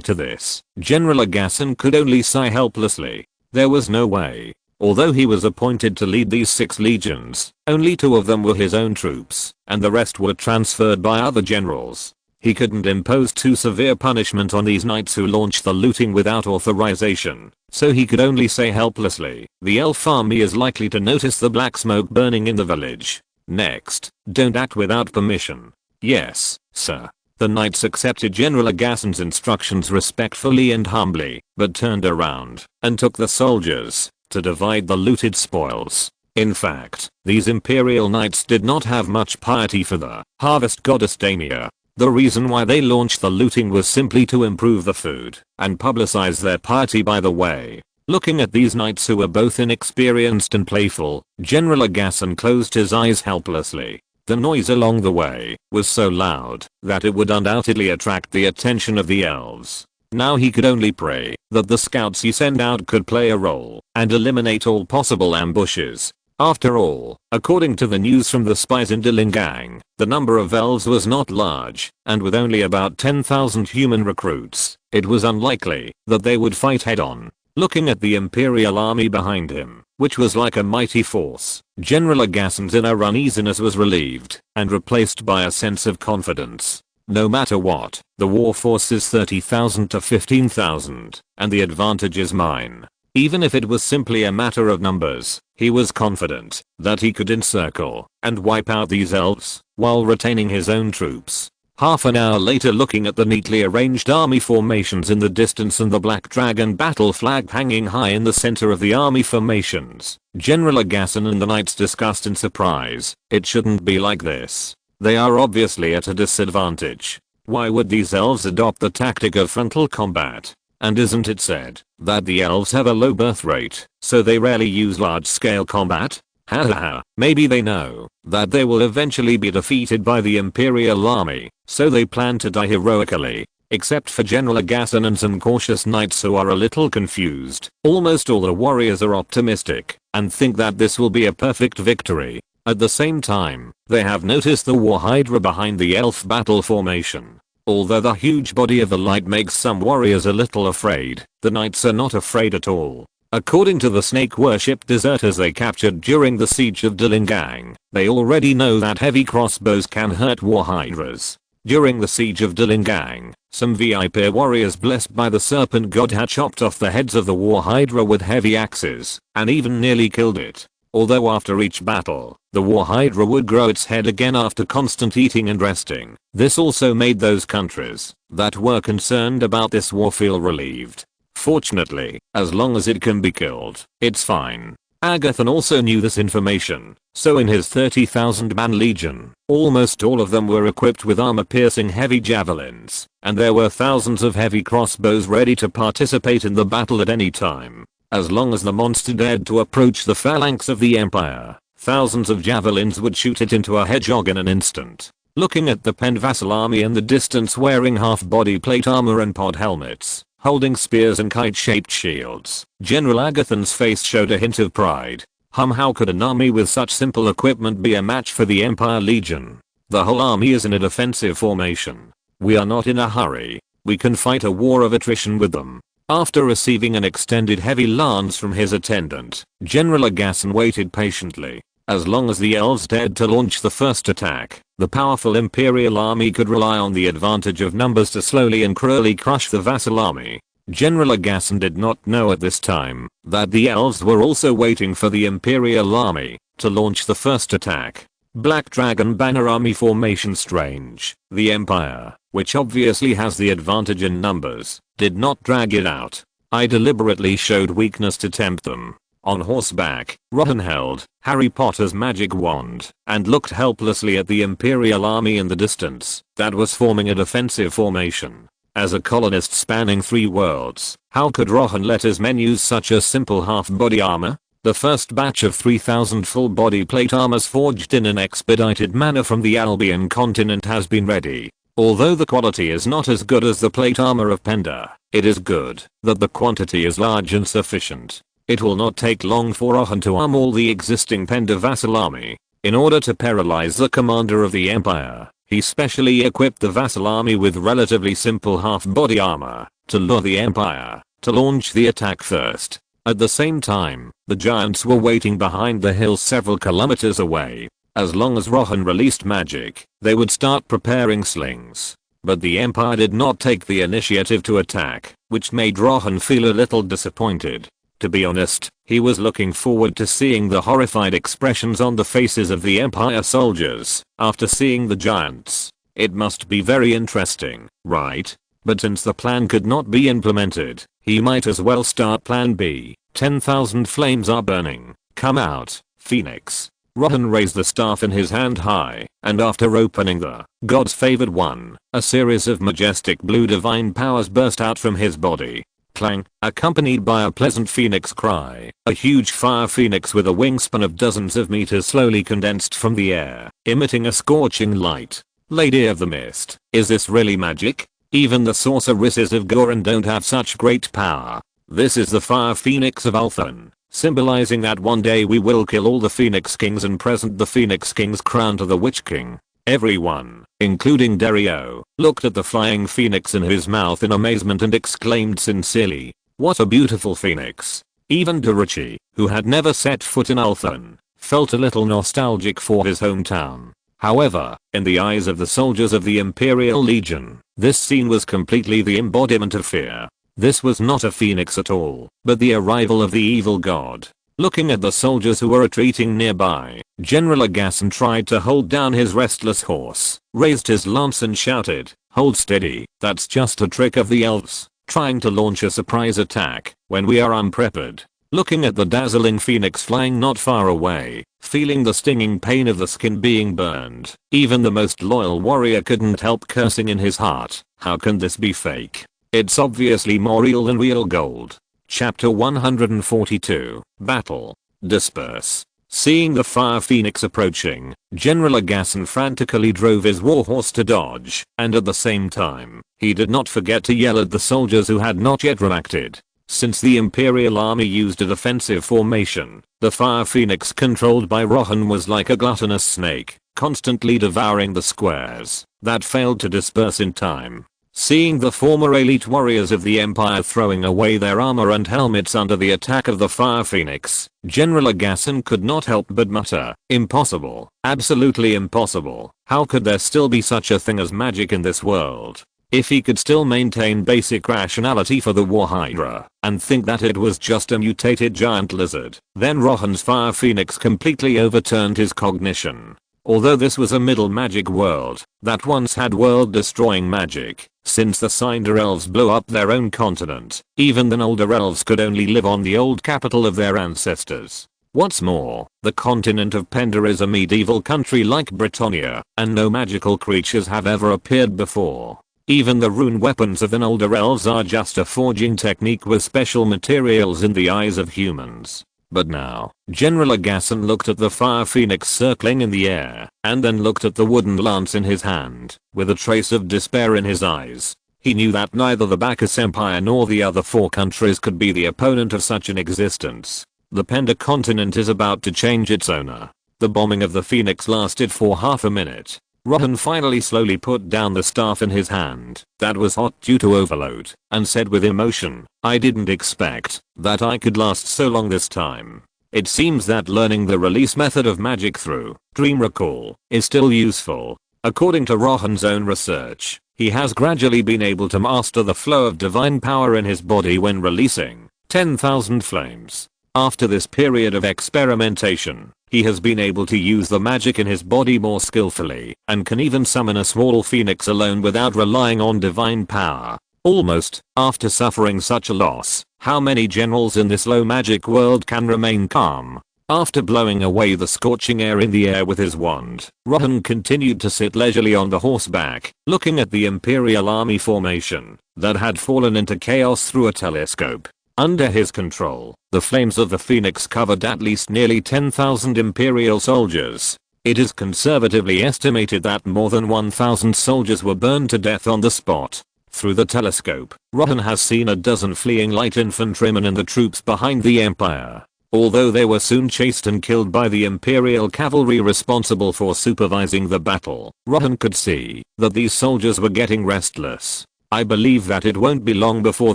to this, General Agathon could only sigh helplessly. There was no way. Although he was appointed to lead these 6 legions, only 2 of them were his own troops, and the rest were transferred by other generals. He couldn't impose too severe punishment on these knights who launched the looting without authorization, so he could only say helplessly, "The elf army is likely to notice the black smoke burning in the village. Next, don't act without permission." "Yes, sir." The knights accepted General Agathon's instructions respectfully and humbly, but turned around and took the soldiers to divide the looted spoils. In fact, these imperial knights did not have much piety for the harvest goddess Damia. The reason why they launched the looting was simply to improve the food and publicize their piety by the way. Looking at these knights who were both inexperienced and playful, General Agassan closed his eyes helplessly. The noise along the way was so loud that it would undoubtedly attract the attention of the elves. Now he could only pray that the scouts he sent out could play a role and eliminate all possible ambushes. After all, according to the news from the spies in Dilingang, the number of elves was not large, and with only about 10,000 human recruits, it was unlikely that they would fight head-on. Looking at the Imperial army behind him, which was like a mighty force, General Agassan's inner uneasiness was relieved and replaced by a sense of confidence. No matter what, the war force is 30,000 to 15,000, and the advantage is mine. Even if it was simply a matter of numbers, he was confident that he could encircle and wipe out these elves while retaining his own troops. Half an hour later, looking at the neatly arranged army formations in the distance and the Black Dragon battle flag hanging high in the center of the army formations, General Agassan and the knights discussed in surprise. It shouldn't be like this. They are obviously at a disadvantage. Why would these elves adopt the tactic of frontal combat? And isn't it said that the elves have a low birth rate, so they rarely use large-scale combat? Hahaha, maybe they know that they will eventually be defeated by the Imperial army, so they plan to die heroically. Except for General Agassan and some cautious knights who are a little confused. Almost all the warriors are optimistic and think that this will be a perfect victory. At the same time, they have noticed the war hydra behind the elf battle formation. Although the huge body of the light makes some warriors a little afraid, the knights are not afraid at all. According to the snake worship deserters they captured during the siege of Dilingang, they already know that heavy crossbows can hurt war hydras. During the siege of Dilingang, some VIP warriors blessed by the serpent god had chopped off the heads of the war hydra with heavy axes, and even nearly killed it. Although after each battle, the war hydra would grow its head again after constant eating and resting. This also made those countries that were concerned about this war feel relieved. Fortunately, as long as it can be killed, it's fine. Agathan also knew this information, so in his 30,000-man legion, almost all of them were equipped with armor-piercing heavy javelins, and there were thousands of heavy crossbows ready to participate in the battle at any time. As long as the monster dared to approach the phalanx of the Empire, thousands of javelins would shoot it into a hedgehog in an instant. Looking at the penned vassal army in the distance wearing half-body plate armor and pod helmets, holding spears and kite-shaped shields, General Agathan's face showed a hint of pride. How could an army with such simple equipment be a match for the Empire Legion? The whole army is in a defensive formation. We are not in a hurry. We can fight a war of attrition with them. After receiving an extended heavy lance from his attendant, General Agassan waited patiently. As long as the elves dared to launch the first attack, the powerful Imperial army could rely on the advantage of numbers to slowly and cruelly crush the vassal army. General Agassan did not know at this time that the elves were also waiting for the Imperial army to launch the first attack. Black Dragon banner army formation strange. The Empire, which obviously has the advantage in numbers, did not drag it out. I deliberately showed weakness to tempt them. On horseback, Rohan held Harry Potter's magic wand and looked helplessly at the Imperial army in the distance that was forming a defensive formation. As a colonist spanning 3 worlds, how could Rohan let his men use such a simple half-body armor? The first batch of 3,000 full-body plate armors forged in an expedited manner from the Albion continent has been ready. Although the quality is not as good as the plate armor of Penda, it is good that the quantity is large and sufficient. It will not take long for Rohan to arm all the existing Penda vassal army. In order to paralyze the commander of the Empire, he specially equipped the vassal army with relatively simple half-body armor to lure the Empire to launch the attack first. At the same time, the giants were waiting behind the hills several kilometers away. As long as Rohan released magic, they would start preparing slings. But the Empire did not take the initiative to attack, which made Rohan feel a little disappointed. To be honest, he was looking forward to seeing the horrified expressions on the faces of the Empire soldiers after seeing the giants. It must be very interesting, right? But since the plan could not be implemented, he might as well start plan B. 10,000 flames are burning. Come out. Phoenix. Rohan raised the staff in his hand high, and after opening the God's favored one, a series of majestic blue divine powers burst out from his body. Clang, accompanied by a pleasant phoenix cry. A huge fire phoenix with a wingspan of dozens of meters slowly condensed from the air, emitting a scorching light. Lady of the Mist, is this really magic? Even the sorceresses of Goran don't have such great power. This is the fire phoenix of Ulthuan, symbolizing that one day we will kill all the Phoenix Kings and present the Phoenix King's crown to the Witch King. Everyone, including Dario, looked at the flying phoenix in his mouth in amazement and exclaimed sincerely, "What a beautiful phoenix." Even Dorichi, who had never set foot in Ulthuan, felt a little nostalgic for his hometown. However, in the eyes of the soldiers of the Imperial Legion, this scene was completely the embodiment of fear. This was not a phoenix at all, but the arrival of the evil god. Looking at the soldiers who were retreating nearby, General Agassan tried to hold down his restless horse, raised his lance and shouted, "Hold steady, that's just a trick of the elves, trying to launch a surprise attack when we are unprepared." Looking at the dazzling phoenix flying not far away, feeling the stinging pain of the skin being burned, even the most loyal warrior couldn't help cursing in his heart, how can this be fake? It's obviously more real than real gold. Chapter 142, Battle. Disperse. Seeing the fire phoenix approaching, General Agassan frantically drove his warhorse to dodge, and at the same time, he did not forget to yell at the soldiers who had not yet reacted. Since the Imperial army used a defensive formation, the fire phoenix controlled by Rohan was like a gluttonous snake, constantly devouring the squares that failed to disperse in time. Seeing the former elite warriors of the Empire throwing away their armor and helmets under the attack of the Fire Phoenix, General Agassan could not help but mutter, "Impossible, absolutely impossible. How could there still be such a thing as magic in this world?" If he could still maintain basic rationality for the War Hydra, and think that it was just a mutated giant lizard, then Rohan's Fire Phoenix completely overturned his cognition. Although this was a middle magic world that once had world-destroying magic, since the Cinder elves blew up their own continent, even the older elves could only live on the old capital of their ancestors. What's more, the continent of Pendor is a medieval country like Britannia, and no magical creatures have ever appeared before. Even the rune weapons of the older elves are just a forging technique with special materials in the eyes of humans. But now, General Agassan looked at the Fire Phoenix circling in the air, and then looked at the wooden lance in his hand, with a trace of despair in his eyes. He knew that neither the Bacchus Empire nor the other four countries could be the opponent of such an existence. The Pendor continent is about to change its owner. The bombing of the Phoenix lasted for half a minute. Rohan finally slowly put down the staff in his hand that was hot due to overload, and said with emotion, "I didn't expect that I could last so long this time." It seems that learning the release method of magic through dream recall is still useful. According to Rohan's own research, he has gradually been able to master the flow of divine power in his body when releasing 10,000 flames. After this period of experimentation, he has been able to use the magic in his body more skillfully, and can even summon a small phoenix alone without relying on divine power. Almost, after suffering such a loss, how many generals in this low magic world can remain calm? After blowing away the scorching air in the air with his wand, Rohan continued to sit leisurely on the horseback, looking at the Imperial army formation that had fallen into chaos through a telescope. Under his control, the flames of the Phoenix covered at least nearly 10,000 Imperial soldiers. It is conservatively estimated that more than 1,000 soldiers were burned to death on the spot. Through the telescope, Rohan has seen a dozen fleeing light infantrymen and the troops behind the Empire. Although they were soon chased and killed by the Imperial cavalry responsible for supervising the battle, Rohan could see that these soldiers were getting restless. I believe that it won't be long before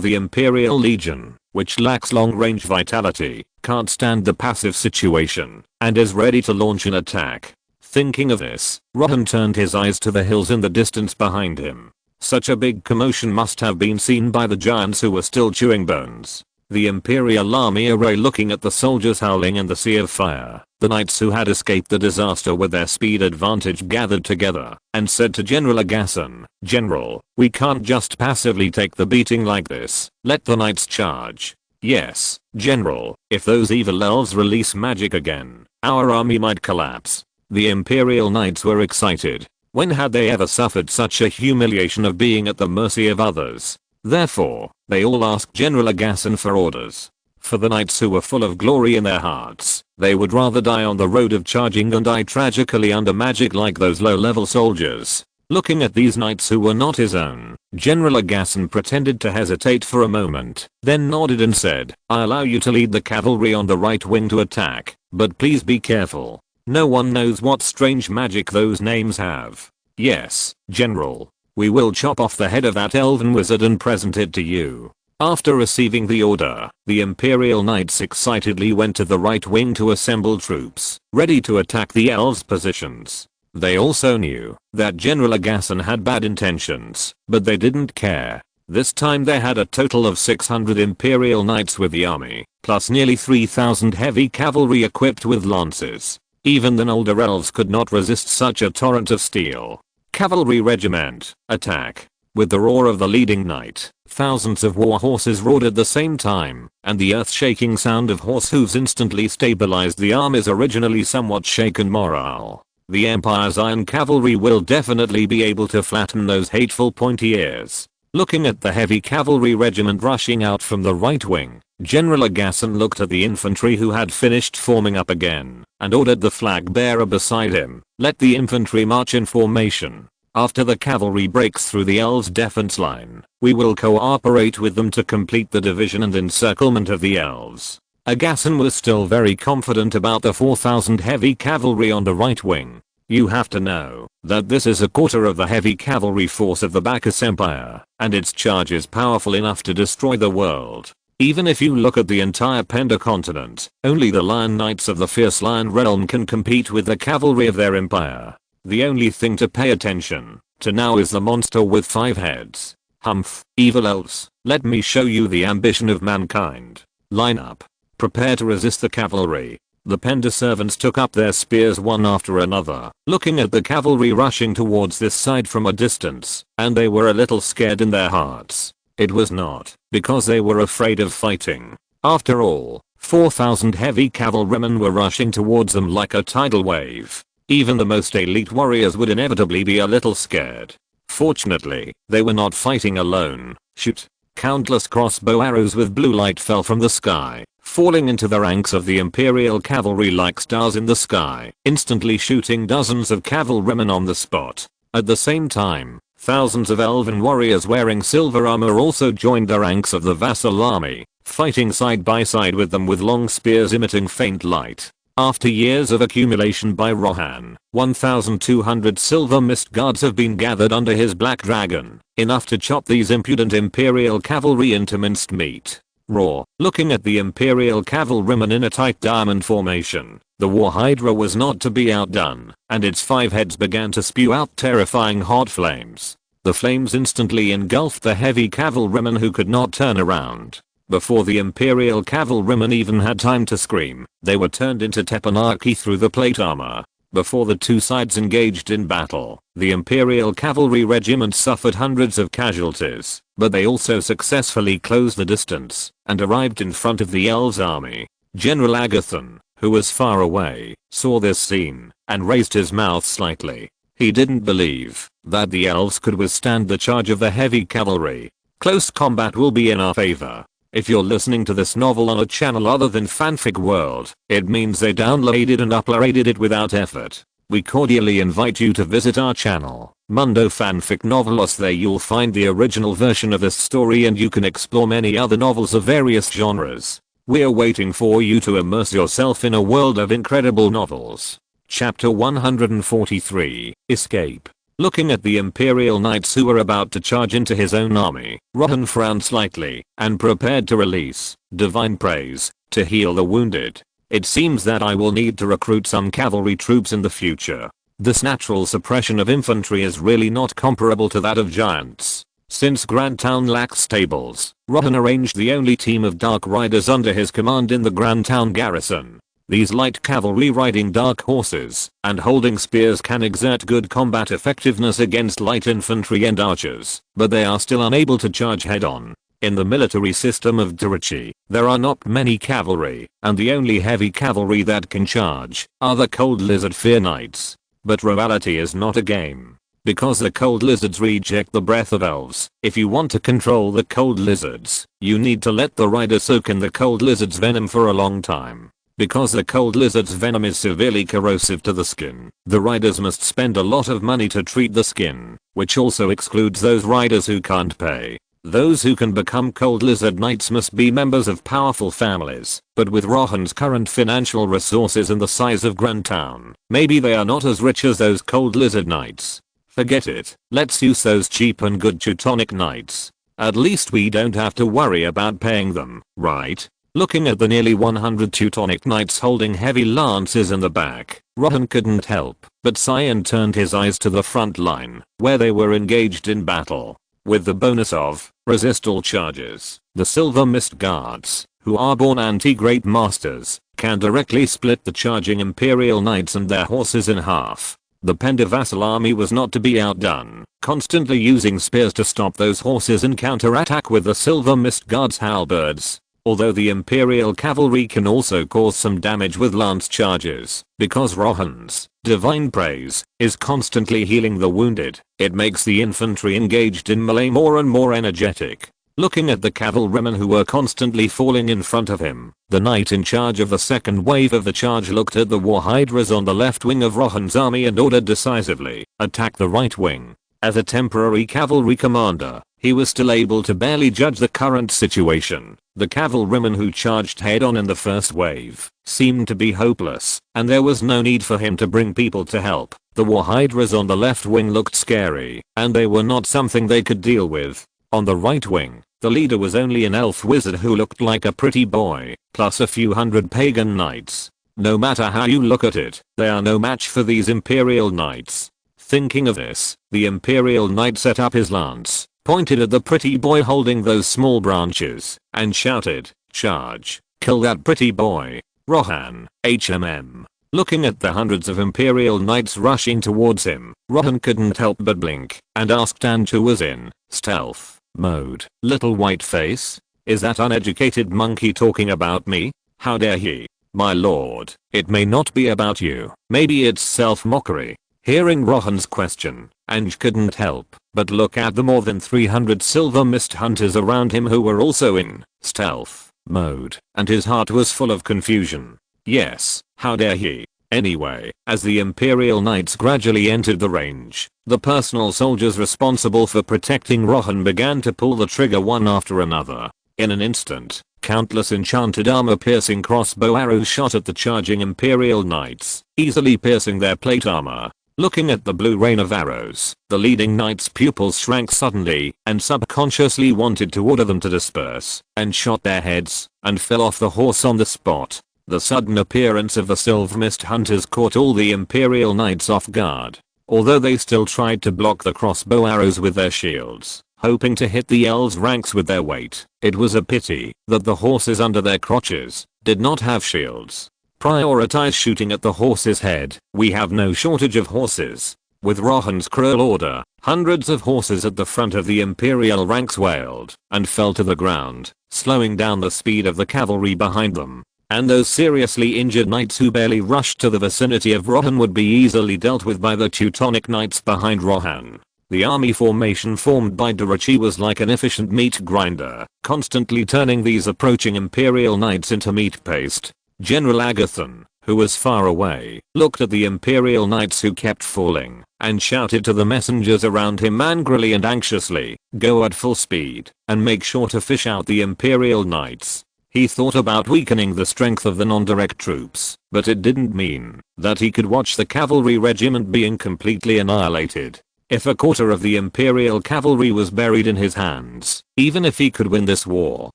the Imperial Legion, which lacks long-range vitality, can't stand the passive situation, and is ready to launch an attack. Thinking of this, Rohan turned his eyes to the hills in the distance behind him. Such a big commotion must have been seen by the giants who were still chewing bones. The Imperial army array looking at the soldiers howling in the sea of fire. The knights who had escaped the disaster with their speed advantage gathered together and said to General Agassan, "General, we can't just passively take the beating like this. Let the knights charge." Yes, General, if those evil elves release magic again, our army might collapse. The Imperial Knights were excited. When had they ever suffered such a humiliation of being at the mercy of others? Therefore, they all asked General Agasson for orders. For the knights who were full of glory in their hearts, they would rather die on the road of charging than die tragically under magic like those low-level soldiers. Looking at these knights who were not his own, General Agasson pretended to hesitate for a moment, then nodded and said, "I allow you to lead the cavalry on the right wing to attack, but please be careful. No one knows what strange magic those names have." "Yes, General. We will chop off the head of that elven wizard and present it to you." After receiving the order, the Imperial Knights excitedly went to the right wing to assemble troops, ready to attack the elves' positions. They also knew that General Agasson had bad intentions, but they didn't care. This time they had a total of 600 Imperial Knights with the army, plus nearly 3,000 heavy cavalry equipped with lances. Even the older elves could not resist such a torrent of steel. Cavalry regiment, attack. With the roar of the leading knight, thousands of war horses roared at the same time, and the earth-shaking sound of horse hooves instantly stabilized the army's originally somewhat shaken morale. The Empire's iron cavalry will definitely be able to flatten those hateful pointy ears. Looking at the heavy cavalry regiment rushing out from the right wing, General Agasson looked at the infantry who had finished forming up again, and ordered the flag bearer beside him, "Let the infantry march in formation. After the cavalry breaks through the elves' defense line, we will cooperate with them to complete the division and encirclement of the elves." Agasson was still very confident about the 4,000 heavy cavalry on the right wing. You have to know that this is a quarter of the heavy cavalry force of the Bacchus Empire, and its charge is powerful enough to destroy the world. Even if you look at the entire Penda continent, only the Lion Knights of the Fierce Lion Realm can compete with the cavalry of their empire. The only thing to pay attention to now is the monster with 5 heads. Humph, evil elves, let me show you the ambition of mankind. Line up. Prepare to resist the cavalry. The Penda servants took up their spears one after another, looking at the cavalry rushing towards this side from a distance, and they were a little scared in their hearts. It was not because they were afraid of fighting. After all, 4,000 heavy cavalrymen were rushing towards them like a tidal wave. Even the most elite warriors would inevitably be a little scared. Fortunately, they were not fighting alone. Shoot! Countless crossbow arrows with blue light fell from the sky, falling into the ranks of the Imperial cavalry like stars in the sky, instantly shooting dozens of cavalrymen on the spot. At the same time, thousands of elven warriors wearing silver armor also joined the ranks of the vassal army, fighting side by side with them with long spears emitting faint light. After years of accumulation by Rohan, 1,200 silver mist guards have been gathered under his black dragon, enough to chop these impudent Imperial cavalry into minced meat. Raw. Looking at the Imperial cavalrymen in a tight diamond formation, the war hydra was not to be outdone, and its 5 heads began to spew out terrifying hot flames. The flames instantly engulfed the heavy cavalrymen who could not turn around. Before the Imperial cavalrymen even had time to scream, they were turned into teppanyaki through the plate armor. Before the two sides engaged in battle, the Imperial cavalry regiment suffered hundreds of casualties, but they also successfully closed the distance and arrived in front of the elves' army. General Agasson, who was far away, saw this scene and raised his mouth slightly. He didn't believe that the elves could withstand the charge of the heavy cavalry. Close combat will be in our favor. If you're listening to this novel on a channel other than Fanfic World, it means they downloaded and uploaded it without effort. We cordially invite you to visit our channel, Mundo Fanfic Novelos. There you'll find the original version of this story and you can explore many other novels of various genres. We're waiting for you to immerse yourself in a world of incredible novels. Chapter 143, Escape. Looking at the Imperial Knights who were about to charge into his own army, Rohan frowned slightly and prepared to release divine praise to heal the wounded. It seems that I will need to recruit some cavalry troops in the future. This natural suppression of infantry is really not comparable to that of giants. Since Grand Town lacks stables, Rohan arranged the only team of dark riders under his command in the Grand Town garrison. These light cavalry riding dark horses and holding spears can exert good combat effectiveness against light infantry and archers, but they are still unable to charge head on. In the military system of Durachi, there are not many cavalry, and the only heavy cavalry that can charge are the Cold Lizard Fear Knights. But reality is not a game. Because the Cold Lizards reject the breath of elves, if you want to control the Cold Lizards, you need to let the rider soak in the Cold Lizard's venom for a long time. Because the Cold Lizard's venom is severely corrosive to the skin, the riders must spend a lot of money to treat the skin, which also excludes those riders who can't pay. Those who can become Cold Lizard Knights must be members of powerful families, but with Rohan's current financial resources and the size of Grantown, maybe they are not as rich as those Cold Lizard Knights. Forget it, let's use those cheap and good Teutonic Knights. At least we don't have to worry about paying them, right? Looking at the nearly 100 Teutonic Knights holding heavy lances in the back, Rohan couldn't help but sigh and turned his eyes to the front line, where they were engaged in battle. With the bonus of resist all charges, the Silver Mist Guards, who are born anti-great masters, can directly split the charging Imperial Knights and their horses in half. The Pendivassal army was not to be outdone, constantly using spears to stop those horses and counterattack with the Silver Mist Guards' halberds. Although the Imperial cavalry can also cause some damage with lance charges, because Rohan's divine praise is constantly healing the wounded, it makes the infantry engaged in melee more and more energetic. Looking at the cavalrymen who were constantly falling in front of him, the knight in charge of the second wave of the charge looked at the war hydras on the left wing of Rohan's army and ordered decisively, attack the right wing. As a temporary cavalry commander, he was still able to barely judge the current situation. The cavalrymen who charged head on in the first wave seemed to be hopeless, and there was no need for him to bring people to help. The war hydras on the left wing looked scary, and they were not something they could deal with. On the right wing, the leader was only an elf wizard who looked like a pretty boy, plus a few hundred pagan knights. No matter how you look at it, they are no match for these Imperial Knights. Thinking of this, the Imperial Knight set up his lance, pointed at the pretty boy holding those small branches, and shouted, "Charge! Kill that pretty boy!" Rohan, HMM. Looking at the hundreds of Imperial Knights rushing towards him, Rohan couldn't help but blink, and asked and who was in stealth mode. "Little white face? Is that uneducated monkey talking about me? How dare he? My lord, it may not be about you, maybe it's self-mockery." Hearing Rohan's question, Anj couldn't help but look at the more than 300 silver mist hunters around him who were also in stealth mode, and his heart was full of confusion. Yes, how dare he? Anyway, as the Imperial Knights gradually entered the range, the personal soldiers responsible for protecting Rohan began to pull the trigger one after another. In an instant, countless enchanted armor-piercing crossbow arrows shot at the charging Imperial Knights, easily piercing their plate armor. Looking at the blue rain of arrows, the leading knight's pupils shrank suddenly and subconsciously wanted to order them to disperse, and shot their heads and fell off the horse on the spot. The sudden appearance of the Silver Mist Hunters caught all the Imperial Knights off guard. Although they still tried to block the crossbow arrows with their shields, hoping to hit the elves' ranks with their weight, it was a pity that the horses under their crotches did not have shields. Prioritize shooting at the horse's head. We have no shortage of horses. With Rohan's cruel order, hundreds of horses at the front of the Imperial ranks wailed and fell to the ground, slowing down the speed of the cavalry behind them. And those seriously injured knights who barely rushed to the vicinity of Rohan would be easily dealt with by the Teutonic Knights behind Rohan. The army formation formed by Durachi was like an efficient meat grinder, constantly turning these approaching Imperial Knights into meat paste. General Agathon, who was far away, looked at the Imperial Knights who kept falling, and shouted to the messengers around him angrily and anxiously, "Go at full speed, and make sure to fish out the Imperial Knights." He thought about weakening the strength of the non-direct troops, but it didn't mean that he could watch the cavalry regiment being completely annihilated. If a quarter of the Imperial cavalry was buried in his hands, even if he could win this war,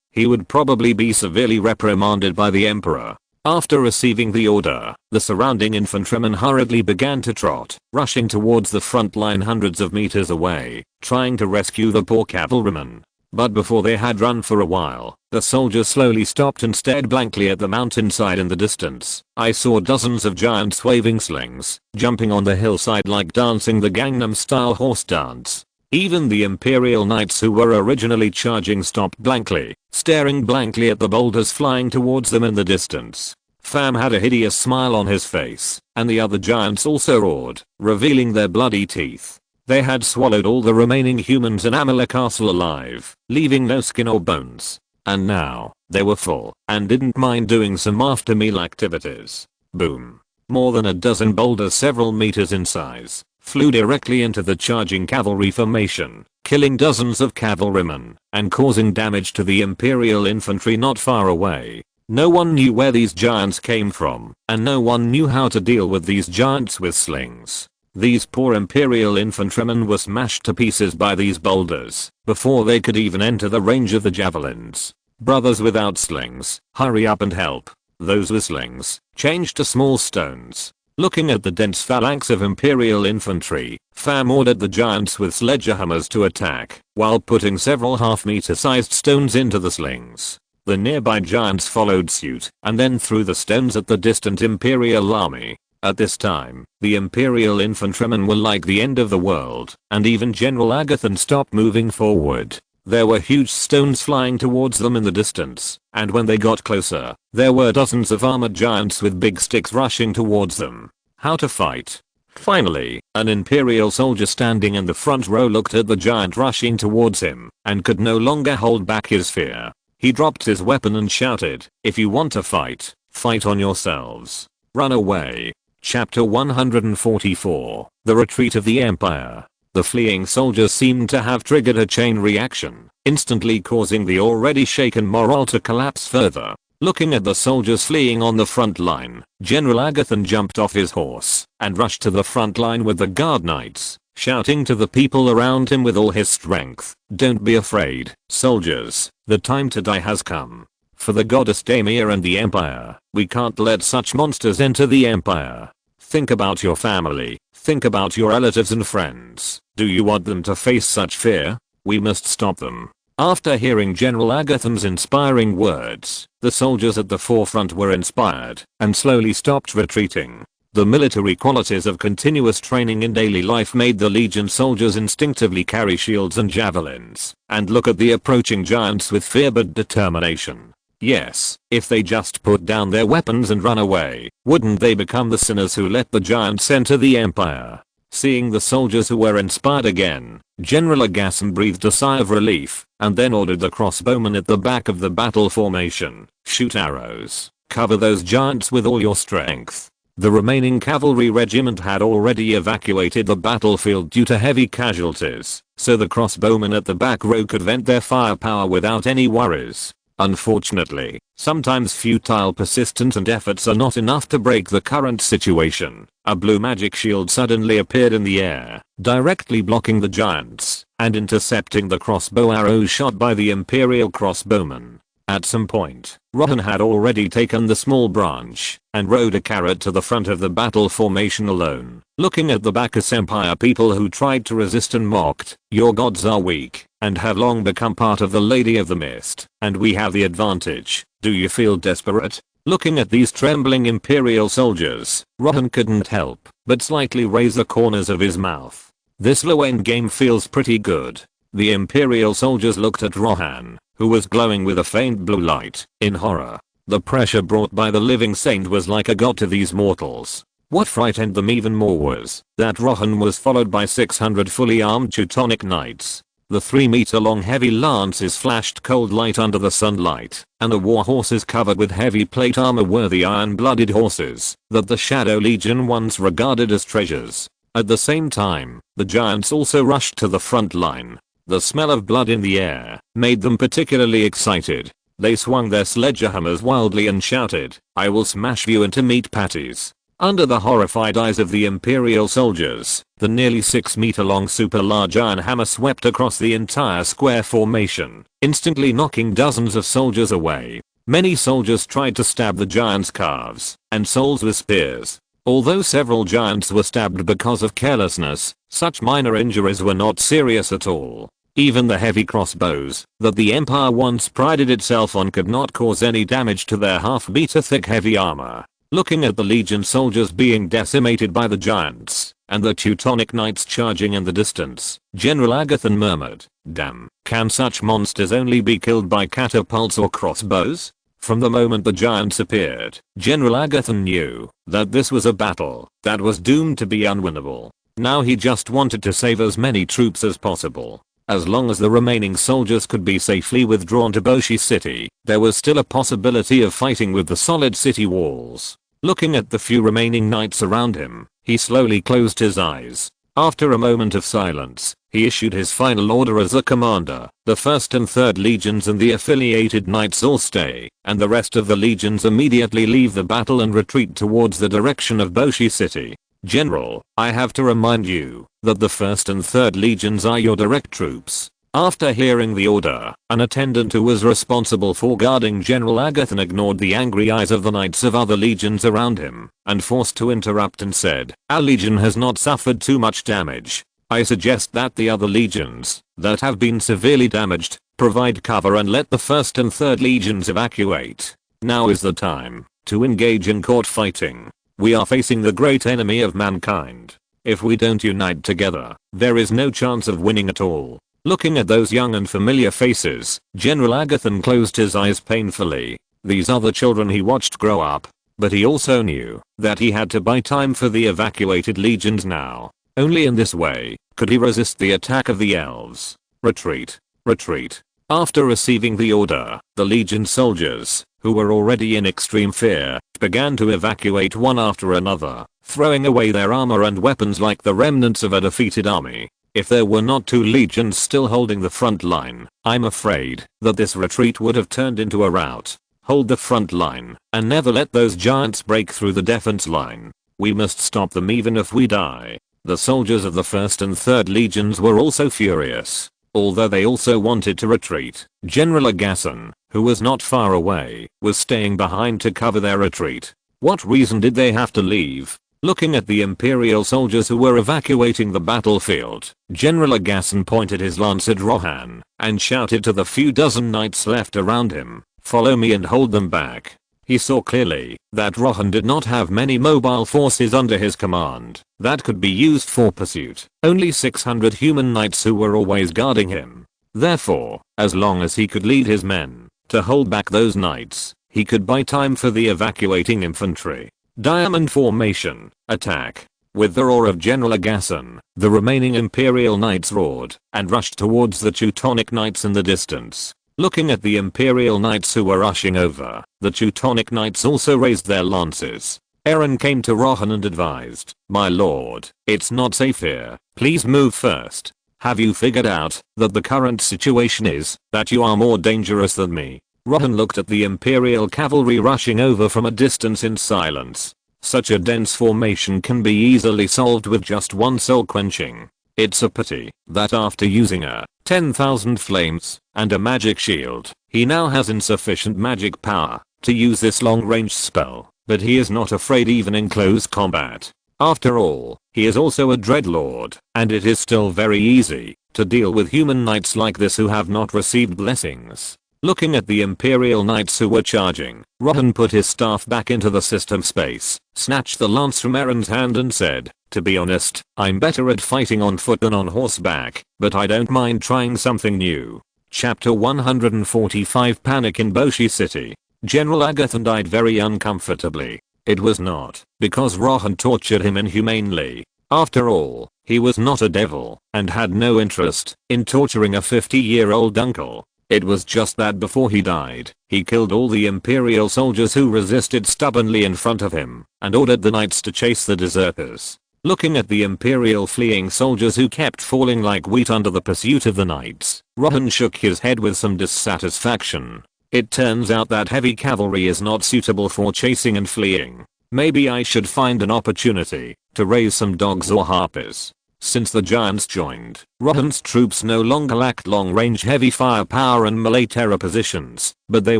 he would probably be severely reprimanded by the Emperor. After receiving the order, the surrounding infantrymen hurriedly began to trot, rushing towards the front line hundreds of meters away, trying to rescue the poor cavalrymen. But before they had run for a while, the soldiers slowly stopped and stared blankly at the mountainside in the distance. I saw dozens of giants waving slings, jumping on the hillside like dancing the Gangnam Style horse dance. Even the Imperial Knights who were originally charging stopped blankly, staring blankly at the boulders flying towards them in the distance. Fam had a hideous smile on his face, and the other giants also roared, revealing their bloody teeth. They had swallowed all the remaining humans in Amalek Castle alive, leaving no skin or bones. And now, they were full, and didn't mind doing some after-meal activities. Boom. More than a dozen boulders several meters in size flew directly into the charging cavalry formation, killing dozens of cavalrymen, and causing damage to the Imperial infantry not far away. No one knew where these giants came from, and no one knew how to deal with these giants with slings. These poor Imperial infantrymen were smashed to pieces by these boulders before they could even enter the range of the javelins. Brothers without slings, hurry up and help. Those with slings, change to small stones. Looking at the dense phalanx of Imperial infantry, Fam ordered the giants with sledgehammers to attack, while putting several half-meter sized stones into the slings. The nearby giants followed suit, and then threw the stones at the distant Imperial army. At this time, the Imperial infantrymen were like the end of the world, and even General Agathon stopped moving forward. There were huge stones flying towards them in the distance, and when they got closer, there were dozens of armored giants with big sticks rushing towards them. How to fight? Finally, an Imperial soldier standing in the front row looked at the giant rushing towards him, and could no longer hold back his fear. He dropped his weapon and shouted, "If you want to fight, fight on yourselves. Run away." Chapter 144. The Retreat of the Empire. The fleeing soldiers seemed to have triggered a chain reaction, instantly causing the already shaken morale to collapse further. Looking at the soldiers fleeing on the front line, General Agathon jumped off his horse and rushed to the front line with the guard knights, shouting to the people around him with all his strength, "Don't be afraid, soldiers, the time to die has come. For the goddess Daemir and the Empire, we can't let such monsters enter the Empire. Think about your family, think about your relatives and friends. Do you want them to face such fear? We must stop them." After hearing General Agathon's inspiring words, the soldiers at the forefront were inspired and slowly stopped retreating. The military qualities of continuous training in daily life made the Legion soldiers instinctively carry shields and javelins and look at the approaching giants with fear but determination. Yes, if they just put down their weapons and run away, wouldn't they become the sinners who let the giants enter the Empire? Seeing the soldiers who were inspired again, General Agathon breathed a sigh of relief, and then ordered the crossbowmen at the back of the battle formation, "Shoot arrows, cover those giants with all your strength." The remaining cavalry regiment had already evacuated the battlefield due to heavy casualties, so the crossbowmen at the back row could vent their firepower without any worries. Unfortunately, sometimes futile persistence and efforts are not enough to break the current situation. A blue magic shield suddenly appeared in the air, directly blocking the giants and intercepting the crossbow arrows shot by the Imperial crossbowmen. At some point, Rohan had already taken the small branch and rode a carrot to the front of the battle formation alone, looking at the Bacchus Empire people who tried to resist and mocked, "Your gods are weak and have long become part of the Lady of the Mist, and we have the advantage. Do you feel desperate?" Looking at these trembling Imperial soldiers, Rohan couldn't help but slightly raise the corners of his mouth. This low end game feels pretty good. The Imperial soldiers looked at Rohan, who was glowing with a faint blue light, in horror. The pressure brought by the living saint was like a god to these mortals. What frightened them even more was that Rohan was followed by 600 fully armed Teutonic knights. The 3-meter-long heavy lances flashed cold light under the sunlight, and the war horses covered with heavy plate armor were the iron-blooded horses that the Shadow Legion once regarded as treasures. At the same time, the giants also rushed to the front line. The smell of blood in the air made them particularly excited. They swung their sledgehammers wildly and shouted, "I will smash you into meat patties." Under the horrified eyes of the Imperial soldiers, the nearly 6-meter-long super large iron hammer swept across the entire square formation, instantly knocking dozens of soldiers away. Many soldiers tried to stab the giants' calves and soles with spears. Although several giants were stabbed because of carelessness, such minor injuries were not serious at all. Even the heavy crossbows that the Empire once prided itself on could not cause any damage to their half-meter thick heavy armor. Looking at the Legion soldiers being decimated by the giants, and the Teutonic knights charging in the distance. General Agathon murmured, "Damn, can such monsters only be killed by catapults or crossbows?" From the moment the giants appeared, General Agathon knew that this was a battle that was doomed to be unwinnable. Now he just wanted to save as many troops as possible. As long as the remaining soldiers could be safely withdrawn to Boshi City, there was still a possibility of fighting with the solid city walls. Looking at the few remaining knights around him, he slowly closed his eyes. After a moment of silence, he issued his final order as a commander. The 1st and 3rd legions and the affiliated knights all stay, and the rest of the legions immediately leave the battle and retreat towards the direction of Boshi City. General, I have to remind you that the 1st and 3rd legions are your direct troops. After hearing the order, an attendant who was responsible for guarding General Agathon ignored the angry eyes of the knights of other legions around him, and forced to interrupt and said, "Our legion has not suffered too much damage. I suggest that the other legions, that have been severely damaged, provide cover and let the 1st and 3rd legions evacuate. Now is the time to engage in court fighting. We are facing the great enemy of mankind. If we don't unite together, there is no chance of winning at all." Looking at those young and familiar faces, General Agathon closed his eyes painfully. These are the children he watched grow up. But he also knew that he had to buy time for the evacuated legions now. Only in this way could he resist the attack of the elves. Retreat. Retreat. After receiving the order, the legion soldiers, who were already in extreme fear, began to evacuate one after another, throwing away their armor and weapons like the remnants of a defeated army. If there were not 2 legions still holding the front line, I'm afraid that this retreat would have turned into a rout. Hold the front line, and never let those giants break through the defense line. We must stop them even if we die. The soldiers of the 1st and 3rd legions were also furious. Although they also wanted to retreat, General Agathon, who was not far away, was staying behind to cover their retreat. What reason did they have to leave? Looking at the Imperial soldiers who were evacuating the battlefield, General Agathon pointed his lance at Rohan and shouted to the few dozen knights left around him, "Follow me and hold them back." He saw clearly that Rohan did not have many mobile forces under his command that could be used for pursuit, only 600 human knights who were always guarding him. Therefore, as long as he could lead his men to hold back those knights, he could buy time for the evacuating infantry. Diamond formation, attack. With the roar of General Agathon, the remaining Imperial knights roared and rushed towards the Teutonic knights in the distance. Looking at the Imperial knights who were rushing over, the Teutonic knights also raised their lances. Aaron came to Rohan and advised, "My lord, it's not safe here. Please move first. Have you figured out that the current situation is that you are more dangerous than me?" Rohan looked at the Imperial cavalry rushing over from a distance in silence. Such a dense formation can be easily solved with just one soul quenching. It's a pity that after using a 10,000 flames and a magic shield, he now has insufficient magic power to use this long-range spell, but he is not afraid even in close combat. After all, he is also a dreadlord, and it is still very easy to deal with human knights like this who have not received blessings. Looking at the Imperial knights who were charging, Rohan put his staff back into the system space, snatched the lance from Aaron's hand and said, "To be honest, I'm better at fighting on foot than on horseback, but I don't mind trying something new." Chapter 145 Panic in Boshi City. General Agathon died very uncomfortably. It was not because Rohan tortured him inhumanely. After all, he was not a devil and had no interest in torturing a 50-year-old uncle. It was just that before he died, he killed all the Imperial soldiers who resisted stubbornly in front of him, and ordered the knights to chase the deserters. Looking at the Imperial fleeing soldiers who kept falling like wheat under the pursuit of the knights, Rohan shook his head with some dissatisfaction. It turns out that heavy cavalry is not suitable for chasing and fleeing. Maybe I should find an opportunity to raise some dogs or harpies. Since the giants joined, Rohan's troops no longer lacked long-range heavy firepower and melee terror positions, but they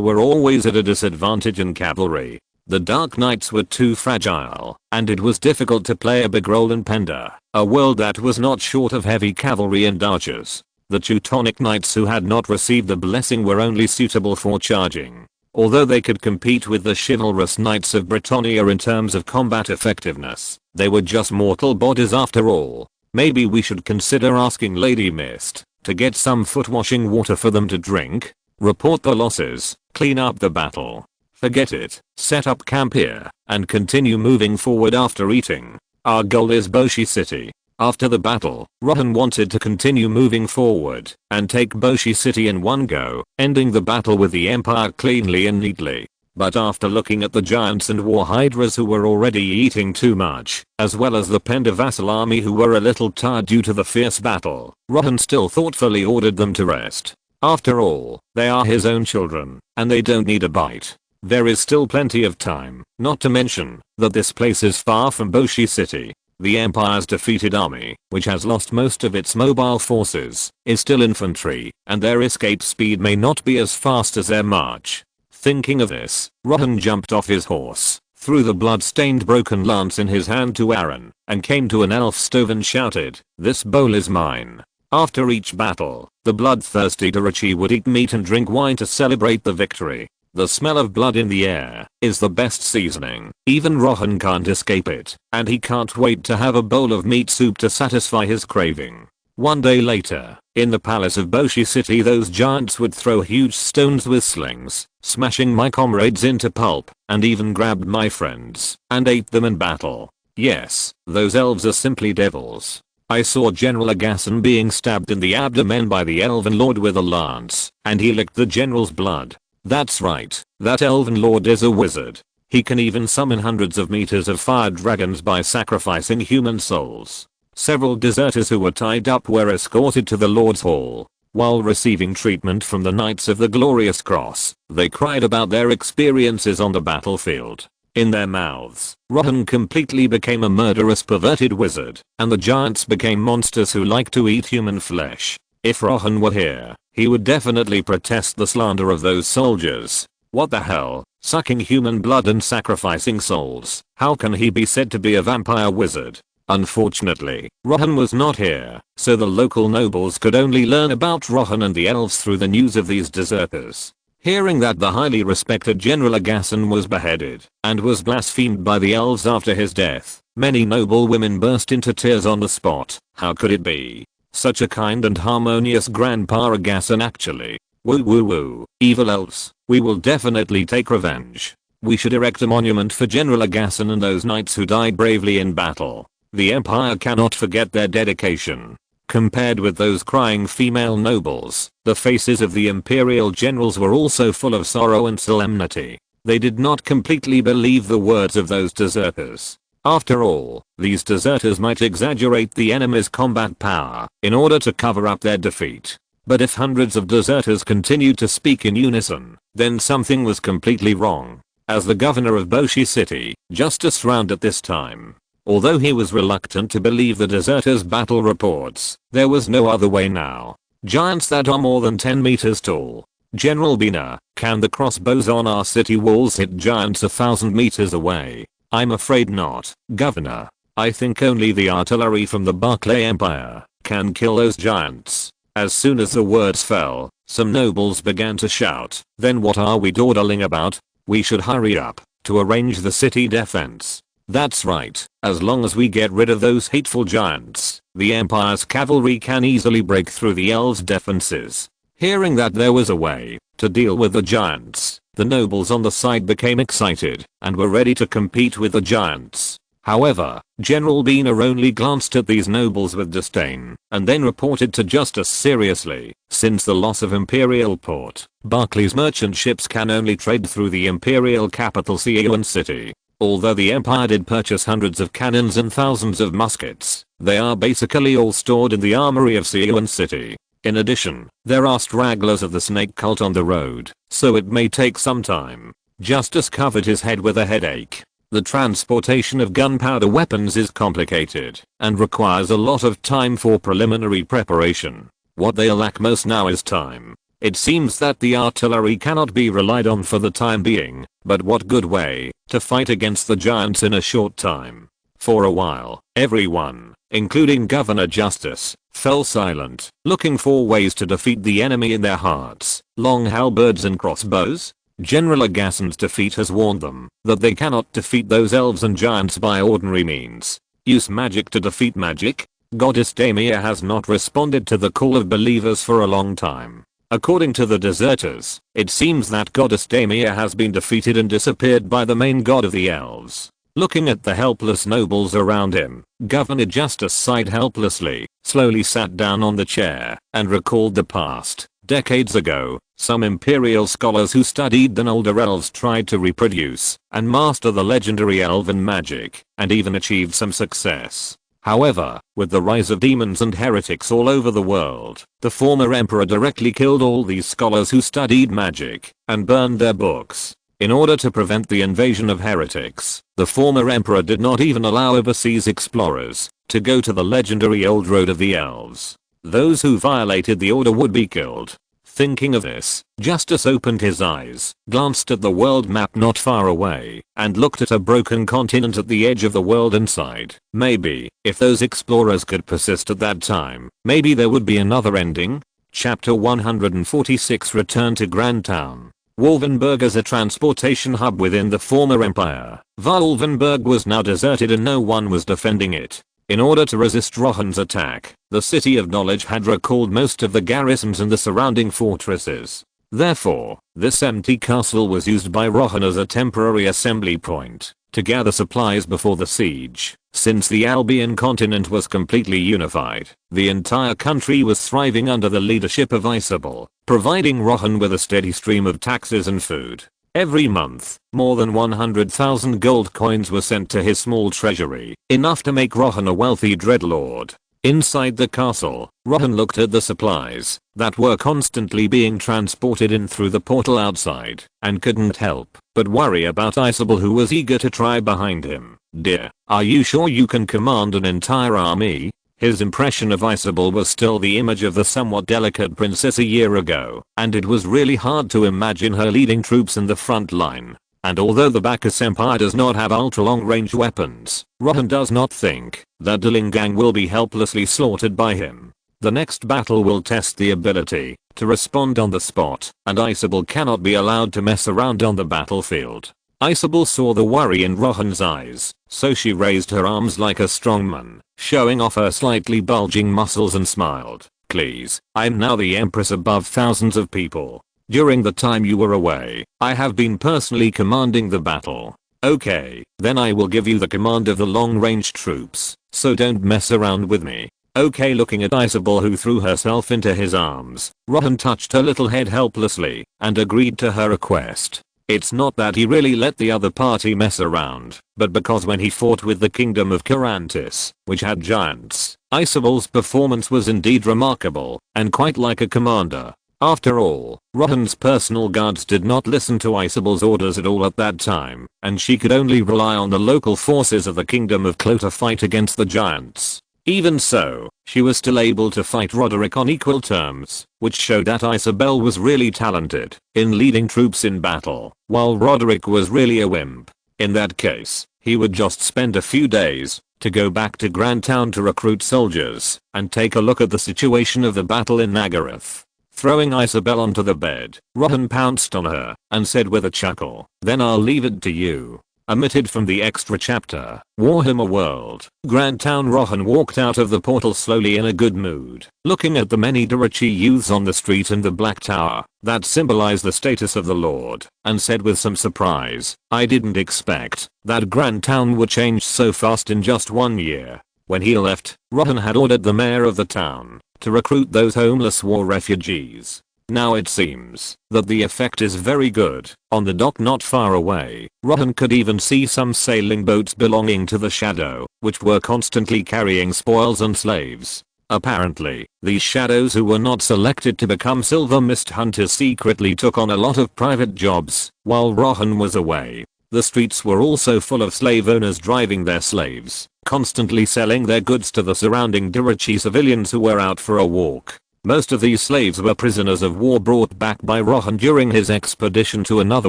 were always at a disadvantage in cavalry. The Dark Knights were too fragile, and it was difficult to play a big role in Penda, a world that was not short of heavy cavalry and archers. The Teutonic Knights who had not received the blessing were only suitable for charging. Although they could compete with the chivalrous Knights of Britannia in terms of combat effectiveness, They were just mortal bodies after all. Maybe we should consider asking Lady Mist to get some foot washing water for them to drink. Report the losses, clean up the battle. Forget it, set up camp here, and continue moving forward after eating. Our goal is Boshi City. After the battle, Rohan wanted to continue moving forward and take Boshi City in one go, ending the battle with the Empire cleanly and neatly. But after looking at the giants and war hydras who were already eating too much, as well as the Penda vassal army who were a little tired due to the fierce battle, Rohan still thoughtfully ordered them to rest. After all, they are his own children, and they don't need a bite. There is still plenty of time, not to mention that this place is far from Boshi City. The Empire's defeated army, which has lost most of its mobile forces, is still infantry, and their escape speed may not be as fast as their march. Thinking of this, Rohan jumped off his horse, threw the blood-stained broken lance in his hand to Aaron, and came to an elf stove and shouted, "This bowl is mine." After each battle, the bloodthirsty Darachi would eat meat and drink wine to celebrate the victory. The smell of blood in the air is the best seasoning. Even Rohan can't escape it, and he can't wait to have a bowl of meat soup to satisfy his craving. One day later, in the palace of Boshi City, those giants would throw huge stones with slings, smashing my comrades into pulp, and even grabbed my friends and ate them in battle. Yes, those elves are simply devils. I saw General Agassan being stabbed in the abdomen by the elven lord with a lance, and he licked the general's blood. That's right, that elven lord is a wizard. He can even summon hundreds of meters of fire dragons by sacrificing human souls. Several deserters who were tied up were escorted to the Lord's Hall. While receiving treatment from the Knights of the Glorious Cross, they cried about their experiences on the battlefield. In their mouths, Rohan completely became a murderous perverted wizard, and the giants became monsters who like to eat human flesh. If Rohan were here, he would definitely protest the slander of those soldiers. What the hell? Sucking human blood and sacrificing souls. How can he be said to be a vampire wizard? Unfortunately, Rohan was not here, so the local nobles could only learn about Rohan and the elves through the news of these deserters. Hearing that the highly respected General Agassan was beheaded and was blasphemed by the elves after his death, many noble women burst into tears on the spot. How could it be? Such a kind and harmonious Grandpa Agassan actually. Woo woo woo, evil elves, we will definitely take revenge. We should erect a monument for General Agassan and those knights who died bravely in battle. The Empire cannot forget their dedication. Compared with those crying female nobles, the faces of the Imperial generals were also full of sorrow and solemnity. They did not completely believe the words of those deserters. After all, these deserters might exaggerate the enemy's combat power in order to cover up their defeat. But if hundreds of deserters continued to speak in unison, then something was completely wrong. As the governor of Boshi City, Justice Round at this time, although he was reluctant to believe the deserters' battle reports, there was no other way now. Giants that are more than 10 meters tall. General Bina, can the crossbows on our city walls hit giants 1,000 meters away? I'm afraid not, Governor. I think only the artillery from the Barclay Empire can kill those giants. As soon as the words fell, some nobles began to shout, "Then what are we dawdling about? We should hurry up to arrange the city defense." That's right, as long as we get rid of those hateful giants, the Empire's cavalry can easily break through the elves' defenses. Hearing that there was a way to deal with the giants, the nobles on the side became excited and were ready to compete with the giants. However, General Bina only glanced at these nobles with disdain and then reported to Justice seriously, since the loss of Imperial Port, Barclay's merchant ships can only trade through the Imperial capital Seoul City. Although the Empire did purchase hundreds of cannons and thousands of muskets, they are basically all stored in the armory of Seoul City. In addition, there are stragglers of the snake cult on the road, so it may take some time. Justice covered his head with a headache. The transportation of gunpowder weapons is complicated and requires a lot of time for preliminary preparation. What they lack most now is time. It seems that the artillery cannot be relied on for the time being, but what good way to fight against the giants in a short time. For a while, everyone, including Governor Justice, fell silent, looking for ways to defeat the enemy in their hearts. Long halberds and crossbows? General Agassan's defeat has warned them that they cannot defeat those elves and giants by ordinary means. Use magic to defeat magic? Goddess Damia has not responded to the call of believers for a long time. According to the deserters, it seems that Goddess Damia has been defeated and disappeared by the main god of the elves. Looking at the helpless nobles around him, Governor Justice sighed helplessly, slowly sat down on the chair, and recalled the past. Decades ago, some imperial scholars who studied the older elves tried to reproduce and master the legendary elven magic, and even achieved some success. However, with the rise of demons and heretics all over the world, the former emperor directly killed all these scholars who studied magic and burned their books. In order to prevent the invasion of heretics, the former emperor did not even allow overseas explorers to go to the legendary old road of the elves. Those who violated the order would be killed. Thinking of this, Justice opened his eyes, glanced at the world map not far away, and looked at a broken continent at the edge of the world and sighed. Maybe, if those explorers could persist at that time, maybe there would be another ending. Chapter 146 Return to Grand Town. Wolvenberg is a transportation hub within the former empire. Wolvenberg was now deserted and no one was defending it. In order to resist Rohan's attack, the City of Knowledge had recalled most of the garrisons and the surrounding fortresses. Therefore, this empty castle was used by Rohan as a temporary assembly point to gather supplies before the siege. Since the Albion continent was completely unified, the entire country was thriving under the leadership of Isabel, providing Rohan with a steady stream of taxes and food. Every month, more than 100,000 gold coins were sent to his small treasury, enough to make Rohan a wealthy dreadlord. Inside the castle, Rohan looked at the supplies that were constantly being transported in through the portal outside, and couldn't help but worry about Isabel, who was eager to try behind him. "Dear, are you sure you can command an entire army?" His impression of Isabel was still the image of the somewhat delicate princess a year ago, and it was really hard to imagine her leading troops in the front line. And although the Bacchus Empire does not have ultra-long range weapons, Rohan does not think that Dillingang will be helplessly slaughtered by him. The next battle will test the ability to respond on the spot, and Isabel cannot be allowed to mess around on the battlefield. Isabel saw the worry in Rohan's eyes, so she raised her arms like a strongman, showing off her slightly bulging muscles and smiled. "Please, I'm now the empress above thousands of people. During the time you were away, I have been personally commanding the battle. Okay, then I will give you the command of the long-range troops, so don't mess around with me." Okay, looking at Isabel, who threw herself into his arms, Rohan touched her little head helplessly and agreed to her request. It's not that he really let the other party mess around, but because when he fought with the kingdom of Carantis, which had giants, Isabel's performance was indeed remarkable, and quite like a commander. After all, Rohan's personal guards did not listen to Isabel's orders at all at that time, and she could only rely on the local forces of the kingdom of Clo to fight against the giants. Even so, she was still able to fight Roderick on equal terms, which showed that Isabel was really talented in leading troops in battle, while Roderick was really a wimp. In that case, he would just spend a few days to go back to Grand Town to recruit soldiers and take a look at the situation of the battle in Nagaroth. Throwing Isabel onto the bed, Rohan pounced on her and said with a chuckle, "Then I'll leave it to you." Omitted from the extra chapter, Warhammer World, Grand Town. Rohan walked out of the portal slowly in a good mood, looking at the many Durachi youths on the street and the Black Tower that symbolized the status of the Lord, and said with some surprise, "I didn't expect that Grand Town would change so fast in just 1 year." When he left, Rohan had ordered the mayor of the town to recruit those homeless war refugees. Now it seems that the effect is very good. On the dock not far away, Rohan could even see some sailing boats belonging to the Shadow, which were constantly carrying spoils and slaves. Apparently, these shadows who were not selected to become silver mist hunters secretly took on a lot of private jobs while Rohan was away. The streets were also full of slave owners driving their slaves, constantly selling their goods to the surrounding Durachi civilians who were out for a walk. Most of these slaves were prisoners of war brought back by Rohan during his expedition to another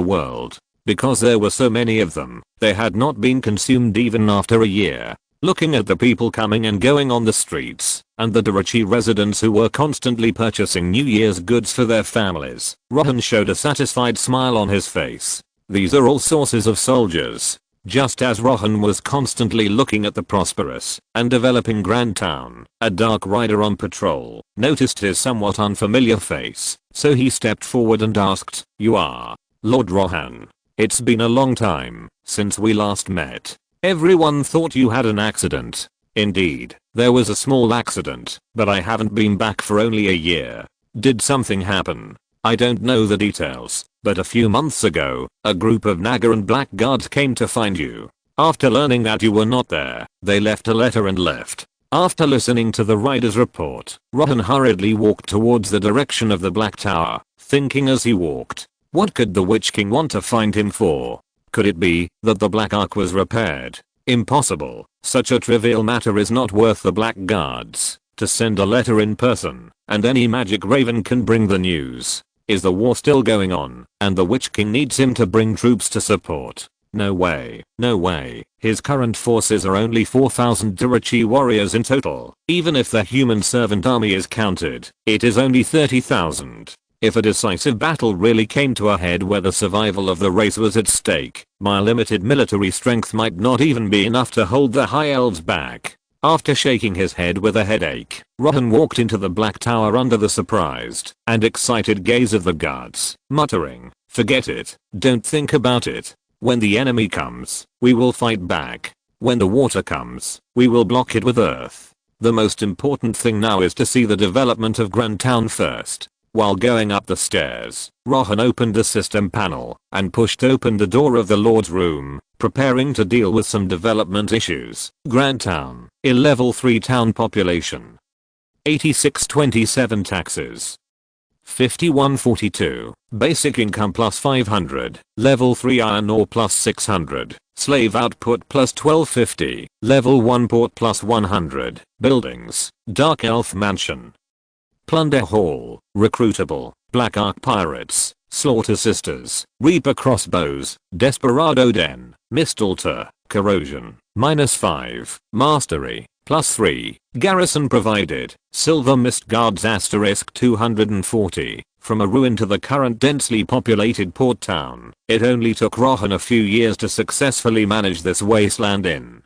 world. Because there were so many of them, they had not been consumed even after a year. looking at the people coming and going on the streets, and the Durachi residents who were constantly purchasing New Year's goods for their families. Rohan showed a satisfied smile on his face. These are all sources of soldiers. Just as Rohan was constantly looking at the prosperous and developing Grand Town, a dark rider on patrol noticed his somewhat unfamiliar face, so he stepped forward and asked, "You are Lord Rohan? It's been a long time since we last met. Everyone thought you had an accident." "Indeed, there was a small accident, but I haven't been back for only a year." "Did something happen?" "I don't know the details, but a few months ago, a group of Nagaran blackguards came to find you. After learning that you were not there, they left a letter and left." After listening to the rider's report, Rohan hurriedly walked towards the direction of the Black Tower, thinking as he walked, what could the Witch King want to find him for? Could it be that the Black Ark was repaired? Impossible. Such a trivial matter is not worth the blackguards to send a letter in person, and any magic raven can bring the news. Is the war still going on, and the Witch King needs him to bring troops to support? No way. No way. His current forces are only 4,000 Durachi warriors in total. Even if the human servant army is counted, it is only 30,000. If a decisive battle really came to a head where the survival of the race was at stake, my limited military strength might not even be enough to hold the High Elves back. After shaking his head with a headache, Rohan walked into the Black Tower under the surprised and excited gaze of the guards, muttering, "Forget it, don't think about it. When the enemy comes, we will fight back. When the water comes, we will block it with earth. The most important thing now is to see the development of Grand Town first." While going up the stairs, Rohan opened the system panel and pushed open the door of the Lord's room, preparing to deal with some development issues. Grand Town, a level 3 town population. 8627 taxes. 5142, basic income plus 500, level 3 iron ore plus 600, slave output plus 1250, level 1 port plus 100, buildings, Dark Elf Mansion. Plunder Hall, recruitable, Black Ark Pirates, Slaughter Sisters, Reaper Crossbows, Desperado Den, Mist Altar, Corrosion, -5, Mastery, +3, Garrison provided, Silver Mist Guards * 240, from a ruin to the current densely populated port town. It only took Rohan a few years to successfully manage this wasteland in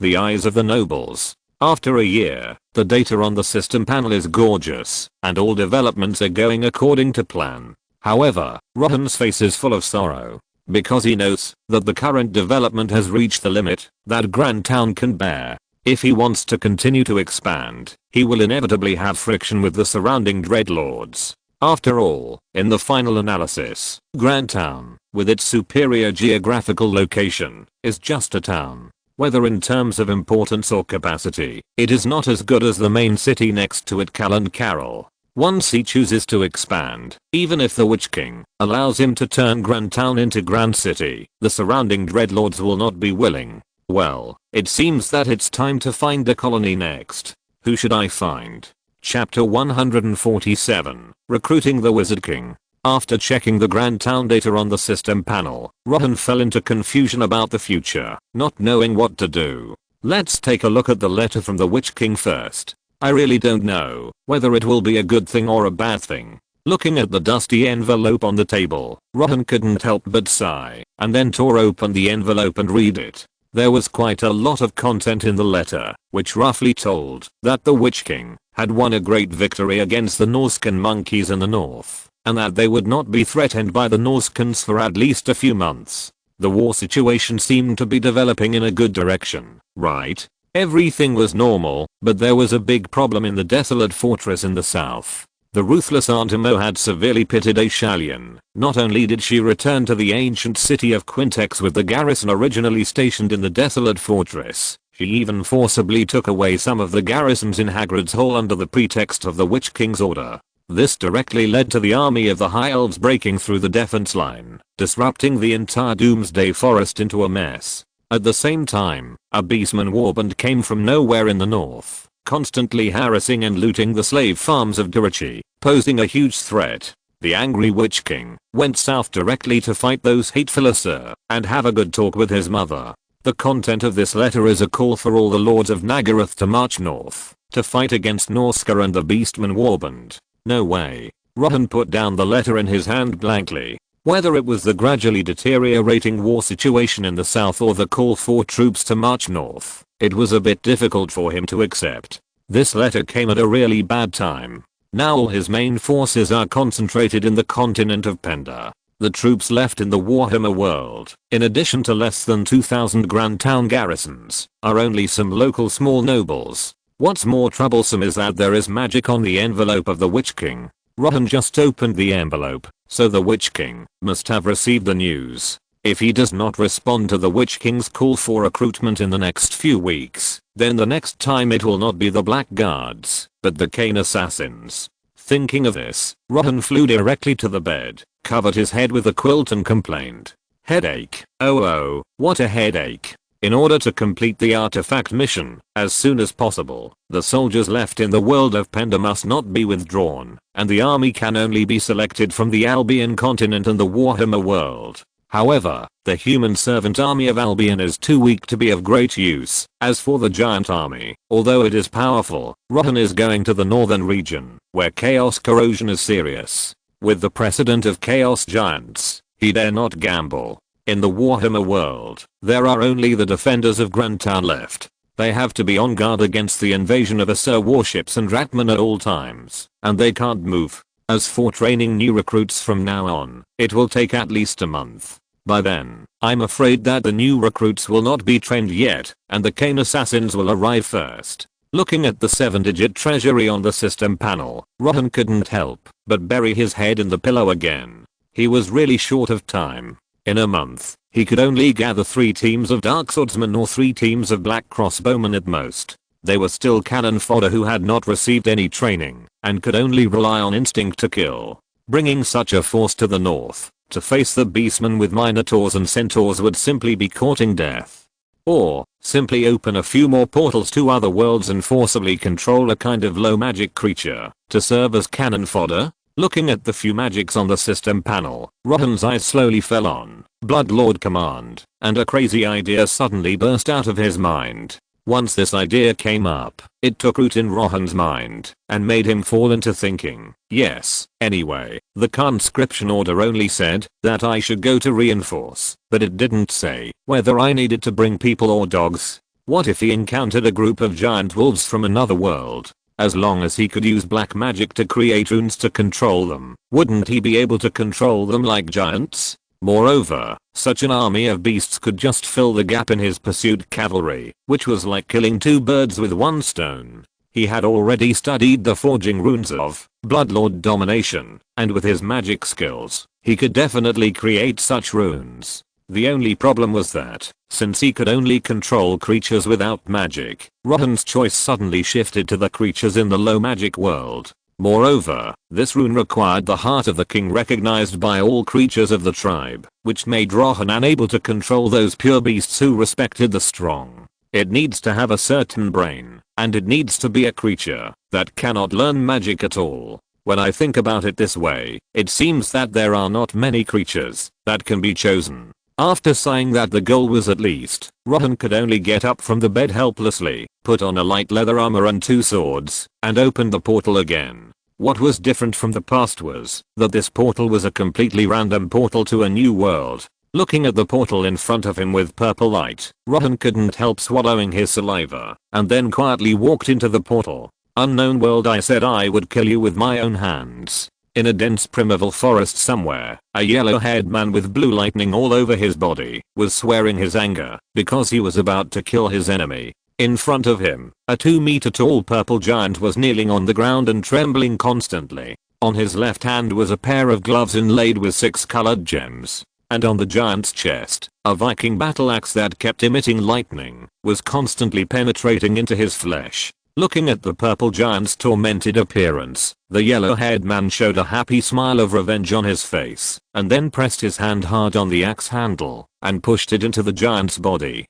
the eyes of the nobles. After a year, the data on the system panel is gorgeous, and all developments are going according to plan. However, Rohan's face is full of sorrow, because he knows that the current development has reached the limit that Grand Town can bear. If he wants to continue to expand, he will inevitably have friction with the surrounding dreadlords. After all, in the final analysis, Grand Town, with its superior geographical location, is just a town. Whether in terms of importance or capacity, it is not as good as the main city next to it, Callan Carroll. Once he chooses to expand, even if the Witch King allows him to turn Grand Town into Grand City, the surrounding dreadlords will not be willing. Well, it seems that it's time to find a colony next. Who should I find? Chapter 147, Recruiting the Wizard King. After checking the Grand Town data on the system panel, Rohan fell into confusion about the future, not knowing what to do. Let's take a look at the letter from the Witch King first. I really don't know whether it will be a good thing or a bad thing. Looking at the dusty envelope on the table, Rohan couldn't help but sigh, and then tore open the envelope and read it. There was quite a lot of content in the letter, which roughly told that the Witch King had won a great victory against the Norscan monkeys in the north, and that they would not be threatened by the Norscans for at least a few months. The war situation seemed to be developing in a good direction, right? Everything was normal, but there was a big problem in the desolate fortress in the south. The ruthless Antimo had severely pitted Ashalion. Not only did she return to the ancient city of Quintex with the garrison originally stationed in the desolate fortress, she even forcibly took away some of the garrisons in Hagrid's Hall under the pretext of the Witch King's order. This directly led to the army of the High Elves breaking through the defense line, disrupting the entire Doomsday Forest into a mess. At the same time, a beastman warband came from nowhere in the north, constantly harassing and looting the slave farms of Durachi, posing a huge threat. The angry Witch King went south directly to fight those hateful Asur and have a good talk with his mother. The content of this letter is a call for all the lords of Nagaroth to march north, to fight against Norska and the Beastman Warband. No way. Rohan put down the letter in his hand blankly. Whether it was the gradually deteriorating war situation in the south or the call for troops to march north, it was a bit difficult for him to accept. This letter came at a really bad time. Now all his main forces are concentrated in the continent of Penda. The troops left in the Warhammer world, in addition to less than 2,000 grand town garrisons, are only some local small nobles. What's more troublesome is that there is magic on the envelope of the Witch King. Rohan just opened the envelope, so the Witch King must have received the news. If he does not respond to the Witch King's call for recruitment in the next few weeks, then the next time it will not be the Black Guards, but the Kane assassins. Thinking of this, Rohan flew directly to the bed, covered his head with a quilt and complained. Headache. Oh, what a headache. In order to complete the artifact mission, as soon as possible, the soldiers left in the world of Penda must not be withdrawn, and the army can only be selected from the Albion continent and the Warhammer world. However, the human servant army of Albion is too weak to be of great use. As for the giant army, although it is powerful, Rohan is going to the northern region, where chaos corrosion is serious. With the precedent of chaos giants, he dare not gamble. In the Warhammer world, there are only the defenders of Grandtown left. They have to be on guard against the invasion of Asur warships and Ratman at all times, and they can't move. As for training new recruits from now on, it will take at least a month. By then, I'm afraid that the new recruits will not be trained yet, and the Kane assassins will arrive first. Looking at the 7-digit treasury on the system panel, Rohan couldn't help but bury his head in the pillow again. He was really short of time. In a month, he could only gather 3 teams of dark swordsmen or 3 teams of black crossbowmen at most. They were still cannon fodder who had not received any training, and could only rely on instinct to kill. Bringing such a force to the north, to face the beastmen with minotaurs and centaurs would simply be courting death. Or, simply open a few more portals to other worlds and forcibly control a kind of low magic creature, to serve as cannon fodder? Looking at the few magics on the system panel, Rohan's eyes slowly fell on Bloodlord Command, and a crazy idea suddenly burst out of his mind. Once this idea came up, it took root in Rohan's mind, and made him fall into thinking. Yes, anyway, the conscription order only said that I should go to reinforce, but it didn't say whether I needed to bring people or dogs. What if he encountered a group of giant wolves from another world? As long as he could use black magic to create runes to control them, wouldn't he be able to control them like giants? Moreover, such an army of beasts could just fill the gap in his pursued cavalry, which was like killing 2 birds with 1 stone. He had already studied the forging runes of Bloodlord Domination, and with his magic skills, he could definitely create such runes. The only problem was that, since he could only control creatures without magic, Rohan's choice suddenly shifted to the creatures in the low magic world. Moreover, this rune required the heart of the king recognized by all creatures of the tribe, which made Rohan unable to control those pure beasts who respected the strong. It needs to have a certain brain, and it needs to be a creature that cannot learn magic at all. When I think about it this way, it seems that there are not many creatures that can be chosen. After sighing that the goal was at least, Rohan could only get up from the bed helplessly, put on a light leather armor and 2 swords, and opened the portal again. What was different from the past was that this portal was a completely random portal to a new world. Looking at the portal in front of him with purple light, Rohan couldn't help swallowing his saliva, and then quietly walked into the portal. Unknown world, I said I would kill you with my own hands. In a dense primeval forest somewhere, a yellow-haired man with blue lightning all over his body was swearing his anger because he was about to kill his enemy. In front of him, a 2-meter tall purple giant was kneeling on the ground and trembling constantly. On his left hand was a pair of gloves inlaid with 6 colored gems, and on the giant's chest, a Viking battle axe that kept emitting lightning was constantly penetrating into his flesh. Looking at the purple giant's tormented appearance, the yellow-haired man showed a happy smile of revenge on his face, and then pressed his hand hard on the axe handle, and pushed it into the giant's body.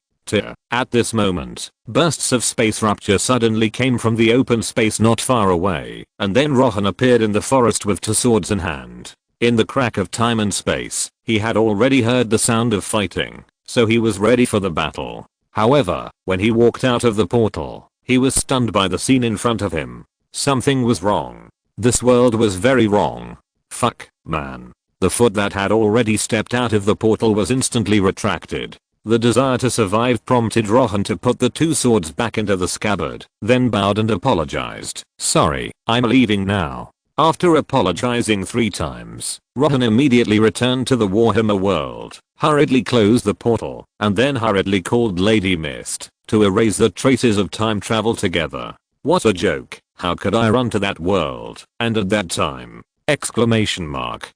At this moment, bursts of space rupture suddenly came from the open space not far away, and then Rohan appeared in the forest with 2 swords in hand. In the crack of time and space, he had already heard the sound of fighting. so he was ready for the battle. However, when he walked out of the portal, he was stunned by the scene in front of him. Something was wrong. This world was very wrong. Fuck, man. The foot that had already stepped out of the portal was instantly retracted. The desire to survive prompted Rohan to put the two swords back into the scabbard, then bowed and apologized. "Sorry, I'm leaving now." After apologizing 3 times, Rohan immediately returned to the Warhammer world, hurriedly closed the portal, and then hurriedly called Lady Mist to erase the traces of time travel together. What a joke. How could I run to that world, and at that time? Exclamation mark.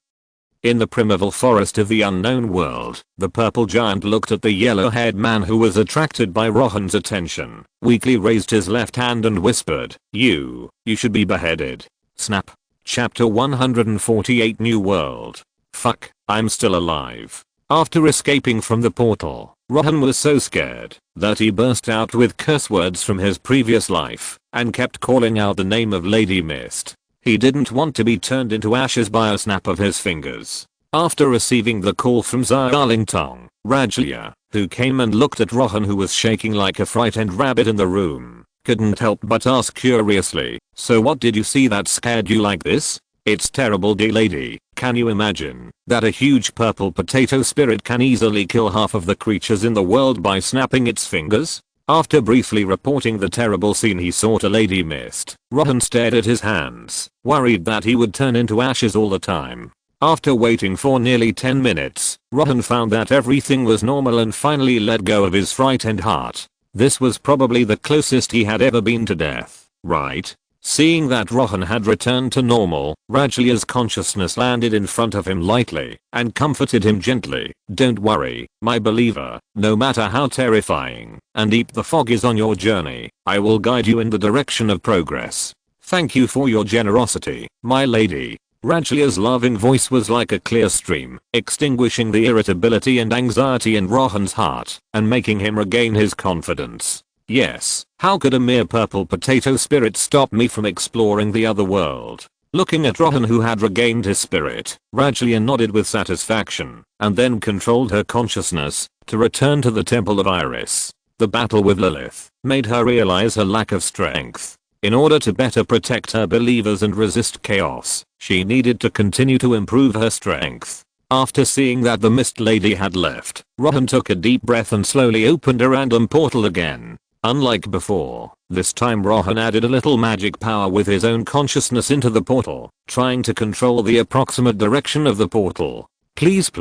In the primeval forest of the unknown world, the purple giant looked at the yellow-haired man who was attracted by Rohan's attention, weakly raised his left hand and whispered, You should be beheaded. Snap. Chapter 148 New World. Fuck, I'm still alive. After escaping from the portal, Rohan was so scared that he burst out with curse words from his previous life and kept calling out the name of Lady Mist. He didn't want to be turned into ashes by a snap of his fingers. After receiving the call from Zerlingtong, Rajlia, who came and looked at Rohan who was shaking like a frightened rabbit in the room, couldn't help but ask curiously, "So what did you see that scared you like this?" "It's terrible, dear lady. Can you imagine that a huge purple potato spirit can easily kill half of the creatures in the world by snapping its fingers?" After briefly reporting the terrible scene he saw to Lady Mist, Rohan stared at his hands, worried that he would turn into ashes all the time. After waiting for nearly 10 minutes, Rohan found that everything was normal and finally let go of his frightened heart. This was probably the closest he had ever been to death, right? Seeing that Rohan had returned to normal, Rajlia's consciousness landed in front of him lightly and comforted him gently. "Don't worry, my believer, no matter how terrifying and deep the fog is on your journey, I will guide you in the direction of progress. Thank you for your generosity, my lady." Rajlia's loving voice was like a clear stream, extinguishing the irritability and anxiety in Rohan's heart and making him regain his confidence. Yes, how could a mere purple potato spirit stop me from exploring the other world? Looking at Rohan who had regained his spirit, Rajlia nodded with satisfaction and then controlled her consciousness to return to the Temple of Iris. The battle with Lilith made her realize her lack of strength. In order to better protect her believers and resist chaos, she needed to continue to improve her strength. After seeing that the Mist Lady had left, Rohan took a deep breath and slowly opened a random portal again. Unlike before, this time Rohan added a little magic power with his own consciousness into the portal, trying to control the approximate direction of the portal. Please,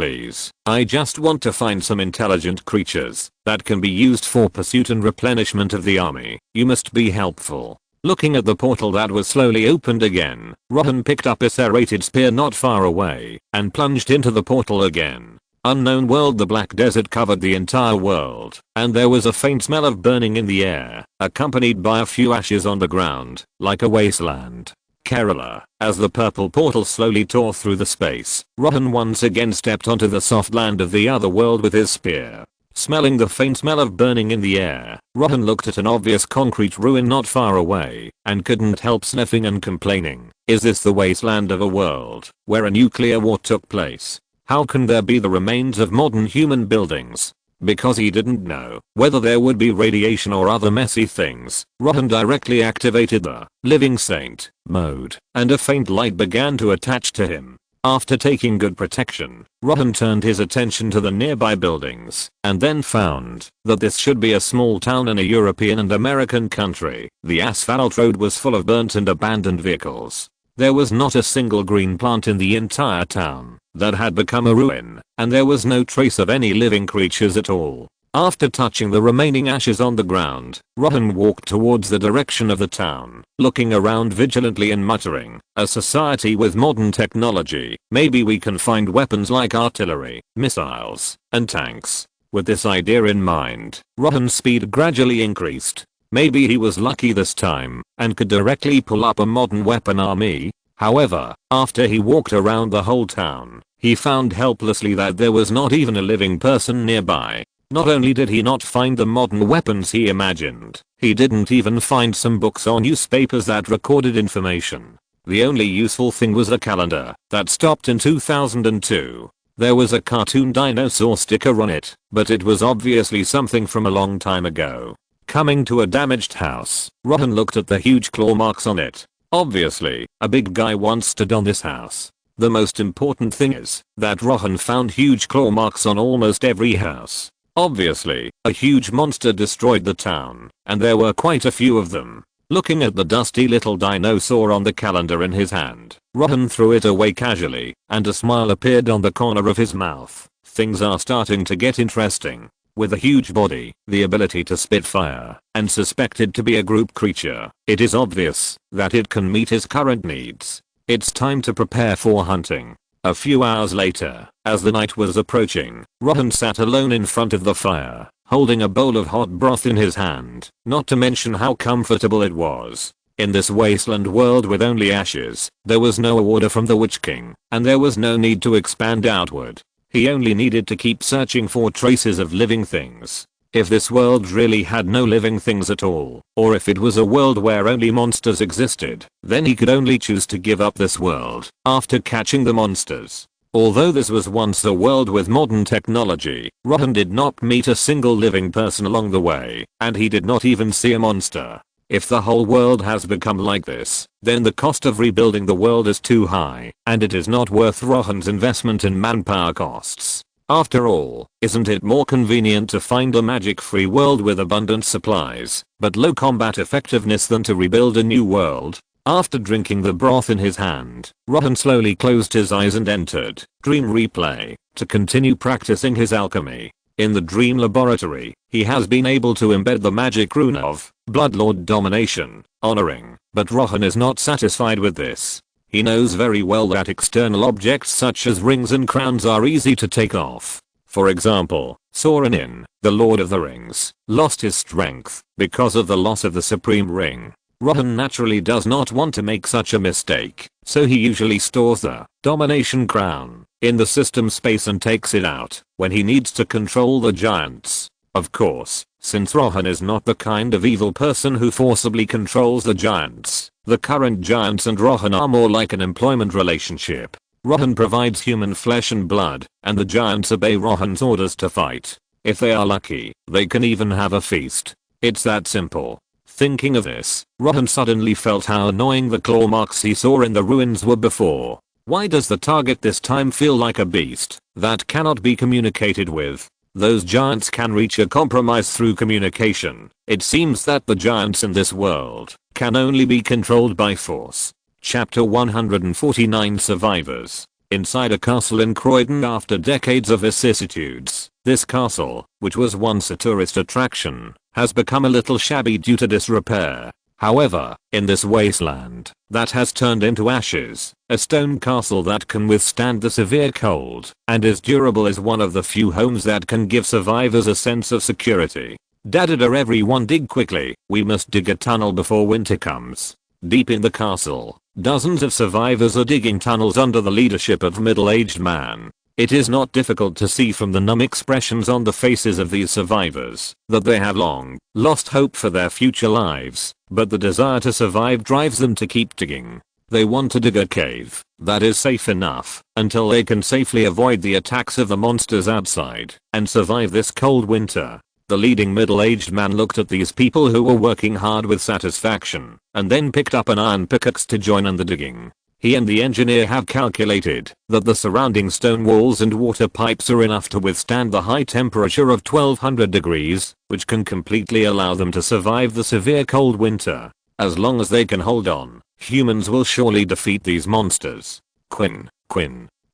I just want to find some intelligent creatures that can be used for pursuit and replenishment of the army. You must be helpful." Looking at the portal that was slowly opened again, Rohan picked up a serrated spear not far away and plunged into the portal again. Unknown world. The black desert covered the entire world, and there was a faint smell of burning in the air, accompanied by a few ashes on the ground, like a wasteland. Kerala. As the purple portal slowly tore through the space, Rohan once again stepped onto the soft land of the other world with his spear. Smelling the faint smell of burning in the air, Rohan looked at an obvious concrete ruin not far away and couldn't help sniffing and complaining. Is this the wasteland of a world where a nuclear war took place? How can there be the remains of modern human buildings? Because he didn't know whether there would be radiation or other messy things, Rohan directly activated the Living Saint mode, and a faint light began to attach to him. After taking good protection, Rohan turned his attention to the nearby buildings, and then found that this should be a small town in a European and American country. The asphalt road was full of burnt and abandoned vehicles. There was not a single green plant in the entire town that had become a ruin, and there was no trace of any living creatures at all. After touching the remaining ashes on the ground, Rohan walked towards the direction of the town, looking around vigilantly and muttering, "A society with modern technology. Maybe we can find weapons like artillery, missiles, and tanks." With this idea in mind, Rohan's speed gradually increased. Maybe he was lucky this time and could directly pull up a modern weapon army. However, after he walked around the whole town, he found helplessly that there was not even a living person nearby. Not only did he not find the modern weapons he imagined, he didn't even find some books or newspapers that recorded information. The only useful thing was a calendar that stopped in 2002. There was a cartoon dinosaur sticker on it, but it was obviously something from a long time ago. Coming to a damaged house, Rohan looked at the huge claw marks on it. Obviously, a big guy once stood on this house. The most important thing is that Rohan found huge claw marks on almost every house. Obviously, a huge monster destroyed the town, and there were quite a few of them. Looking at the dusty little dinosaur on the calendar in his hand, Rohan threw it away casually, and a smile appeared on the corner of his mouth. Things are starting to get interesting. With a huge body, the ability to spit fire, and suspected to be a group creature, it is obvious that it can meet his current needs. It's time to prepare for hunting. A few hours later, as the night was approaching, Rohan sat alone in front of the fire, holding a bowl of hot broth in his hand, not to mention how comfortable it was. In this wasteland world with only ashes, there was no order from the Witch King, and there was no need to expand outward. He only needed to keep searching for traces of living things. If this world really had no living things at all, or if it was a world where only monsters existed, then he could only choose to give up this world after catching the monsters. Although this was once a world with modern technology, Rohan did not meet a single living person along the way, and he did not even see a monster. If the whole world has become like this, then the cost of rebuilding the world is too high, and it is not worth Rohan's investment in manpower costs. After all, isn't it more convenient to find a magic-free world with abundant supplies, but low combat effectiveness than to rebuild a new world? After drinking the broth in his hand, Rohan slowly closed his eyes and entered Dream Replay to continue practicing his alchemy. In the Dream Laboratory, he has been able to embed the magic rune of Bloodlord Domination, Honoring, but Rohan is not satisfied with this. He knows very well that external objects such as rings and crowns are easy to take off. For example, Sauron, the Lord of the Rings, lost his strength because of the loss of the Supreme Ring. Rohan naturally does not want to make such a mistake, so he usually stores the Domination Crown in the system space and takes it out when he needs to control the giants. Of course, since Rohan is not the kind of evil person who forcibly controls the giants, the current giants and Rohan are more like an employment relationship. Rohan provides human flesh and blood, and the giants obey Rohan's orders to fight. If they are lucky, they can even have a feast. It's that simple. Thinking of this, Rohan suddenly felt how annoying the claw marks he saw in the ruins were before. Why does the target this time feel like a beast that cannot be communicated with? Those giants can reach a compromise through communication. It seems that the giants in this world can only be controlled by force. Chapter 149 Survivors. Inside a castle in Croydon after decades of vicissitudes, this castle, which was once a tourist attraction, has become a little shabby due to disrepair. However, in this wasteland that has turned into ashes, a stone castle that can withstand the severe cold and is durable is one of the few homes that can give survivors a sense of security. Dadada everyone dig quickly, we must dig a tunnel before winter comes. Deep in the castle, dozens of survivors are digging tunnels under the leadership of a middle-aged man. It is not difficult to see from the numb expressions on the faces of these survivors that they have long lost hope for their future lives, but the desire to survive drives them to keep digging. They want to dig a cave that is safe enough until they can safely avoid the attacks of the monsters outside and survive this cold winter. The leading middle-aged man looked at these people who were working hard with satisfaction and then picked up an iron pickaxe to join in the digging. He and the engineer have calculated that the surrounding stone walls and water pipes are enough to withstand the high temperature of 1200 degrees, which can completely allow them to survive the severe cold winter. As long as they can hold on, humans will surely defeat these monsters. Quinn.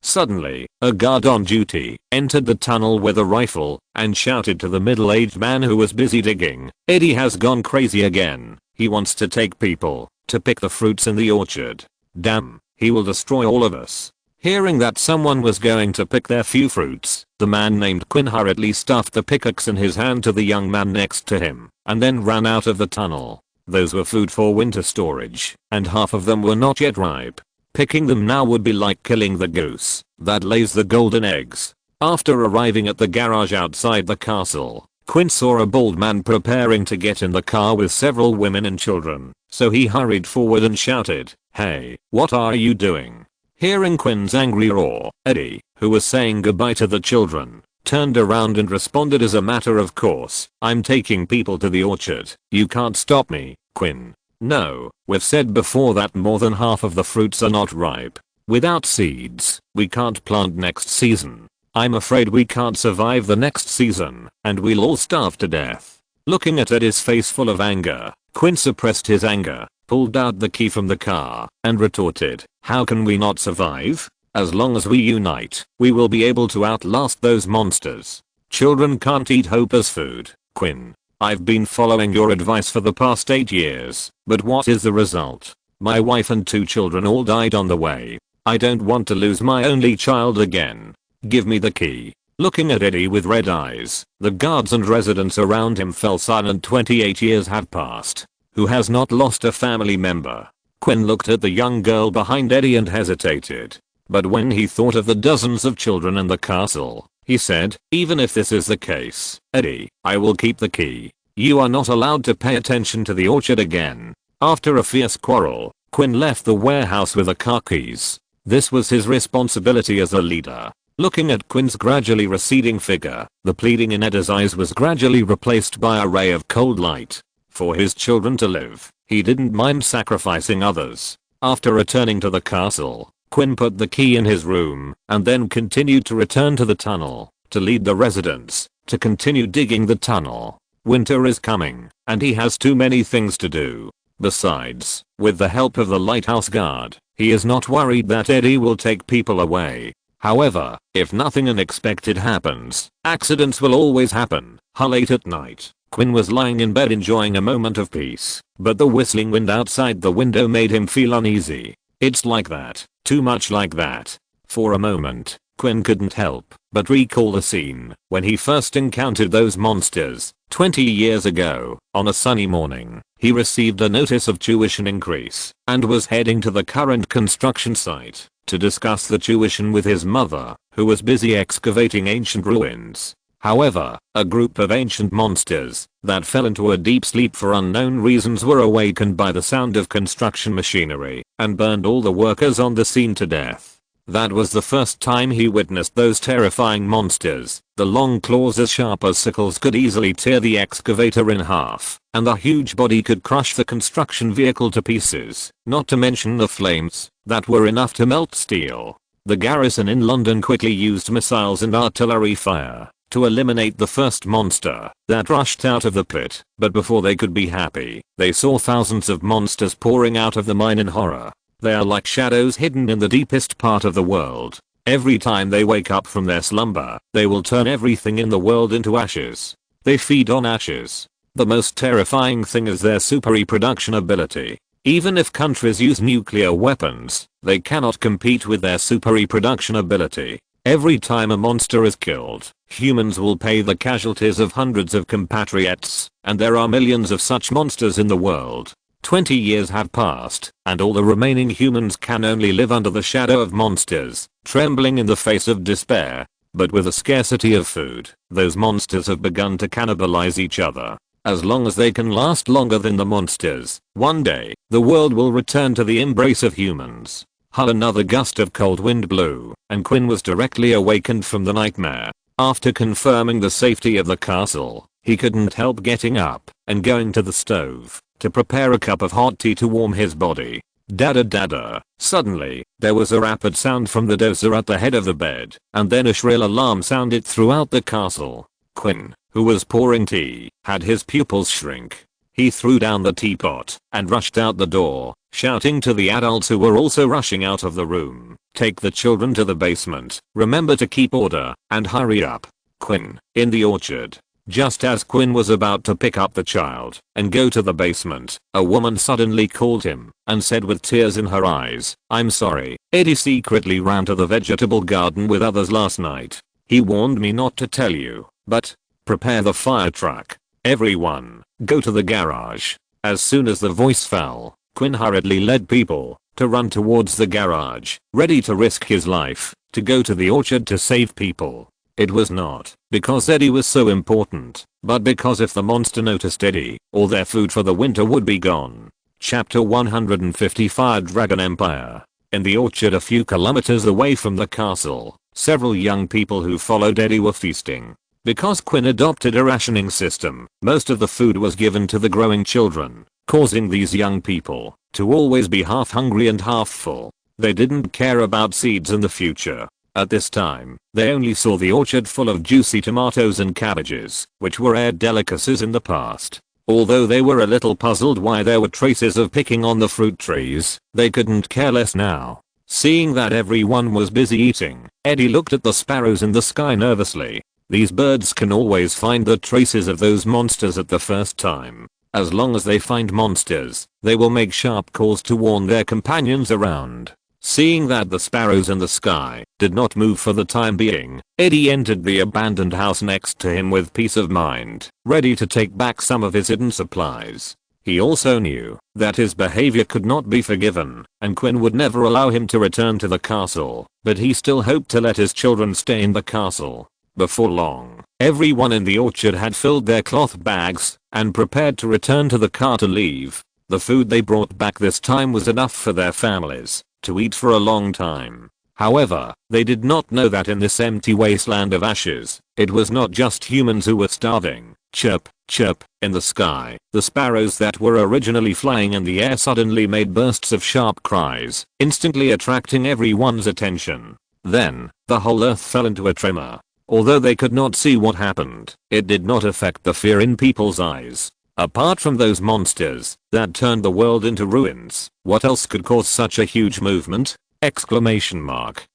Suddenly, a guard on duty entered the tunnel with a rifle and shouted to the middle-aged man who was busy digging, "Eddie has gone crazy again. He wants to take people to pick the fruits in the orchard. Damn, he will destroy all of us." Hearing that someone was going to pick their few fruits, the man named Quinn hurriedly stuffed the pickaxe in his hand to the young man next to him, and then ran out of the tunnel. Those were food for winter storage, and half of them were not yet ripe. Picking them now would be like killing the goose that lays the golden eggs. After arriving at the garage outside the castle, Quinn saw a bald man preparing to get in the car with several women and children, so he hurried forward and shouted, "Hey, what are you doing?" Hearing Quinn's angry roar, Eddie, who was saying goodbye to the children, turned around and responded as a matter of course, "I'm taking people to the orchard. You can't stop me, Quinn." "No, we've said before that more than half of the fruits are not ripe. Without seeds, we can't plant next season. I'm afraid we can't survive the next season, and we'll all starve to death." Looking at Eddie's face full of anger, Quinn suppressed his anger, pulled out the key from the car, and retorted, "How can we not survive? As long as we unite, we will be able to outlast those monsters. Children can't eat hope as food, Quinn. I've been following your advice for the past 8 years, but what is the result? My wife and 2 children all died on the way. I don't want to lose my only child again. Give me the key." Looking at Eddie with red eyes, the guards and residents around him fell silent. 28 years had passed. Who has not lost a family member? Quinn looked at the young girl behind Eddie and hesitated. But when he thought of the dozens of children in the castle, he said, "Even if this is the case, Eddie, I will keep the key. You are not allowed to pay attention to the orchard again." After a fierce quarrel, Quinn left the warehouse with the car keys. This was his responsibility as a leader. Looking at Quinn's gradually receding figure, the pleading in Eddie's eyes was gradually replaced by a ray of cold light. For his children to live, he didn't mind sacrificing others. After returning to the castle, Quinn put the key in his room, and then continued to return to the tunnel, to lead the residents, to continue digging the tunnel. Winter is coming, and he has too many things to do. Besides, with the help of the lighthouse guard, he is not worried that Eddie will take people away. However, if nothing unexpected happens, accidents will always happen. Late at night, Quinn was lying in bed enjoying a moment of peace, but the whistling wind outside the window made him feel uneasy. It's like that, too much like that. For a moment, Quinn couldn't help but recall the scene when he first encountered those monsters, 20 years ago. On a sunny morning, he received a notice of tuition increase and was heading to the current construction site to discuss the tuition with his mother, who was busy excavating ancient ruins. However, a group of ancient monsters that fell into a deep sleep for unknown reasons were awakened by the sound of construction machinery and burned all the workers on the scene to death. That was the first time he witnessed those terrifying monsters. The long claws as sharp as sickles could easily tear the excavator in half, and the huge body could crush the construction vehicle to pieces, not to mention the flames that were enough to melt steel. The garrison in London quickly used missiles and artillery fire to eliminate the first monster that rushed out of the pit, but before they could be happy, they saw thousands of monsters pouring out of the mine in horror. They are like shadows hidden in the deepest part of the world. Every time they wake up from their slumber, they will turn everything in the world into ashes. They feed on ashes. The most terrifying thing is their super reproduction ability. Even if countries use nuclear weapons, they cannot compete with their super reproduction ability. Every time a monster is killed, humans will pay the casualties of hundreds of compatriots, and there are millions of such monsters in the world. 20 years have passed, and all the remaining humans can only live under the shadow of monsters, trembling in the face of despair. But with a scarcity of food, those monsters have begun to cannibalize each other. As long as they can last longer than the monsters, one day, the world will return to the embrace of humans. Another gust of cold wind blew, and Quinn was directly awakened from the nightmare. After confirming the safety of the castle, he couldn't help getting up and going to the stove to prepare a cup of hot tea to warm his body. Dada dada. Suddenly, there was a rapid sound from the dozer at the head of the bed, and then a shrill alarm sounded throughout the castle. Quinn, who was pouring tea, had his pupils shrink. He threw down the teapot and rushed out the door, shouting to the adults who were also rushing out of the room, "Take the children to the basement, remember to keep order, and hurry up." Quinn, in the orchard. Just as Quinn was about to pick up the child and go to the basement, a woman suddenly called him and said with tears in her eyes, "I'm sorry, Eddie secretly ran to the vegetable garden with others last night. He warned me not to tell you, but prepare the fire truck. Everyone, go to the garage." As soon as the voice fell, Quinn hurriedly led people to run towards the garage, ready to risk his life to go to the orchard to save people. It was not because Eddie was so important, but because if the monster noticed Eddie, all their food for the winter would be gone. Chapter 155 Dragon Empire. In the orchard a few kilometers away from the castle, Several young people who followed Eddie were feasting. Because Quinn adopted a rationing system, most of the food was given to the growing children, causing these young people to always be half hungry and half full. They didn't care about seeds in the future. At this time, they only saw the orchard full of juicy tomatoes and cabbages, which were rare delicacies in the past. Although they were a little puzzled why there were traces of picking on the fruit trees, they couldn't care less now. Seeing that everyone was busy eating, Eddie looked at the sparrows in the sky nervously. These birds can always find the traces of those monsters at the first time. As long as they find monsters, they will make sharp calls to warn their companions around. Seeing that the sparrows in the sky did not move for the time being, Eddie entered the abandoned house next to him with peace of mind, ready to take back some of his hidden supplies. He also knew that his behavior could not be forgiven, and Quinn would never allow him to return to the castle, but he still hoped to let his children stay in the castle. Before long, everyone in the orchard had filled their cloth bags and prepared to return to the car to leave. The food they brought back this time was enough for their families to eat for a long time. However, they did not know that in this empty wasteland of ashes, it was not just humans who were starving. Chirp, chirp, in the sky, the sparrows that were originally flying in the air suddenly made bursts of sharp cries, instantly attracting everyone's attention. Then, the whole earth fell into a tremor. Although they could not see what happened, it did not affect the fear in people's eyes. Apart from those monsters that turned the world into ruins, what else could cause such a huge movement? Exclamation mark.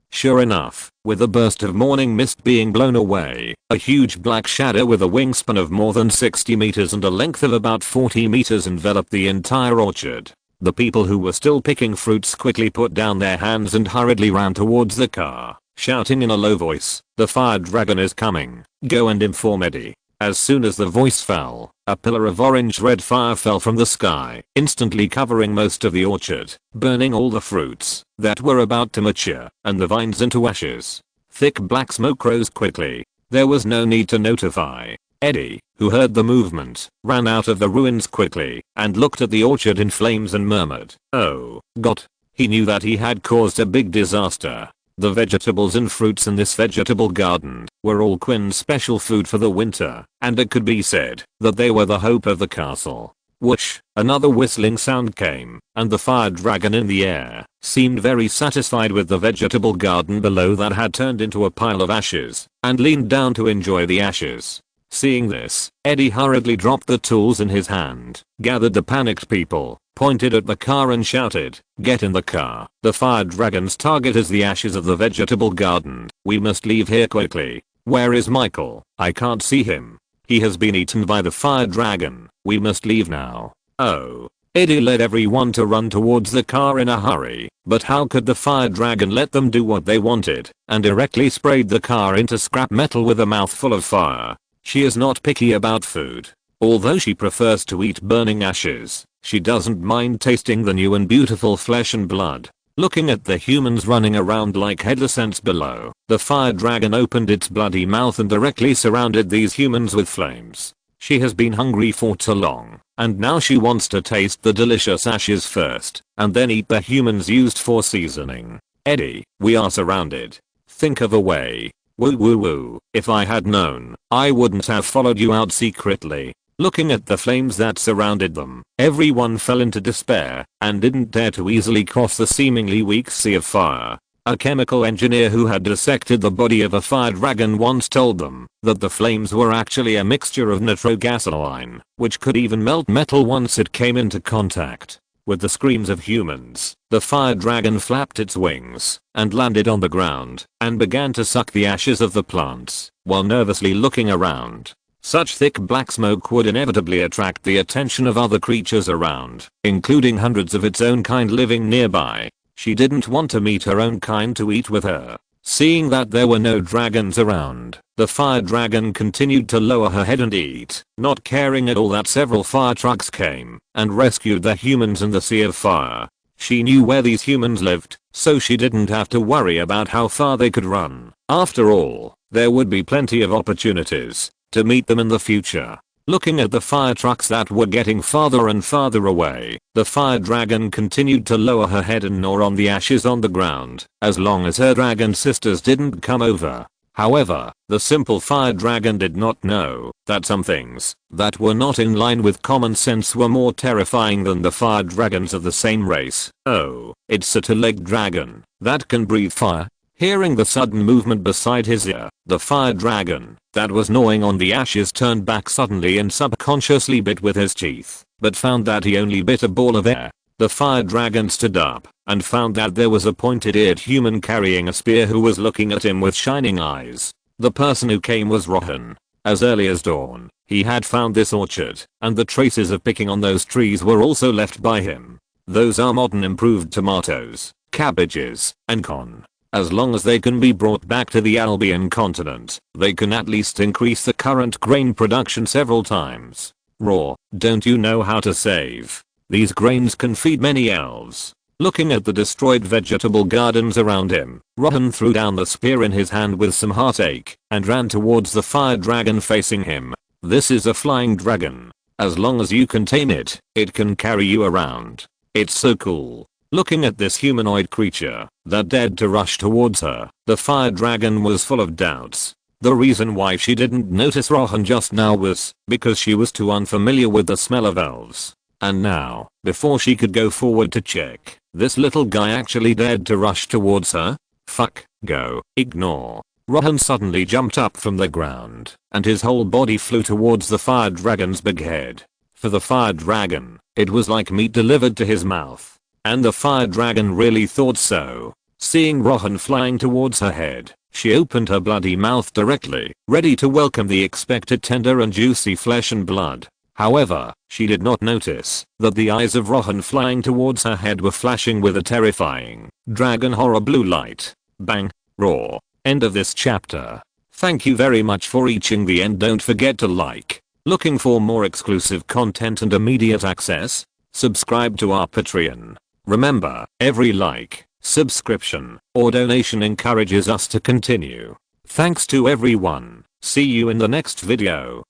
Sure enough, with a burst of morning mist being blown away, a huge black shadow with a wingspan of more than 60 meters and a length of about 40 meters enveloped the entire orchard. The people who were still picking fruits quickly put down their hands and hurriedly ran towards the car, shouting in a low voice, "The fire dragon is coming, go and inform Eddie." As soon as the voice fell, a pillar of orange-red fire fell from the sky, instantly covering most of the orchard, burning all the fruits that were about to mature, and the vines into ashes. Thick black smoke rose quickly. There was no need to notify. Eddie, who heard the movement, ran out of the ruins quickly, and looked at the orchard in flames and murmured, "Oh, God." He knew that he had caused a big disaster. The vegetables and fruits in this vegetable garden were all Quinn's special food for the winter, and it could be said that they were the hope of the castle. Whoosh, another whistling sound came, and the fire dragon in the air seemed very satisfied with the vegetable garden below that had turned into a pile of ashes, and leaned down to enjoy the ashes. Seeing this, Eddie hurriedly dropped the tools in his hand, gathered the panicked people, pointed at the car and shouted, "Get in the car. The fire dragon's target is the ashes of the vegetable garden. We must leave here quickly." "Where is Michael? I can't see him." "He has been eaten by the fire dragon. We must leave now." Oh. Eddie led everyone to run towards the car in a hurry, but how could the fire dragon let them do what they wanted, and directly sprayed the car into scrap metal with a mouthful of fire. She is not picky about food. Although she prefers to eat burning ashes, she doesn't mind tasting the new and beautiful flesh and blood. Looking at the humans running around like headless ants below, the fire dragon opened its bloody mouth and directly surrounded these humans with flames. She has been hungry for too long, and now she wants to taste the delicious ashes first, and then eat the humans used for seasoning. "Eddie, we are surrounded. Think of a way." "Woo woo woo, if I had known, I wouldn't have followed you out secretly." Looking at the flames that surrounded them, everyone fell into despair and didn't dare to easily cross the seemingly weak sea of fire. A chemical engineer who had dissected the body of a fire dragon once told them that the flames were actually a mixture of nitrogasoline, which could even melt metal once it came into contact. With the screams of humans, the fire dragon flapped its wings and landed on the ground and began to suck the ashes of the plants while nervously looking around. Such thick black smoke would inevitably attract the attention of other creatures around, including hundreds of its own kind living nearby. She didn't want to meet her own kind to eat with her. Seeing that there were no dragons around, the fire dragon continued to lower her head and eat, not caring at all that several fire trucks came and rescued the humans in the sea of fire. She knew where these humans lived, so she didn't have to worry about how far they could run. After all, there would be plenty of opportunities to meet them in the future. Looking at the fire trucks that were getting farther and farther away, the fire dragon continued to lower her head and gnaw on the ashes on the ground, as long as her dragon sisters didn't come over. However, the simple fire dragon did not know that some things that were not in line with common sense were more terrifying than the fire dragons of the same race. Oh, it's a two-legged dragon that can breathe fire. Hearing the sudden movement beside his ear, the fire dragon that was gnawing on the ashes turned back suddenly and subconsciously bit with his teeth, but found that he only bit a ball of air. The fire dragon stood up and found that there was a pointed-eared human carrying a spear who was looking at him with shining eyes. The person who came was Rohan. As early as dawn, he had found this orchard, and the traces of picking on those trees were also left by him. Those are modern improved tomatoes, cabbages, and corn. As long as they can be brought back to the Albion continent, they can at least increase the current grain production several times. Raw, don't you know how to save? These grains can feed many elves. Looking at the destroyed vegetable gardens around him, Rohan threw down the spear in his hand with some heartache and ran towards the fire dragon facing him. This is a flying dragon. As long as you can tame it, it can carry you around. It's so cool. Looking at this humanoid creature that dared to rush towards her, the fire dragon was full of doubts. The reason why she didn't notice Rohan just now was because she was too unfamiliar with the smell of elves. And now, before she could go forward to check, this little guy actually dared to rush towards her? Fuck, go, ignore. Rohan suddenly jumped up from the ground, and his whole body flew towards the fire dragon's big head. For the fire dragon, it was like meat delivered to his mouth. And the fire dragon really thought so. Seeing Rohan flying towards her head, she opened her bloody mouth directly, ready to welcome the expected tender and juicy flesh and blood. However, she did not notice that the eyes of Rohan flying towards her head were flashing with a terrifying, dragon horror blue light. Bang. Raw. End of this chapter. Thank you very much for reaching the end. Don't forget to like. Looking for more exclusive content and immediate access? Subscribe to our Patreon. Remember, every like, subscription, or donation encourages us to continue. Thanks to everyone. See you in the next video.